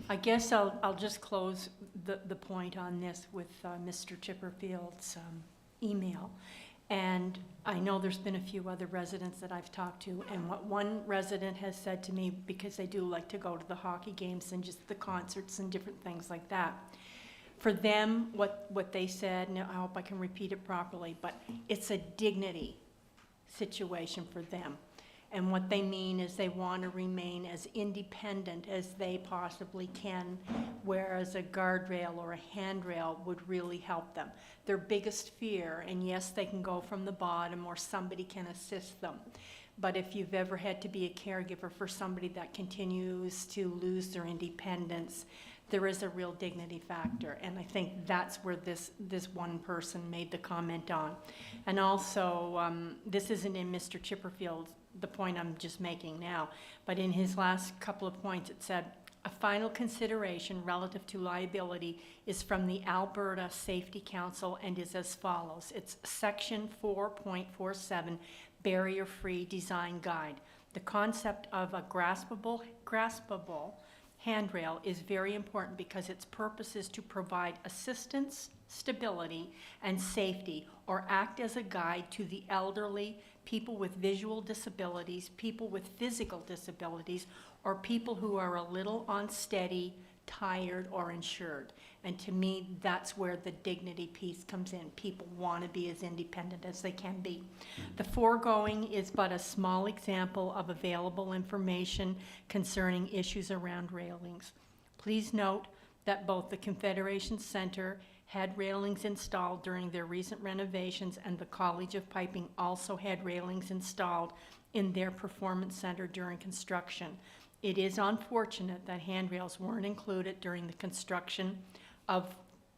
I guess I'll just close the point on this with Mr. Chipperfield's email. And I know there's been a few other residents that I've talked to, and what one resident has said to me, because they do like to go to the hockey games and just the concerts and different things like that. For them, what they said, and I hope I can repeat it properly, but it's a dignity situation for them. And what they mean is they want to remain as independent as they possibly can, whereas a guardrail or a handrail would really help them. Their biggest fear, and yes, they can go from the bottom or somebody can assist them, but if you've ever had to be a caregiver for somebody that continues to lose their independence, there is a real dignity factor, and I think that's where this one person made the comment on. And also, this isn't in Mr. Chipperfield's, the point I'm just making now, but in his last couple of points it said, a final consideration relative to liability is from the Alberta Safety Council and is as follows. It's section 4.47, barrier-free design guide. The concept of a graspable handrail is very important because its purpose is to provide assistance, stability, and safety, or act as a guide to the elderly, people with visual disabilities, people with physical disabilities, or people who are a little unsteady, tired, or insured. And to me, that's where the dignity piece comes in. People want to be as independent as they can be. The foregoing is but a small example of available information concerning issues around railings. Please note that both the Confederation Center had railings installed during their recent renovations, and the College of Piping also had railings installed in their performance center during construction. It is unfortunate that handrails weren't included during the construction of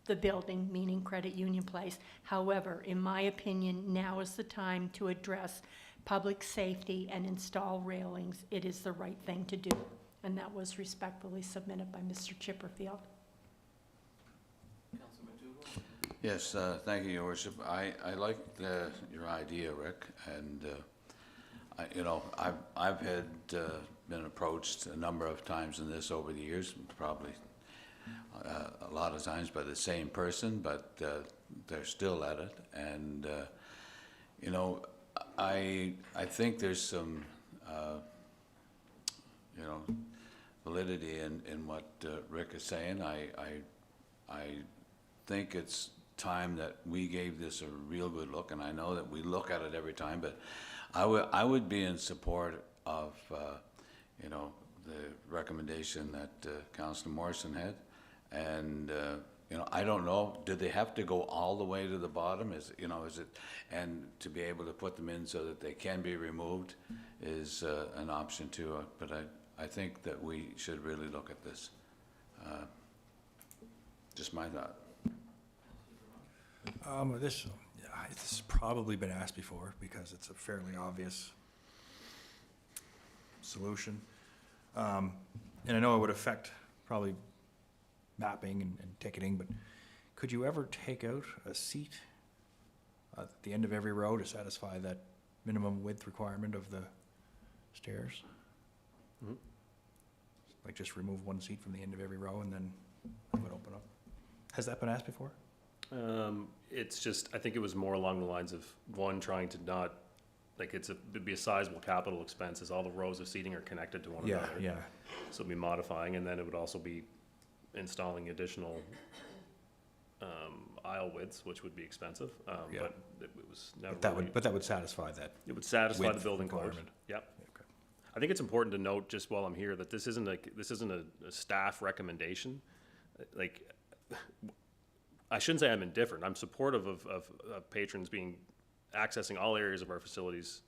the building, meaning Credit Union Place. However, in my opinion, now is the time to address public safety and install railings. It is the right thing to do. And that was respectfully submitted by Mr. Chipperfield. Yes, thank you, Your Worship. I like your idea, Rick, and I've had been approached a number of times in this over the years, probably a lot of times by the same person, but they're still at it. And I think there's some validity in what Rick is saying. I think it's time that we gave this a real good look, and I know that we look at it every time, but I would be in support of, you know, the recommendation that Councillor Morrison had. And, you know, I don't know, do they have to go all the way to the bottom? Is it, and to be able to put them in so that they can be removed is an option too. But I think that we should really look at this. Just my thought. This has probably been asked before because it's a fairly obvious solution. And I know it would affect probably mapping and ticketing, but could you ever take out a seat at the end of every row to satisfy that minimum width requirement of the stairs? Mhm. Like just remove one seat from the end of every row and then have it open up? Has that been asked before? It's just, I think it was more along the lines of, one, trying to not, like, it'd be a sizable capital expense as all the rows of seating are connected to one another. Yeah. So it'd be modifying, and then it would also be installing additional aisle widths, which would be expensive. Yeah. But it was never. But that would satisfy that. It would satisfy the width building code. requirement. Yep. Okay. I think it's important to note, just while I'm here, that this isn't a staff recommendation. Like, I shouldn't say I'm indifferent. I'm supportive of patrons accessing all areas of our facilities,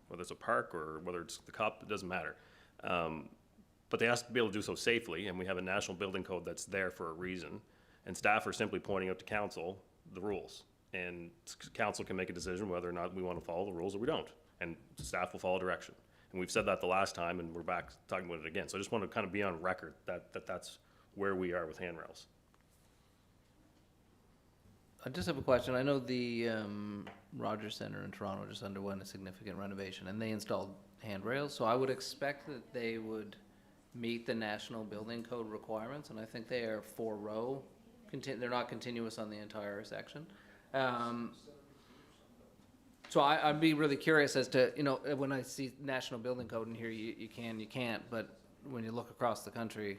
whether it's a park or whether it's the cup, it doesn't matter. But they have to be able to do so safely, and we have a national building code that's there for a reason. And staff are simply pointing out to council the rules. And council can make a decision whether or not we want to follow the rules or we don't. And staff will follow direction. And we've said that the last time, and we're back talking about it again. So I just want to kind of be on record that's where we are with handrails. I just have a question. I know the Rogers Centre in Toronto just underwent a significant renovation, and they installed handrails, so I would expect that they would meet the National Building Code requirements, and I think they are 4-row. They're not continuous on the entire section. So I'd be really curious as to, when I see National Building Code in here, you can, you can't, but when you look across the country,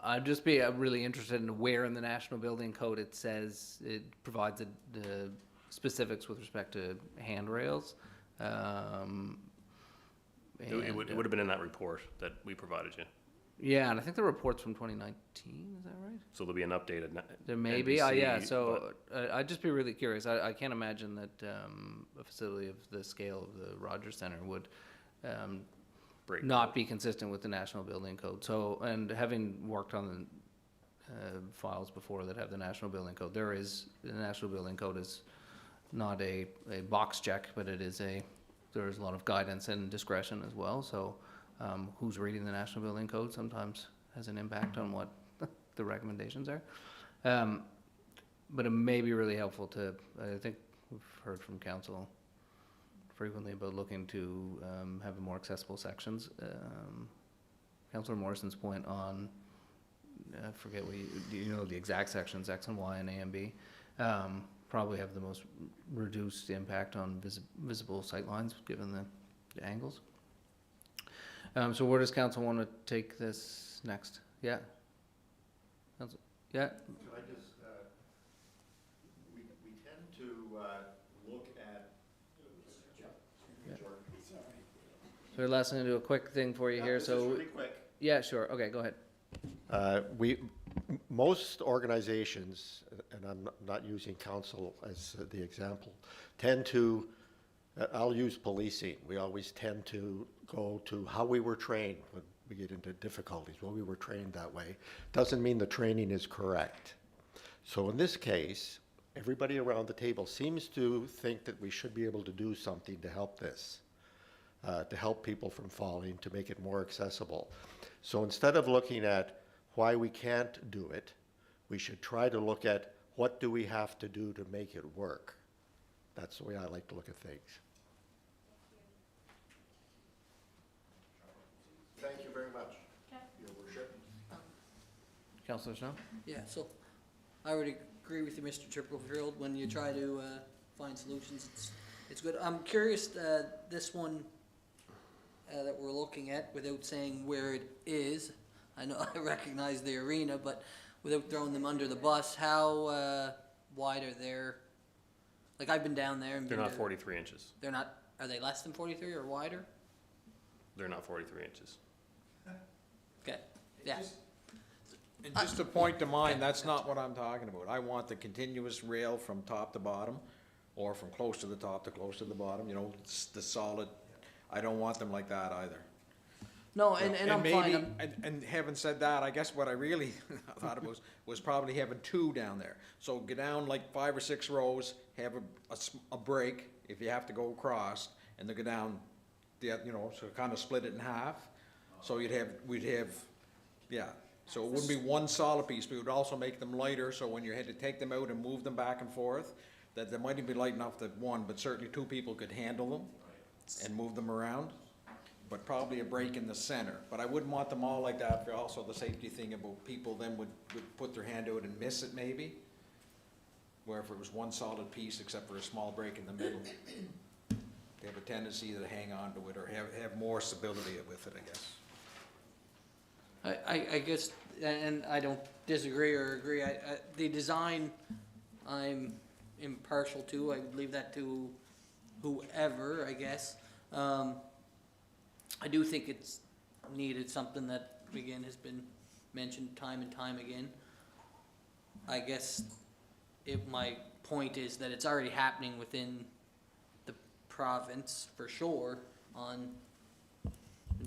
I'd just be really interested in where in the National Building Code it says it provides the specifics with respect to handrails. It would have been in that report that we provided you. Yeah, and I think the report's from 2019, is that right? So there'll be an updated. There may be, yeah, so I'd just be really curious. I can't imagine that a facility of the scale of the Rogers Centre would not be consistent with the National Building Code. So, and having worked on the files before that have the National Building Code, the National Building Code is not a box check, but there is a lot of guidance and discretion as well. So who's reading the National Building Code sometimes has an impact on what the recommendations are. But it may be really helpful to, I think we've heard from council frequently about looking to have more accessible sections. Councillor Morrison's point on, I forget the exact sections, X and Y and A and B, probably have the most reduced impact on visible sightlines given the angles. So where does council want to take this next? Yeah? Council, yeah? Can I just, we tend to look at. So let's do a quick thing for you here. So really quick. Yeah, sure. Okay, go ahead. Most organizations, and I'm not using council as the example, tend to, I'll use policing. We always tend to go to how we were trained when we get into difficulties. Well, we were trained that way. Doesn't mean the training is correct. So in this case, everybody around the table seems to think that we should be able to do something to help this, to help people from falling, to make it more accessible. So instead of looking at why we can't do it, we should try to look at what do we have to do to make it work. That's the way I like to look at things. Thank you very much, Your Worship. Councillor Snow? Yeah, so I would agree with you, Mr. Chipperfield. When you try to find solutions, it's good. I'm curious, this one that we're looking at, without saying where it is, I know I recognize the arena, but without throwing them under the bus, how, wide are their, like, I've been down there and They're been not to- 43 inches. They're not, are they less than 43 or wider? They're not 43 inches. Okay, yeah. And just a point to mind, that's not what I'm talking about. I want the continuous rail from top to bottom, or from close to the top to close to the bottom, you know, the solid. I don't want them like that either. No, and I'm maybe, fine. and having said that, I guess what I really thought of was probably having two down there. So go down like 5 or 6 rows, have a break if you have to go across, and then go down, you know, so kind of split it in half. So we'd have, yeah. So it wouldn't be one solid piece, but it would also make them lighter, so when you had to take them out and move them back and forth, that they mightn't be light enough that one, but certainly 2 people could handle them and move them around. But probably a break in the center. But I wouldn't want them all like that for also the safety thing about people then would put their hand out and miss it maybe. Where if it was one solid piece except for a small break in the middle, they have a tendency to hang on to it or have more stability with it, I guess. I guess, and I don't disagree or agree, the design, I'm impartial to, I would leave that to whoever, I guess. I do think it's needed, something that, again, has been mentioned time and time again. I guess my point is that it's already happening within the province, for sure,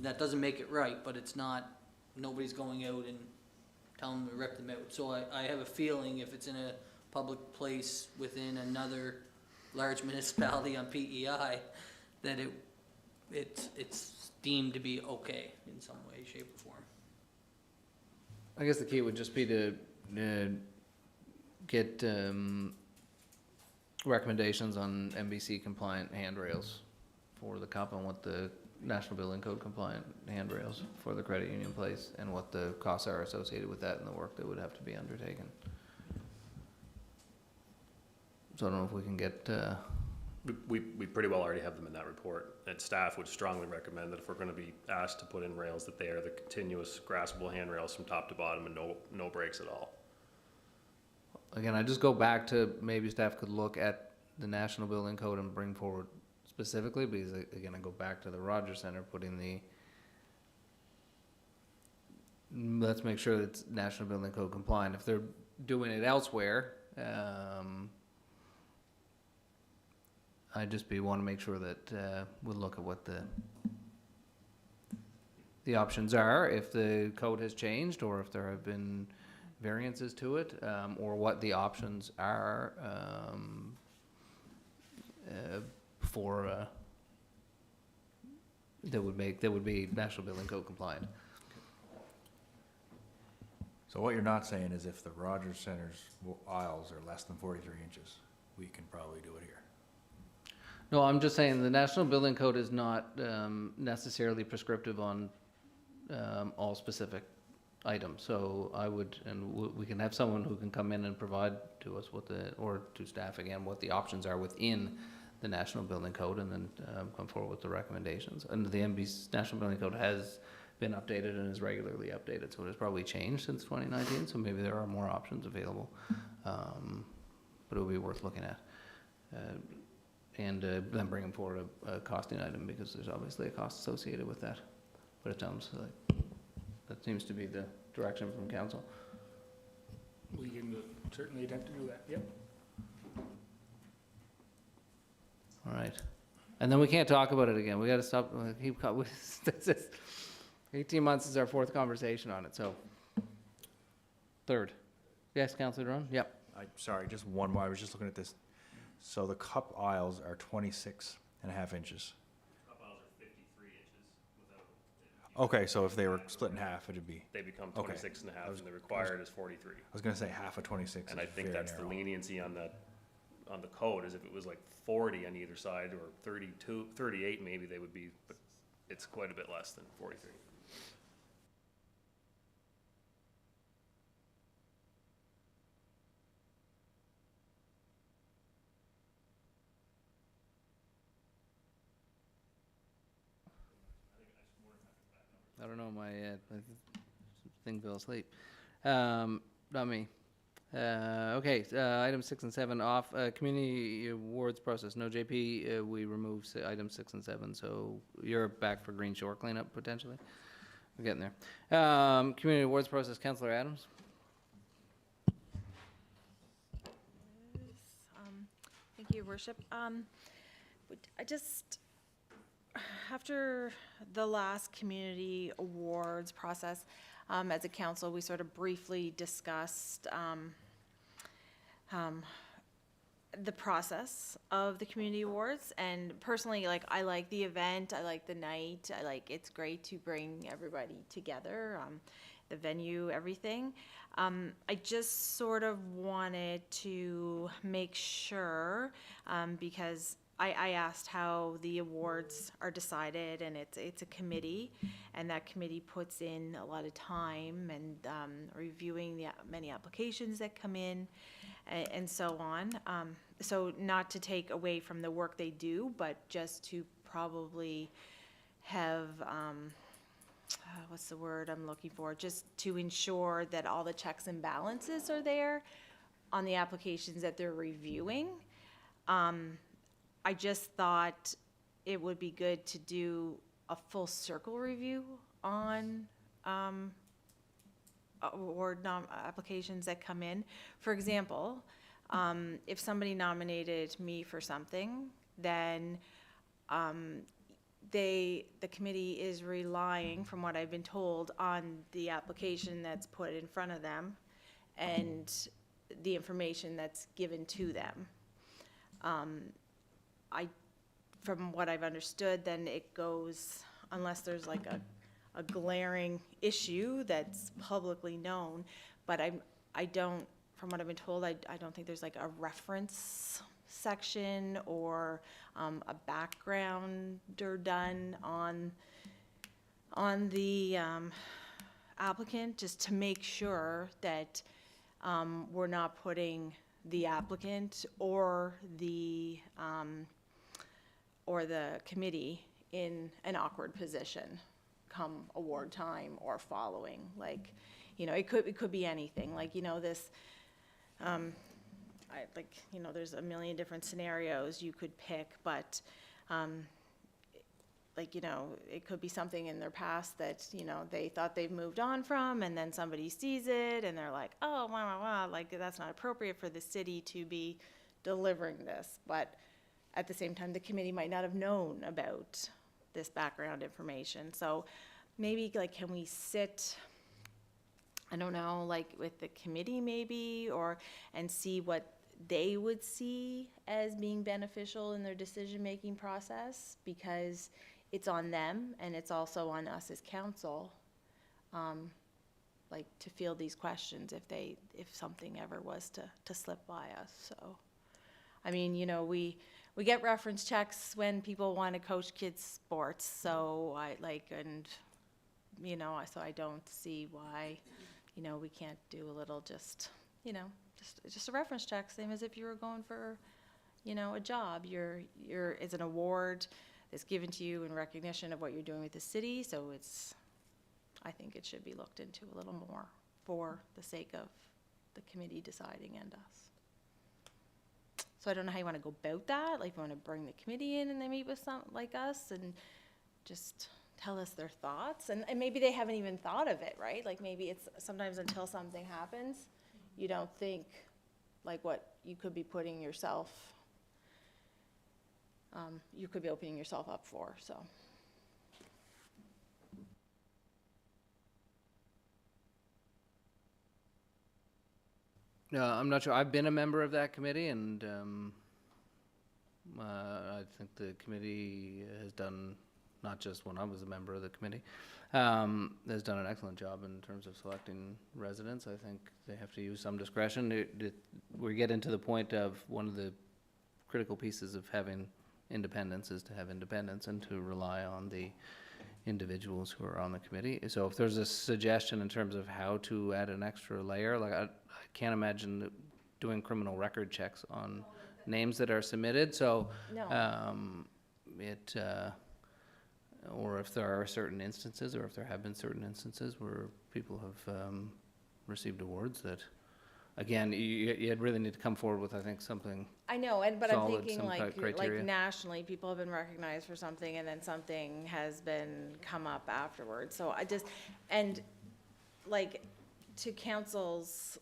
that doesn't make it right, but it's not, nobody's going out and telling them to rip them out. So I have a feeling if it's in a public place within another large municipality on PEI, that it's deemed to be okay in some way, shape, or form. I guess the key would just be to get recommendations on MBC compliant handrails for the CUP and what the National Building Code compliant handrails for the credit union place and what the costs are associated with that and the work that would have to be undertaken. So I don't know if we can get We pretty well already have them in that report, and staff would strongly recommend that if we're gonna be asked to put in rails, that they are the continuous graspable handrails from top to bottom and no breaks at all. Again, I just go back to maybe staff could look at the National Building Code and bring forward specifically, because again, I go back to the Rogers Center, putting let's make sure that it's National Building Code compliant. If they're doing it elsewhere, I just want to make sure that we'll look at what the options are, if the code has changed, or if there have been variances to it, or what the options are for that would be National Building Code compliant. So what you're not saying is if the Rogers Center's aisles are less than 43 inches, we can probably do it here. No, I'm just saying the National Building Code is not necessarily prescriptive on all specific items. So I would, and we can have someone who can come in and provide to us or to staff again, what the options are within the National Building Code, and then come forward with the recommendations. And the National Building Code has been updated and is regularly updated, so it has probably changed since 2019, so maybe there are more options available. But it would be worth looking at. And then bringing forward a costing item, because there's obviously a cost associated with that. But it sounds like that seems to be the direction from council. We can certainly attempt to do that, yep. All right. And then we can't talk about it again. We got to stop. 18 months is our 4th conversation on it, so 3rd. Yes, Councillor Drone? Yep. Sorry, just one more. I was just looking at this. So the cup aisles are 26.5 inches. Cup aisles are 53 inches without. Okay, so if they were split in half, it'd be. They become Okay. 26 and a half, and the required is 43. I was gonna say half of 26 And is I think very that's the narrow. leniency on the code, is if it was like 40 on either side, or 32, 38 maybe they would be, but it's quite a bit less than 43. I don't know, my thing fell asleep. not me. Okay, item 6 and 7 off, community awards process, no JP, we remove item 6 and 7, so you're back for Green Shore cleanup potentially? We're getting there. Community awards process, Councillor Adams? Thank you, Your Worship. I just, after the last community awards process, as a council, we sort of briefly discussed the process of the community awards. And personally, like, I like the event, I like the night, it's great to bring everybody together, the venue, everything. I just sort of wanted to make sure, because I asked how the awards are decided, and it's a committee, and that committee puts in a lot of time and reviewing the many applications that come in, and so on. So not to take away from the work they do, but just to probably have, what's the word I'm looking for? Just to ensure that all the checks and balances are there on the applications that they're reviewing. I just thought it would be good to do a full circle review on award applications that come in. For example, if somebody nominated me for something, then the committee is relying, from what I've been told, on the application that's put in front of them and the information that's given to them. From what I've understood, then it goes, unless there's like a glaring issue that's publicly known, but I don't, from what I've been told, I don't think there's like a reference section or a backgrounder done on the applicant, just to make sure that we're not putting the applicant or the committee in an awkward position come award time or following. Like, you know, it could be anything. Like, you know, this, there's a million different scenarios you could pick, but like, you know, it could be something in their past that, you know, they thought they've moved on from, and then somebody sees it and they're like, oh, wow, like, that's not appropriate for the city to be delivering this. But at the same time, the committee might not have known about this background information. So maybe, like, can we sit, I don't know, like with the committee maybe, and see what they would see as being beneficial in their decision-making process, because it's on them and it's also on us as council, like, to field these questions if something ever was to slip by us. So, I mean, you know, we get reference checks when people want to coach kids' sports, so so I don't see why, you know, we can't do a little just a reference check, same as if you were going for, you know, a job. It's an award that's given to you in recognition of what you're doing with the city, so I think it should be looked into a little more for the sake of the committee deciding and us. So I don't know how you want to go about that, like, if you want to bring the committee in and they meet with some like us and just tell us their thoughts, and maybe they haven't even thought of it, right? Like, maybe it's sometimes until something happens, you don't think like what you could be putting yourself, you could be opening yourself up for, so. I'm not sure. I've been a member of that committee, and I think the committee has done, not just when I was a member of the committee, has done an excellent job in terms of selecting residents. I think they have to use some discretion. We get into the point of one of the critical pieces of having independence is to have independence and to rely on the individuals who are on the committee. So if there's a suggestion in terms of how to add an extra layer, like, I can't imagine doing criminal record checks on names that are submitted. So No. Or if there are certain instances, or if there have been certain instances where people have received awards that again, you'd really need to come forward with, I think, something. I know, but I'm Solid, thinking some like criteria. nationally, people have been recognized for something and then something has been come up afterwards. So I just, and like to councils,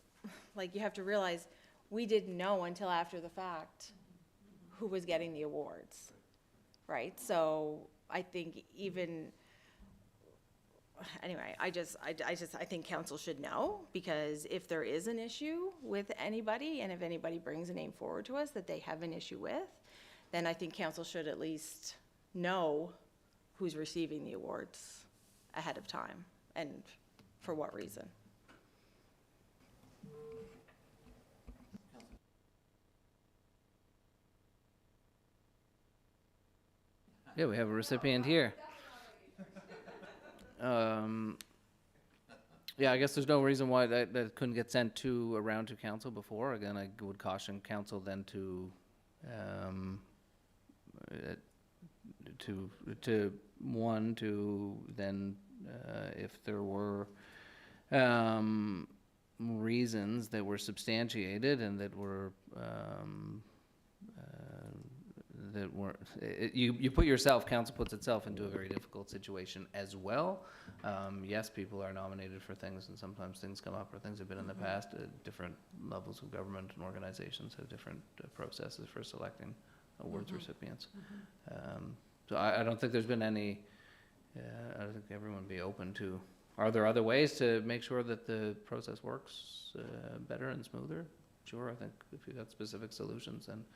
like you have to realize, we didn't know until after the fact who was getting the awards, right? So I think even, anyway, I think council should know, because if there is an issue with anybody, and if anybody brings a name forward to us that they have an issue with, then I think council should at least know who's receiving the awards ahead of time and for what reason. Yeah, we have a recipient here. Yeah, I guess there's no reason why that couldn't get sent around to council before. Again, I would caution council then to then if there were reasons that were substantiated and that were you put yourself, council puts itself into a very difficult situation as well. Yes, people are nominated for things, and sometimes things come up or things have been in the past. Different levels of government and organizations have different processes for selecting awards recipients. So I don't think there's been any, I think everyone would be open to, are there other ways to make sure that the process works better and smoother? Sure, I think if you've got specific solutions and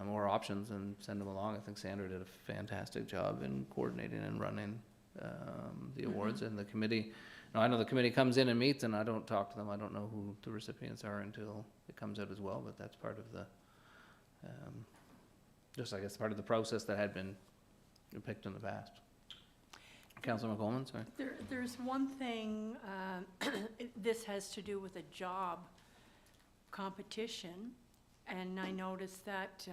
or options, and send them along. I think Sandra did a fantastic job in coordinating and running the awards and the committee. Now, I know the committee comes in and meets, and I don't talk to them. I don't know who the recipients are until it comes out as well, but that's part of the, just I guess part of the process that had been picked in the past. Councillor McColeman, sorry. There's one thing, this has to do with a job competition. And I noticed that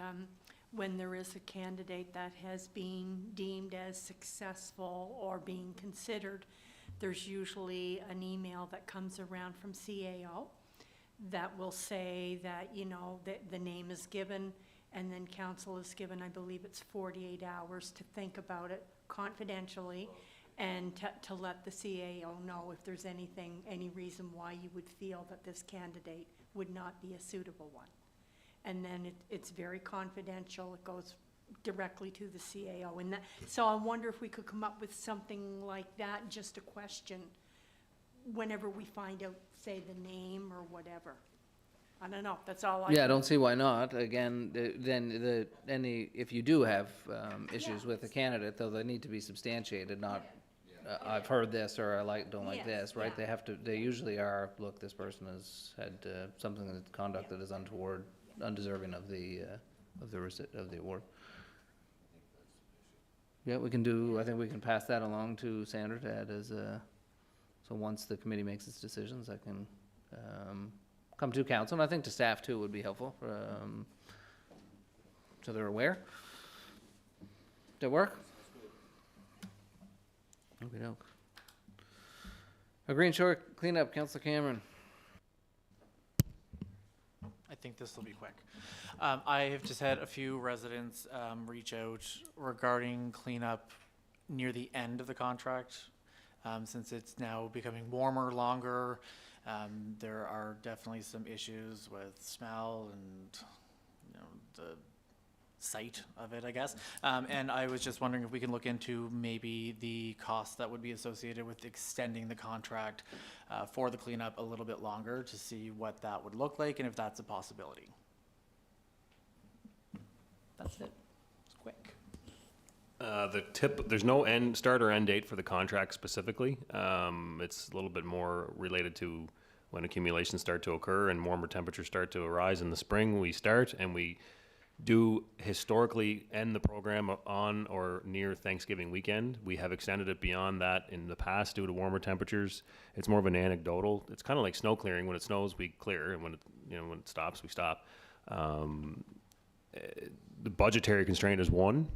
when there is a candidate that has been deemed as successful or being considered, there's usually an email that comes around from CAO that will say that, you know, that the name is given, and then council is given, I believe it's 48 hours to think about it confidentially, and to let the CAO know if there's anything, any reason why you would feel that this candidate would not be a suitable one. And then it's very confidential. It goes directly to the CAO. And that, so I wonder if we could come up with something like that, just a question, whenever we find out, say, the name or whatever. I don't know. That's all I. Yeah, I don't see why not. Again, then if you do have issues with a candidate, though, they need to be substantiated. Not I've heard this or I don't like this. Right? They have to. They usually are. Look, this person has had something that conduct that is untoward, undeserving of the award. Yeah, we can do. I think we can pass that along to Sandra to add as a. So once the committee makes its decisions, I can come to council, and I think to staff too would be helpful, so they're aware. Does that work? Okay, doke. Green Shore cleanup, Councillor Cameron. I think this will be quick. I have just had a few residents reach out regarding cleanup near the end of the contract. Since it's now becoming warmer, longer, there are definitely some issues with smell and, you know, the sight of it, I guess. And I was just wondering if we can look into maybe the cost that would be associated with extending the contract for the cleanup a little bit longer to see what that would look like and if that's a possibility. That's it. It's quick. There's no start or end date for the contract specifically. It's a little bit more related to when accumulations start to occur and warmer temperatures start to arise in the spring. We start, and we do historically end the program on or near Thanksgiving weekend. We have extended it beyond that in the past due to warmer temperatures. It's more of an anecdotal. It's kind of like snow clearing. When it snows, we clear, and when it stops, we stop. The budgetary constraint is one.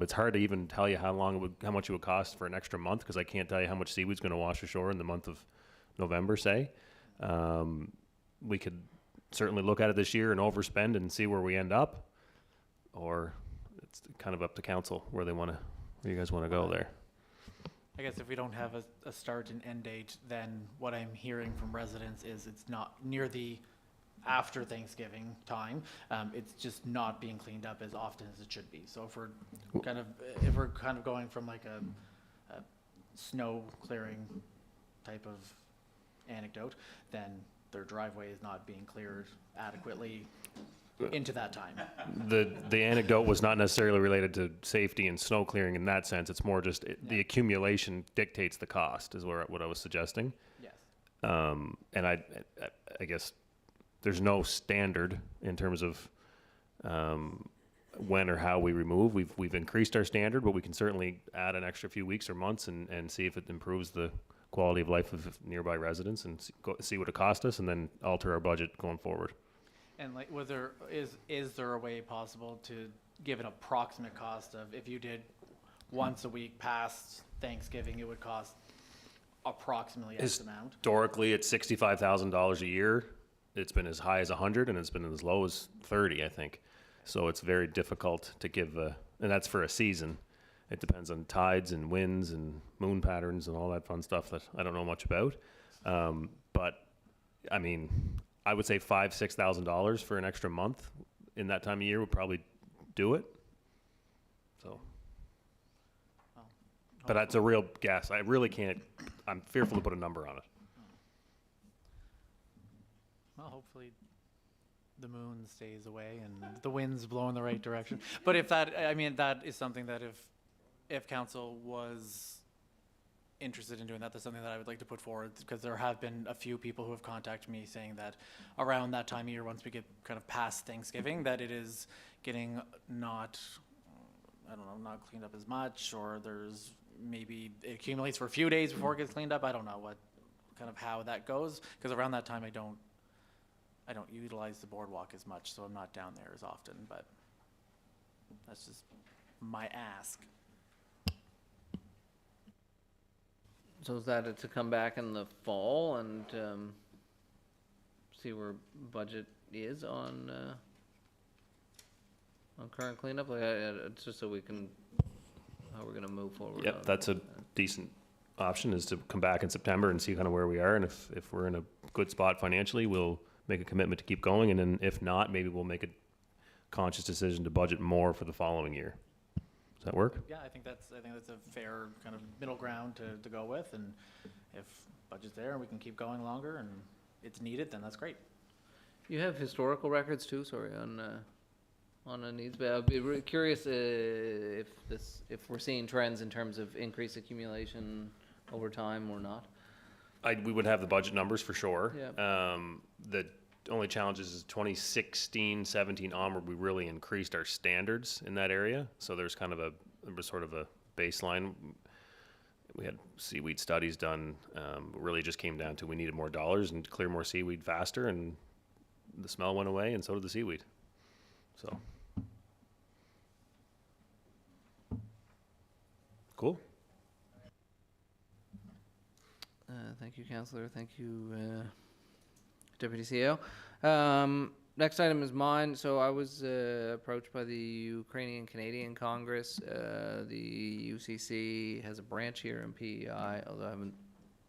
It's hard to even tell you how much it would cost for an extra month, because I can't tell you how much seaweed's going to wash ashore in the month of November, say. we could certainly look at it this year and overspend and see where we end up, or it's kind of up to council where you guys want to go there. I guess if we don't have a start and end date, then what I'm hearing from residents is it's not near the after Thanksgiving time. It's just not being cleaned up as often as it should be. So if we're kind of going from like a snow clearing type of anecdote, then their driveway is not being cleared adequately into that time. The anecdote was not necessarily related to safety and snow clearing in that sense. It's more just the accumulation dictates the cost, is what I was suggesting. Yes. And I guess there's no standard in terms of when or how we remove. We've increased our standard, but we can certainly add an extra few weeks or months and see if it improves the quality of life of nearby residents, and see what it cost us, and then alter our budget going forward. And like, is there a way possible to give an approximate cost of, if you did once a week past Thanksgiving, it would cost approximately X amount? Historically, it's $65,000 a year. It's been as high as 100, and it's been as low as 30, I think. So it's very difficult to give and that's for a season. It depends on tides and winds and moon patterns and all that fun stuff that I don't know much about. But I mean, I would say $5,000-$6,000 for an extra month in that time of year would probably do it. So, but that's a real guess. I really can't. I'm fearful to put a number on it. Well, hopefully the moon stays away and the winds blow in the right direction. But if that, I mean, that is something that if council was interested in doing that, that's something that I would like to put forward, because there have been a few people who have contacted me saying that around that time of year, once we get kind of past Thanksgiving, that it is getting not cleaned up as much, or there's maybe it accumulates for a few days before it gets cleaned up. I don't know how that goes, because around that time I don't utilize the boardwalk as much, so I'm not down there as often, but that's just my ask. So is that to come back in the fall and see where budget is on current cleanup? Like, it's just so we can, how we're gonna move forward. Yep, that's a decent option, is to come back in September and see kind of where we are, and if we're in a good spot financially, we'll make a commitment to keep going, and then if not, maybe we'll make a conscious decision to budget more for the following year. Does that work? Yeah, I think that's a fair kind of middle ground to go with, and if budget's there and we can keep going longer and it's needed, then that's great. You have historical records too, sorry, on the needs, but I'd be really curious if we're seeing trends in terms of increased accumulation over time or not. We would have the budget numbers for sure. Yeah. The only challenge is 2016, 17 onward, we really increased our standards in that area. So there was sort of a baseline. We had seaweed studies done. It really just came down to we needed more dollars and to clear more seaweed faster, and the smell went away, and so did the seaweed. So. Cool. Thank you, Councillor. Thank you, Deputy CEO. Next item is mine. So I was approached by the Ukrainian Canadian Congress. The UCC has a branch here in PEI, although I haven't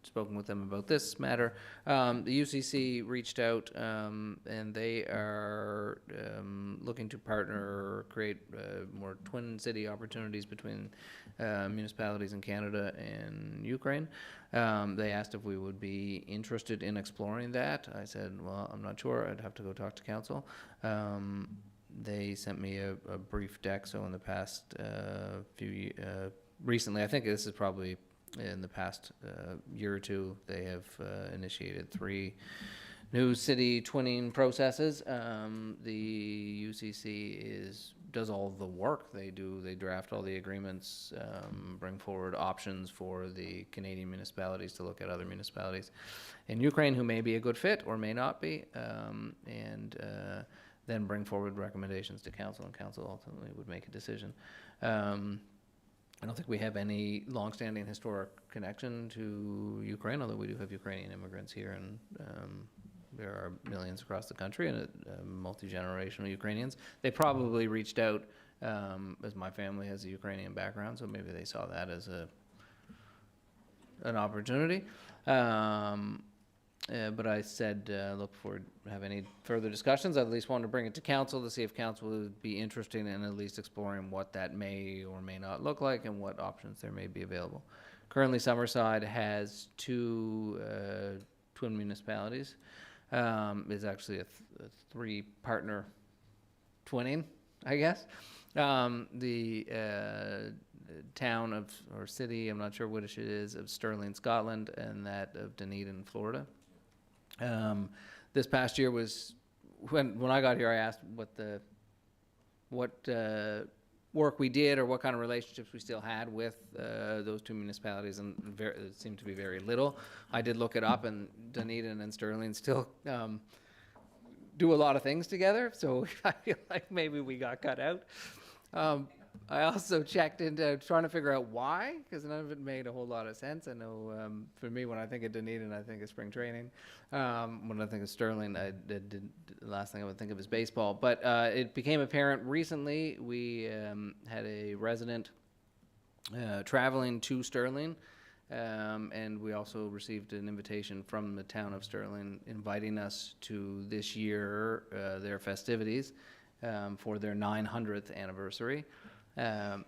spoken with them about this matter. The UCC reached out, and they are looking to partner or create more twin city opportunities between municipalities in Canada and Ukraine. They asked if we would be interested in exploring that. I said, well, I'm not sure. I'd have to go talk to council. They sent me a brief deck. So in the past recently, I think this is probably in the past year or two, they have initiated 3 new city twinning processes. The UCC does all the work. They draft all the agreements, bring forward options for the Canadian municipalities to look at other municipalities in Ukraine who may be a good fit or may not be, and then bring forward recommendations to council, and council ultimately would make a decision. I don't think we have any longstanding historic connection to Ukraine, although we do have Ukrainian immigrants here, and there are millions across the country and multi-generational Ukrainians. They probably reached out, as my family has a Ukrainian background, so maybe they saw that as an opportunity. But I said, look forward to have any further discussions. I at least wanted to bring it to council to see if council would be interested in at least exploring what that may or may not look like and what options there may be available. Currently, Summerside has two twin municipalities. It's actually a three-partner twinning, I guess. The town of, or city, I'm not sure which it is, of Stirling, Scotland, and that of Dunedin, Florida. This past year was, when I got here, I asked what work we did or what kind of relationships we still had with those two municipalities, and it seemed to be very little. I did look it up, and Dunedin and Stirling still do a lot of things together, so I feel like maybe we got cut out. I also checked into trying to figure out why, because none of it made a whole lot of sense. I know for me, when I think of Dunedin, I think of spring training. When I think of Stirling, the last thing I would think of is baseball. But it became apparent recently. We had a resident traveling to Stirling, and we also received an invitation from the town of Stirling inviting us to this year their festivities for their 900th anniversary. Yeah,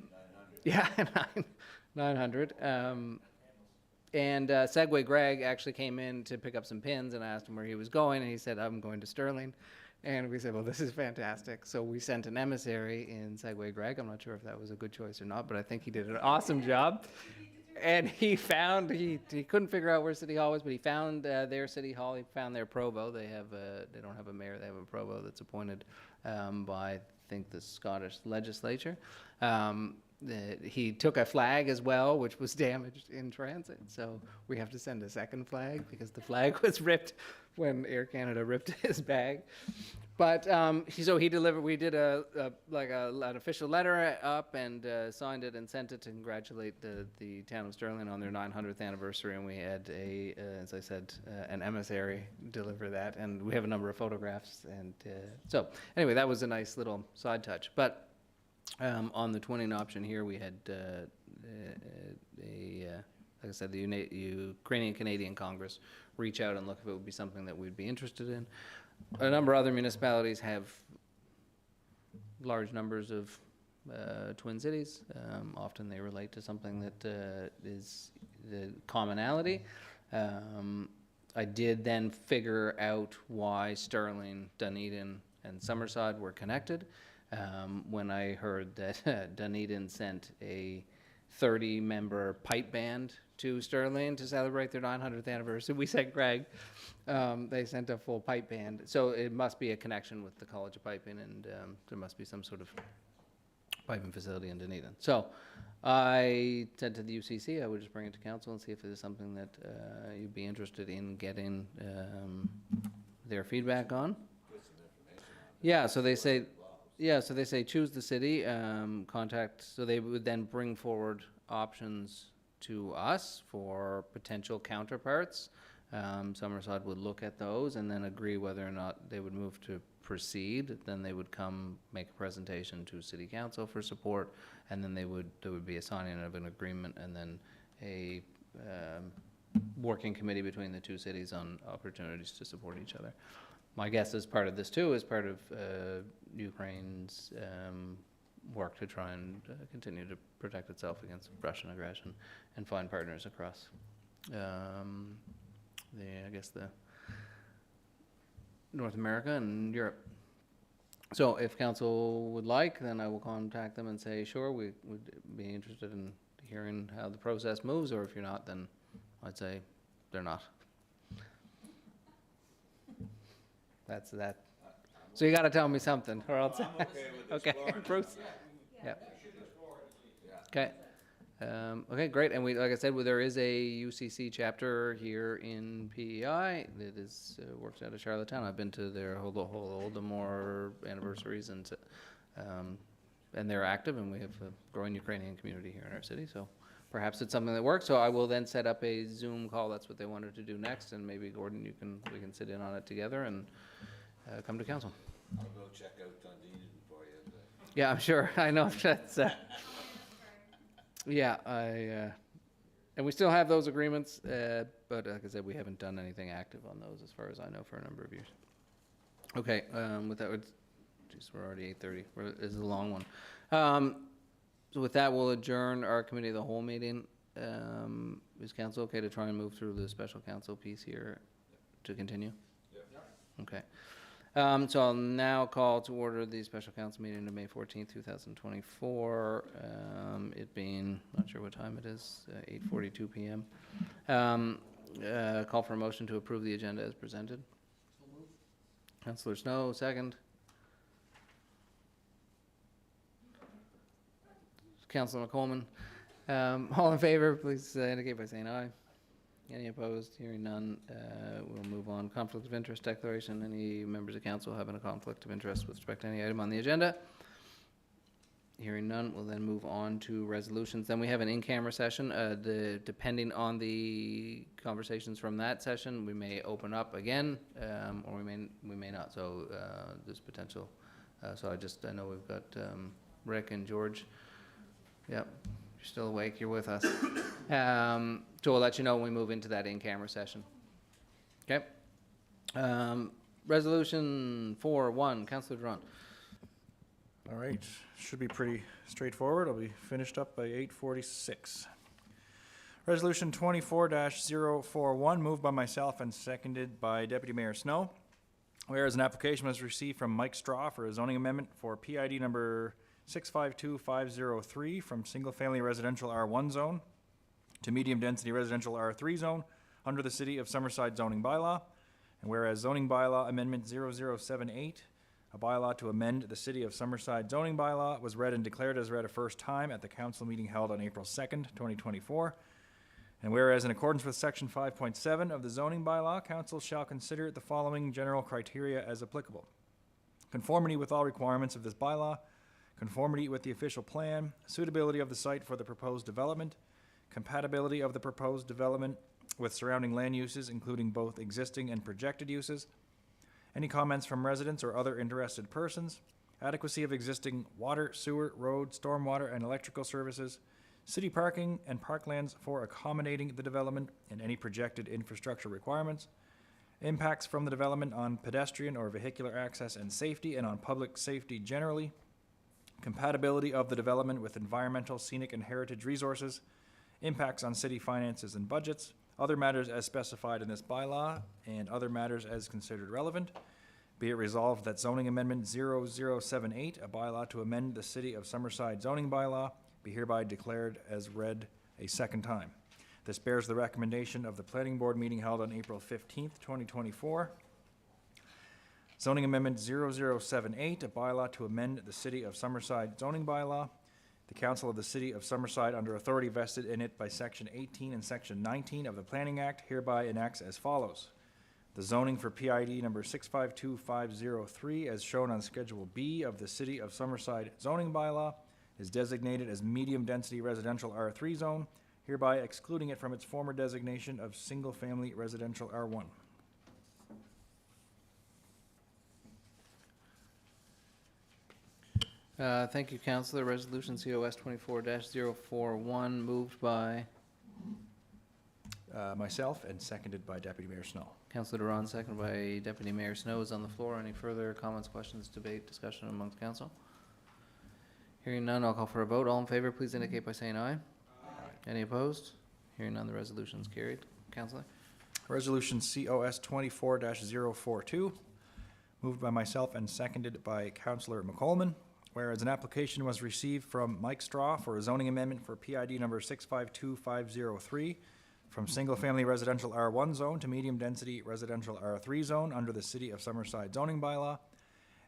900. And Segway Greg actually came in to pick up some pins, and I asked him where he was going, and he said, I'm going to Stirling. And we said, well, this is fantastic. So we sent an emissary in Segway Greg. I'm not sure if that was a good choice or not, but I think he did an awesome job. And he found, he couldn't figure out where City Hall was, but he found their City Hall. He found their provo. They don't have a mayor, they have a provo that's appointed by, I think, the Scottish legislature. He took a flag as well, which was damaged in transit. So we have to send a second flag because the flag was ripped when Air Canada ripped his bag. But he delivered. We did an official letter up and signed it and sent it to congratulate the town of Stirling on their 900th anniversary. And we had as I said, an emissary deliver that. And we have a number of photographs. And so anyway, that was a nice little side touch. But on the twinning option here, we had like I said, the Ukrainian Canadian Congress reach out and look if it would be something that we'd be interested in. A number of other municipalities have large numbers of twin cities. Often they relate to something that is the commonality. I did then figure out why Stirling, Dunedin, and Summerside were connected. When I heard that Dunedin sent a 30-member pipe band to Stirling to celebrate their 900th anniversary, we sent Greg. They sent a full pipe band. So it must be a connection with the College of Piping, and there must be some sort of piping facility in Dunedin. So I said to the UCC I would just bring it to council and see if it is something that you'd be interested in getting their feedback on. Yeah, so they say... Yeah, so they say choose the city, contact, so they would then bring forward options to us for potential counterparts. Summerside would look at those and then agree whether or not they would move to proceed. Then they would come make a presentation to City Council for support, and then there would be a signing of an agreement and then a working committee between the two cities on opportunities to support each other. My guess is part of this too is part of Ukraine's work to try and continue to protect itself against Russian aggression and find partners across the North America and Europe. So if council would like, then I will contact them and say, sure, we would be interested in hearing how the process moves, or if you're not, then I'd say they're not. That's that. So you got to tell me something, or else. I'm okay with Okay, Bruce. Yeah. Okay. Okay, great. And like I said, there is a UCC chapter here in PEI that is works out of Charlottetown. I've been to their whole Holodomor anniversaries, and they're active, and we have a growing Ukrainian community here in our city. So perhaps it's something that works. So I will then set up a Zoom call. That's what they wanted to do next, and maybe Gordon, we can sit in on it together and come to council. I'll go check out Dunedin for you. Yeah, I'm sure. I know that's. Yeah, and we still have those agreements, but like I said, we haven't done anything active on those, as far as I know, for a number of years. Okay, with that, geez, we're already 8:30. This is a long one. So with that, we'll adjourn our committee of the whole meeting. Is council okay to try and move through the special council piece here to continue? Yeah. Okay. So I'll now call to order the special council meeting of May 14th, 2024. It being, not sure what time it is, 8:42 p.m. Call for a motion to approve the agenda as presented. So moved. Councillor Snow, second. Councillor McColeman. All in favor, please indicate by saying aye. Any opposed? Hearing none, we'll move on. Conflict of interest declaration. Any members of council having a conflict of interest with respect to any item on the agenda? Hearing none, we'll then move on to resolutions. Then we have an in-camera session. Depending on the conversations from that session, we may open up again, or we may not. So there's potential. So I know we've got Rick and George. Yep. You're still awake, you're with us. So we'll let you know when we move into that in-camera session. Okay. Resolution 4.1, Councillor Durant. All right, should be pretty straightforward. I'll be finished up by 8:46. Resolution 24-041, moved by myself and seconded by Deputy Mayor Snow. Whereas an application was received from Mike Straw for a zoning amendment for PID number 652503 from single-family residential R1 zone to medium-density residential R3 zone under the City of Summerside zoning bylaw. And whereas zoning bylaw amendment 0078, a bylaw to amend the City of Summerside zoning bylaw, was read and declared as read a first time at the council meeting held on April 2nd, 2024. And whereas in accordance with section 5.7 of the zoning bylaw, council shall consider the following general criteria as applicable: conformity with all requirements of this bylaw, conformity with the official plan, suitability of the site for the proposed development, compatibility of the proposed development with surrounding land uses, including both existing and projected uses, any comments from residents or other interested persons, adequacy of existing water, sewer, road, stormwater, and electrical services, city parking and parklands for accommodating the development and any projected infrastructure requirements, impacts from the development on pedestrian or vehicular access and safety and on public safety generally, compatibility of the development with environmental, scenic, and heritage resources, impacts on city finances and budgets, other matters as specified in this bylaw, and other matters as considered relevant. Be it resolved that zoning amendment 0078, a bylaw to amend the City of Summerside zoning bylaw, be hereby declared as read a second time. This bears the recommendation of the Planning Board meeting held on April 15th, 2024. Zoning Amendment 0078, a bylaw to amend the City of Summerside zoning bylaw. The Council of the City of Summerside, under authority vested in it by Section 18 and Section 19 of the Planning Act, hereby enacts as follows. The zoning for PID number 652503, as shown on Schedule B of the City of Summerside zoning bylaw, is designated as medium-density residential R3 zone, hereby excluding it from its former designation of single-family residential R1. Thank you, Councillor. Resolution COS 24-041, moved by Myself and seconded by Deputy Mayor Snow. Councillor Durant, seconded by Deputy Mayor Snow, is on the floor. Any further comments, questions, debate, discussion amongst council? Hearing none, I'll call for a vote. All in favor, please indicate by saying aye. Aye. Any opposed? Hearing none, the resolution is carried. Councillor? Resolution COS 24-042, moved by myself and seconded by Councillor McColeman. Whereas an application was received from Mike Straw for a zoning amendment for PID number 652503 from single-family residential R1 zone to medium-density residential R3 zone under the City of Summerside zoning bylaw.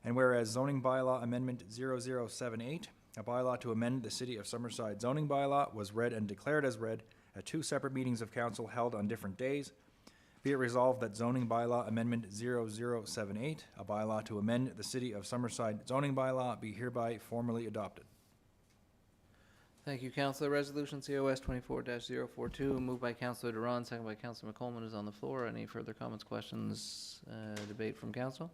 And whereas zoning bylaw amendment 0078, a bylaw to amend the City of Summerside zoning bylaw, was read and declared as read at two separate meetings of council held on different days. Be it resolved that zoning bylaw amendment 0078, a bylaw to amend the City of Summerside zoning bylaw, be hereby formally adopted. Thank you, Councillor. Resolution COS 24-042, moved by Councillor Duran, second by Councillor McColeman, is on the floor. Any further comments, questions, debate from council?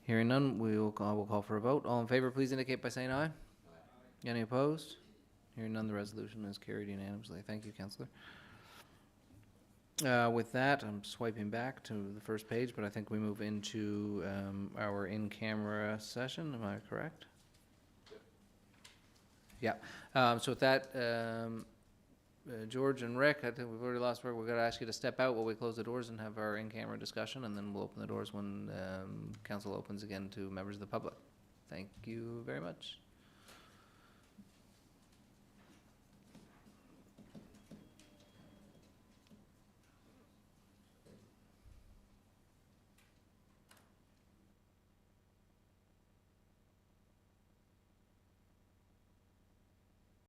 Hearing none, we'll call for a vote. All in favor, please indicate by saying aye. Any opposed? Hearing none, the resolution is carried unanimously. Thank you, Councillor. With that, I'm swiping back to the first page, but I think we move into our in-camera session. Am I correct? Yeah. So with that, George and Rick, I think we've already lost work. We're going to ask you to step out while we close the doors and have our in-camera discussion, and then we'll open the doors when council opens again to members of the public. Thank you very much.